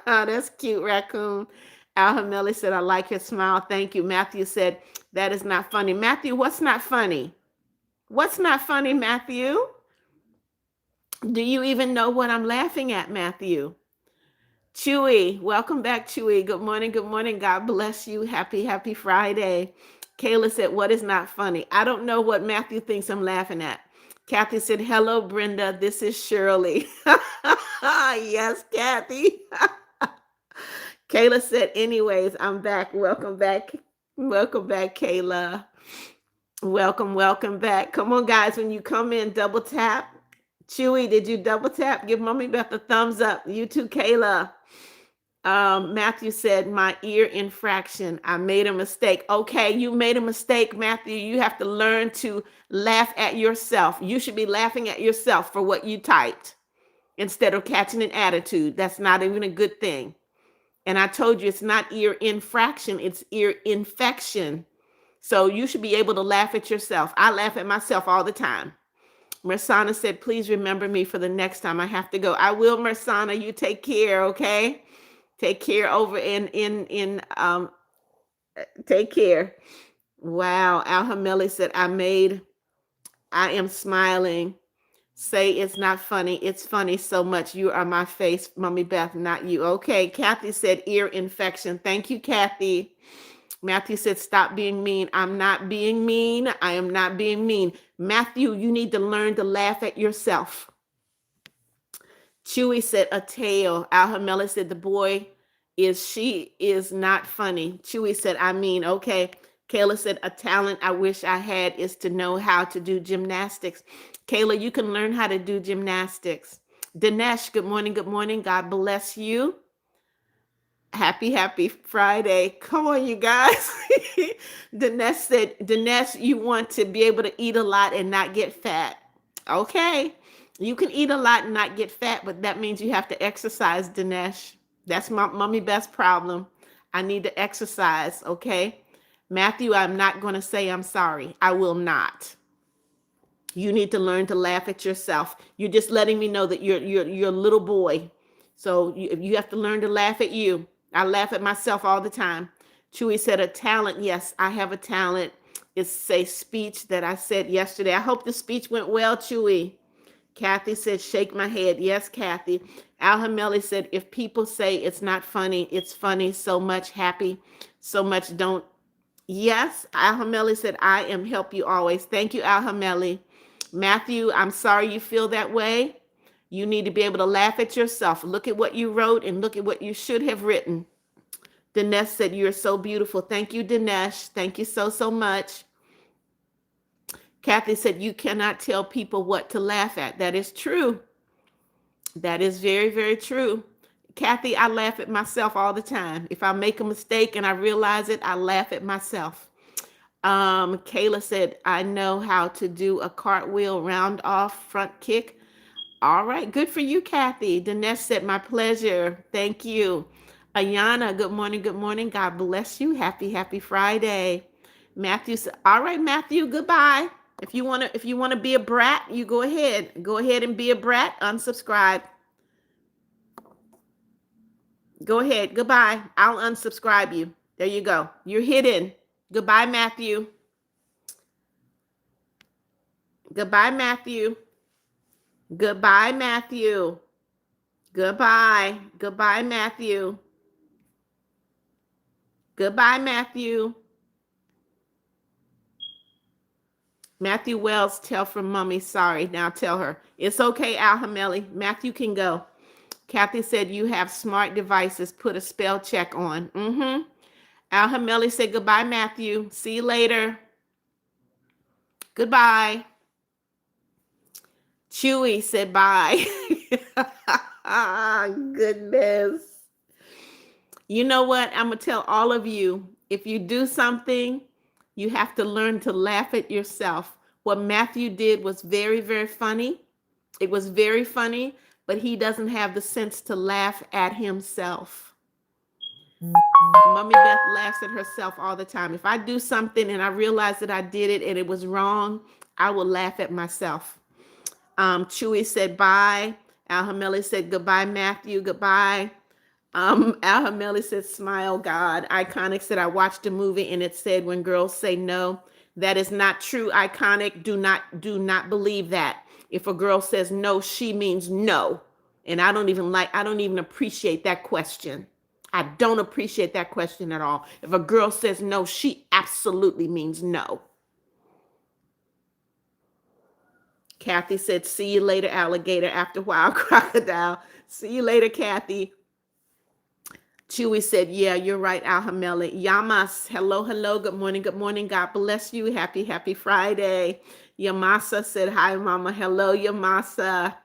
That's cute, Raccoon. Alhameli said, I like your smile. Thank you. Matthew said, that is not funny. Matthew, what's not funny? What's not funny, Matthew? Do you even know what I'm laughing at, Matthew? Chewy, welcome back, Chewy. Good morning. God bless you. Happy Friday. Kayla said, what is not funny? I don't know what Matthew thinks I'm laughing at. Kathy said, hello, Brenda. This is Shirley. Yes, Kathy. Kayla said, anyways, I'm back. Welcome back. Welcome back, Kayla. Welcome back. Come on, guys. When you come in, double tap. Chewy, did you double tap? Give Mommy Beth a thumbs up. You too, Kayla. Matthew said, my ear infraction. I made a mistake. Okay, you made a mistake, Matthew. You have to learn to laugh at yourself. You should be laughing at yourself for what you typed instead of catching an attitude. That's not even a good thing. And I told you it's not ear infraction, it's ear infection. So you should be able to laugh at yourself. I laugh at myself all the time. Mersana said, please remember me for the next time I have to go. I will, Mersana. You take care, okay? Take care over take care. Wow. Alhameli said, I am smiling. Say it's not funny. It's funny so much. You are my face, Mommy Beth, not you. Okay. Kathy said ear infection. Thank you, Kathy. Matthew said, stop being mean. I'm not being mean. I am not being mean. Matthew, you need to learn to laugh at yourself. Chewy said, a tail. Alhamela said, she is not funny. Chewy said, I mean, okay. Kayla said, a talent I wish I had is to know how to do gymnastics. Kayla, you can learn how to do gymnastics. Dinesh, good morning. Good morning. God bless you. Happy Friday. Come on, you guys. Dinesh said, Dinesh, you want to be able to eat a lot and not get fat. Okay. You can eat a lot and not get fat, but that means you have to exercise, Dinesh. That's my mommy best problem. I need to exercise, okay? Matthew, I'm not going to say I'm sorry. I will not. You need to learn to laugh at yourself. You're just letting me know that you're a little boy. So you have to learn to laugh at you. I laugh at myself all the time. Chewy said a talent. Yes, I have a talent. It's a speech that I said yesterday. I hope the speech went well, Chewy. Kathy said, shake my head. Yes, Kathy. Alhameli said, if people say it's not funny, it's funny. So much happy. So much don't. Yes, Alhameli said, I am help you always. Thank you, Alhameli. Matthew, I'm sorry you feel that way. You need to be able to laugh at yourself. Look at what you wrote and look at what you should have written. Dinesh said, you're so beautiful. Thank you, Dinesh. Thank you so much. Kathy said, you cannot tell people what to laugh at. That is true. That is very true. Kathy, I laugh at myself all the time. If I make a mistake and I realize it, I laugh at myself. Kayla said, I know how to do a cartwheel round off front kick. All right, good for you, Kathy. Dinesh said, my pleasure. Thank you. Ayana, good morning. Good morning. God bless you. Happy Friday. Matthew said, all right, Matthew, goodbye. If you want to be a brat, you go ahead. Go ahead and be a brat. Unsubscribe. Go ahead. Goodbye. I'll unsubscribe you. There you go. You're hidden. Goodbye, Matthew. Goodbye, Matthew. Goodbye, Matthew. Goodbye. Goodbye, Matthew. Goodbye, Matthew. Matthew Wells, tell from mommy, sorry. Now tell her. It's okay, Alhameli. Matthew can go. Kathy said, you have smart devices. Put a spell check on. Alhameli said, goodbye, Matthew. See you later. Goodbye. Chewy said, bye. Goodness. You know what? I'm going to tell all of you, if you do something, you have to learn to laugh at yourself. What Matthew did was very funny. It was very funny, but he doesn't have the sense to laugh at himself. Mommy Beth laughs at herself all the time. If I do something and I realize that I did it and it was wrong, I will laugh at myself. Chewy said bye. Alhameli said goodbye, Matthew. Goodbye. Alhameli said, smile, God. Iconic said, I watched a movie and it said, when girls say no, that is not true. Iconic, do not believe that. If a girl says no, she means no. And I don't even appreciate that question. I don't appreciate that question at all. If a girl says no, she absolutely means no. Kathy said, see you later, alligator. After a while, crocodile. See you later, Kathy. Chewy said, yeah, you're right, Alhameli. Yamas, hello. Good morning. God bless you. Happy Friday. Yamasa said, hi, mama. Hello, Yamasa.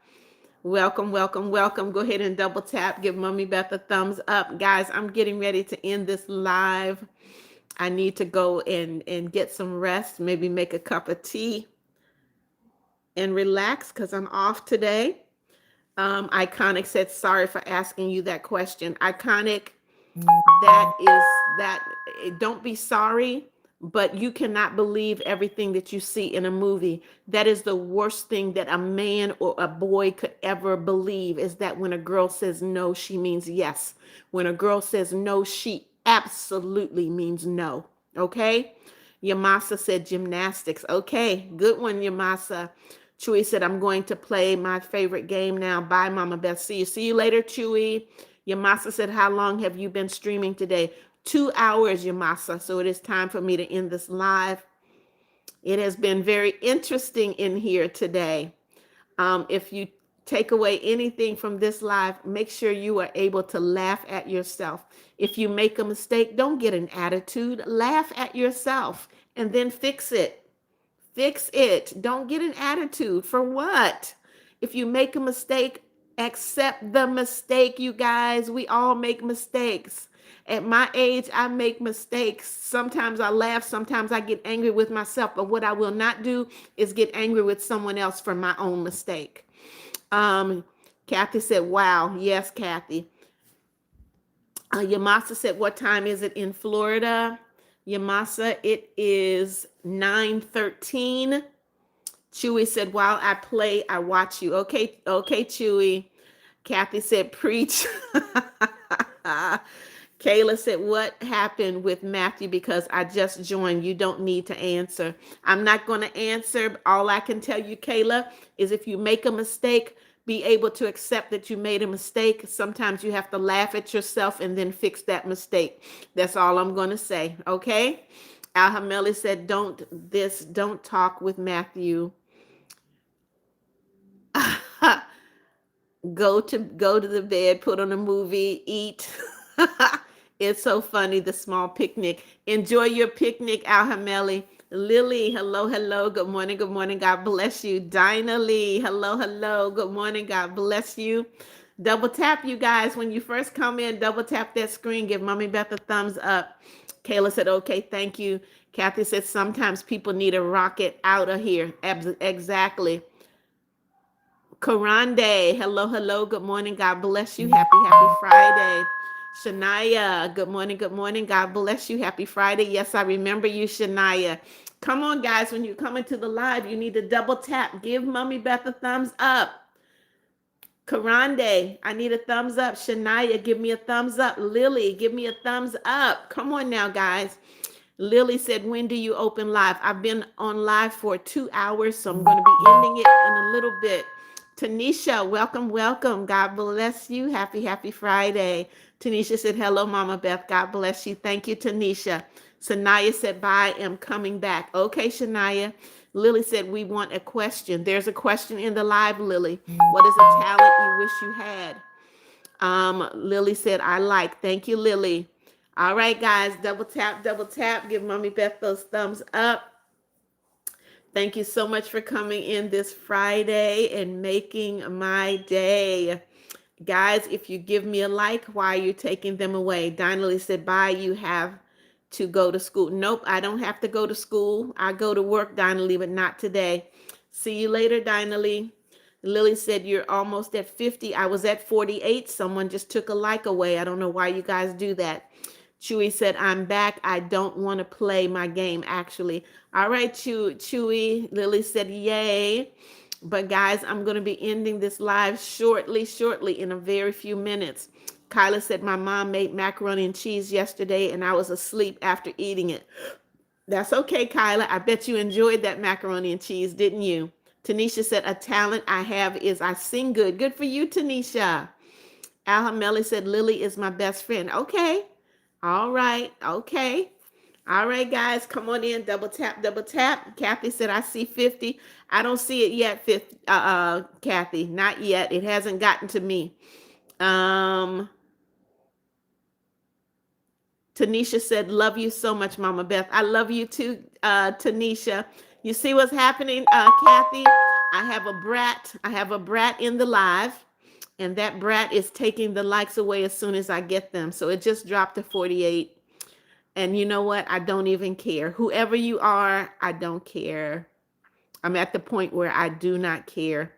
Welcome. Go ahead and double tap. Give Mommy Beth a thumbs up. Guys, I'm getting ready to end this live. I need to go and get some rest, maybe make a cup of tea and relax because I'm off today. Iconic said, sorry for asking you that question. Iconic, don't be sorry, but you cannot believe everything that you see in a movie. That is the worst thing that a man or a boy could ever believe, is that when a girl says no, she means yes. When a girl says no, she absolutely means no. Okay? Yamasa said gymnastics. Okay, good one, Yamasa. Chewy said, I'm going to play my favorite game now. Bye, Mama Beth. See you later, Chewy. Yamasa said, how long have you been streaming today? 2 hours, Yamasa. So it is time for me to end this live. It has been very interesting in here today. If you take away anything from this live, make sure you are able to laugh at yourself. If you make a mistake, don't get an attitude. Laugh at yourself and then fix it. Fix it. Don't get an attitude. For what? If you make a mistake, accept the mistake, you guys. We all make mistakes. At my age, I make mistakes. Sometimes I laugh, sometimes I get angry with myself. But what I will not do is get angry with someone else for my own mistake. Kathy said, wow. Yes, Kathy. Yamasa said, what time is it in Florida? Yamasa, it is 9:13. Chewy said, while I play, I watch you. Okay, Chewy. Kathy said, preach. Kayla said, what happened with Matthew? Because I just joined. You don't need to answer. I'm not going to answer. All I can tell you, Kayla, is if you make a mistake, be able to accept that you made a mistake. Sometimes you have to laugh at yourself and then fix that mistake. That's all I'm going to say. Okay? Alhameli said, don't talk with Matthew. Go to the bed, put on a movie, eat. It's so funny, the small picnic. Enjoy your picnic, Alhameli. Lily, hello, good morning, God bless you. Dinah Lee, hello, good morning, God bless you. Double tap, you guys, when you first come in, double tap that screen, give Mommy Beth a thumbs up. Kayla said, okay, thank you. Kathy said, sometimes people need a rocket out of here. Exactly. Karande, hello, good morning, God bless you. Happy Friday. Shania, good morning, God bless you. Happy Friday. Yes, I remember you, Shania. Come on, guys, when you come into the live, you need to double tap. Give Mommy Beth a thumbs up. Karande, I need a thumbs up. Shania, give me a thumbs up. Lily, give me a thumbs up. Come on now, guys. Lily said, when do you open live? I've been on live for 2 hours, so I'm going to be ending it in a little bit. Tanisha, welcome. God bless you. Happy Friday. Tanisha said, hello, Mama Beth. God bless you. Thank you, Tanisha. Sanaya said, bye, I'm coming back. Okay, Shania. Lily said, we want a question. There's a question in the live, Lily. What is a talent you wish you had? Lily said, I like. Thank you, Lily. All right, guys, double tap. Give Mommy Beth those thumbs up. Thank you so much for coming in this Friday and making my day. Guys, if you give me a like, why are you taking them away? Dinah said, bye, you have to go to school. Nope, I don't have to go to school. I go to work, Dinah, but not today. See you later, Dinah. Lily said, you're almost at 50. I was at 48. Someone just took a like away. I don't know why you guys do that. Chewy said, I'm back. I don't want to play my game, actually. All right, Chewy. Lily said, yay. But guys, I'm going to be ending this live shortly, in a very few minutes. Kyla said, my mom made macaroni and cheese yesterday, and I was asleep after eating it. That's okay, Kyla. I bet you enjoyed that macaroni and cheese, didn't you? Tanisha said, a talent I have is I sing good. Good for you, Tanisha. Alhameli said, Lily is my best friend. Okay. All right. Okay. All right, guys, come on in. Double tap. Kathy said, I see 50. I don't see it yet, Kathy. Not yet. It hasn't gotten to me. Tanisha said, love you so much, Mama Beth. I love you too, Tanisha. You see what's happening, Kathy? I have a brat in the live. And that brat is taking the likes away as soon as I get them. So it just dropped to 48. And you know what? I don't even care. Whoever you are, I don't care. I'm at the point where I do not care.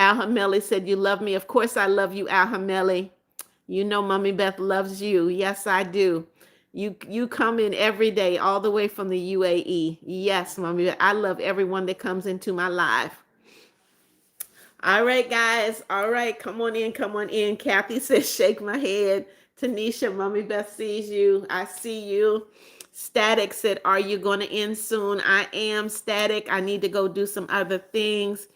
Alhameli said, you love me. Of course I love you, Alhameli. You know Mommy Beth loves you. Yes, I do. You come in every day, all the way from the UAE. Yes, Mommy Beth. I love everyone that comes into my life. All right, guys. All right, come on in. Kathy says, shake my head. Tanisha, Mommy Beth sees you. I see you. Static said, are you going to end soon? I am, Static. I need to go do some other things.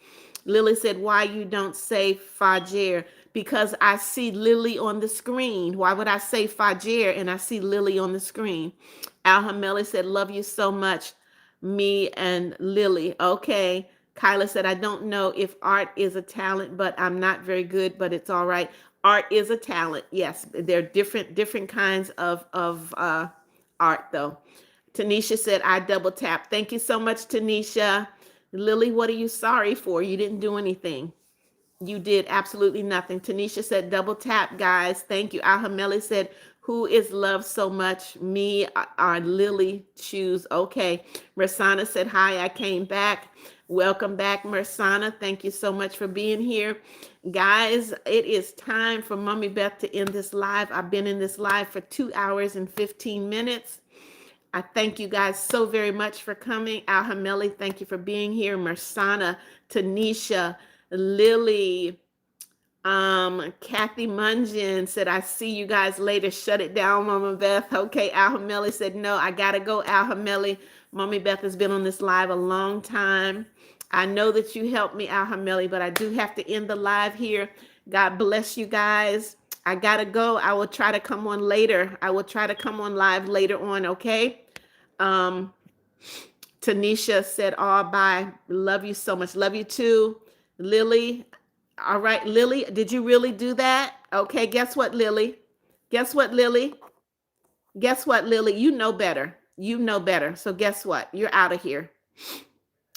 Lily said, why you don't say Fajr? because I see Lily on the screen. Why would I say Fajr and I see Lily on the screen? Al Hameli said, love you so much, me and Lily. Okay. Kyla said, I don't know if art is a talent, but I'm not very good, but it's all right. Art is a talent. Yes, there are different kinds of art though. Tanisha said, I double tap. Thank you so much, Tanisha. Lily, what are you sorry for? You didn't do anything. You did absolutely nothing. Tanisha said, double tap, guys. Thank you. Alhameli said, who is loved so much? Me or Lily choose. Okay. Mersana said, hi, I came back. Welcome back, Mersana. Thank you so much for being here. Guys, it is time for Mommy Beth to end this live. I've been in this live for 2 hours and 15 minutes. I thank you guys so very much for coming. Al Hameli, thank you for being here. Mersana, Tanisha, Lily, Kathy Mungeon said, I see you guys later. Shut it down, Mama Beth. Okay, Al Hameli said, no, I gotta go, Al Hameli. Mommy Beth has been on this live a long time. I know that you helped me, Al Hameli, but I do have to end the live here. God bless you guys. I gotta go. I will try to come on later. I will try to come on live later on, okay? Um, Tanisha said, oh, bye. Love you so much. Love you too. Lily. All right, Lily, did you really do that? Okay, guess what, Lily? Guess what, Lily? Guess what, Lily? You know better. You know better. So guess what? You're out of here.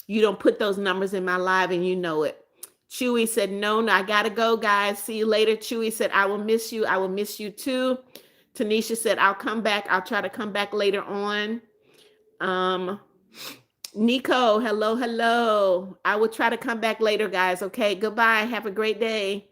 You don't put those numbers in my live and you know it. Chewy said, no, I gotta go, guys. See you later. Chewy said, I will miss you. I will miss you too. Tanisha said, I'll come back. I'll try to come back later on. Nico, hello, hello. I will try to come back later, guys. Okay, goodbye. Have a great day.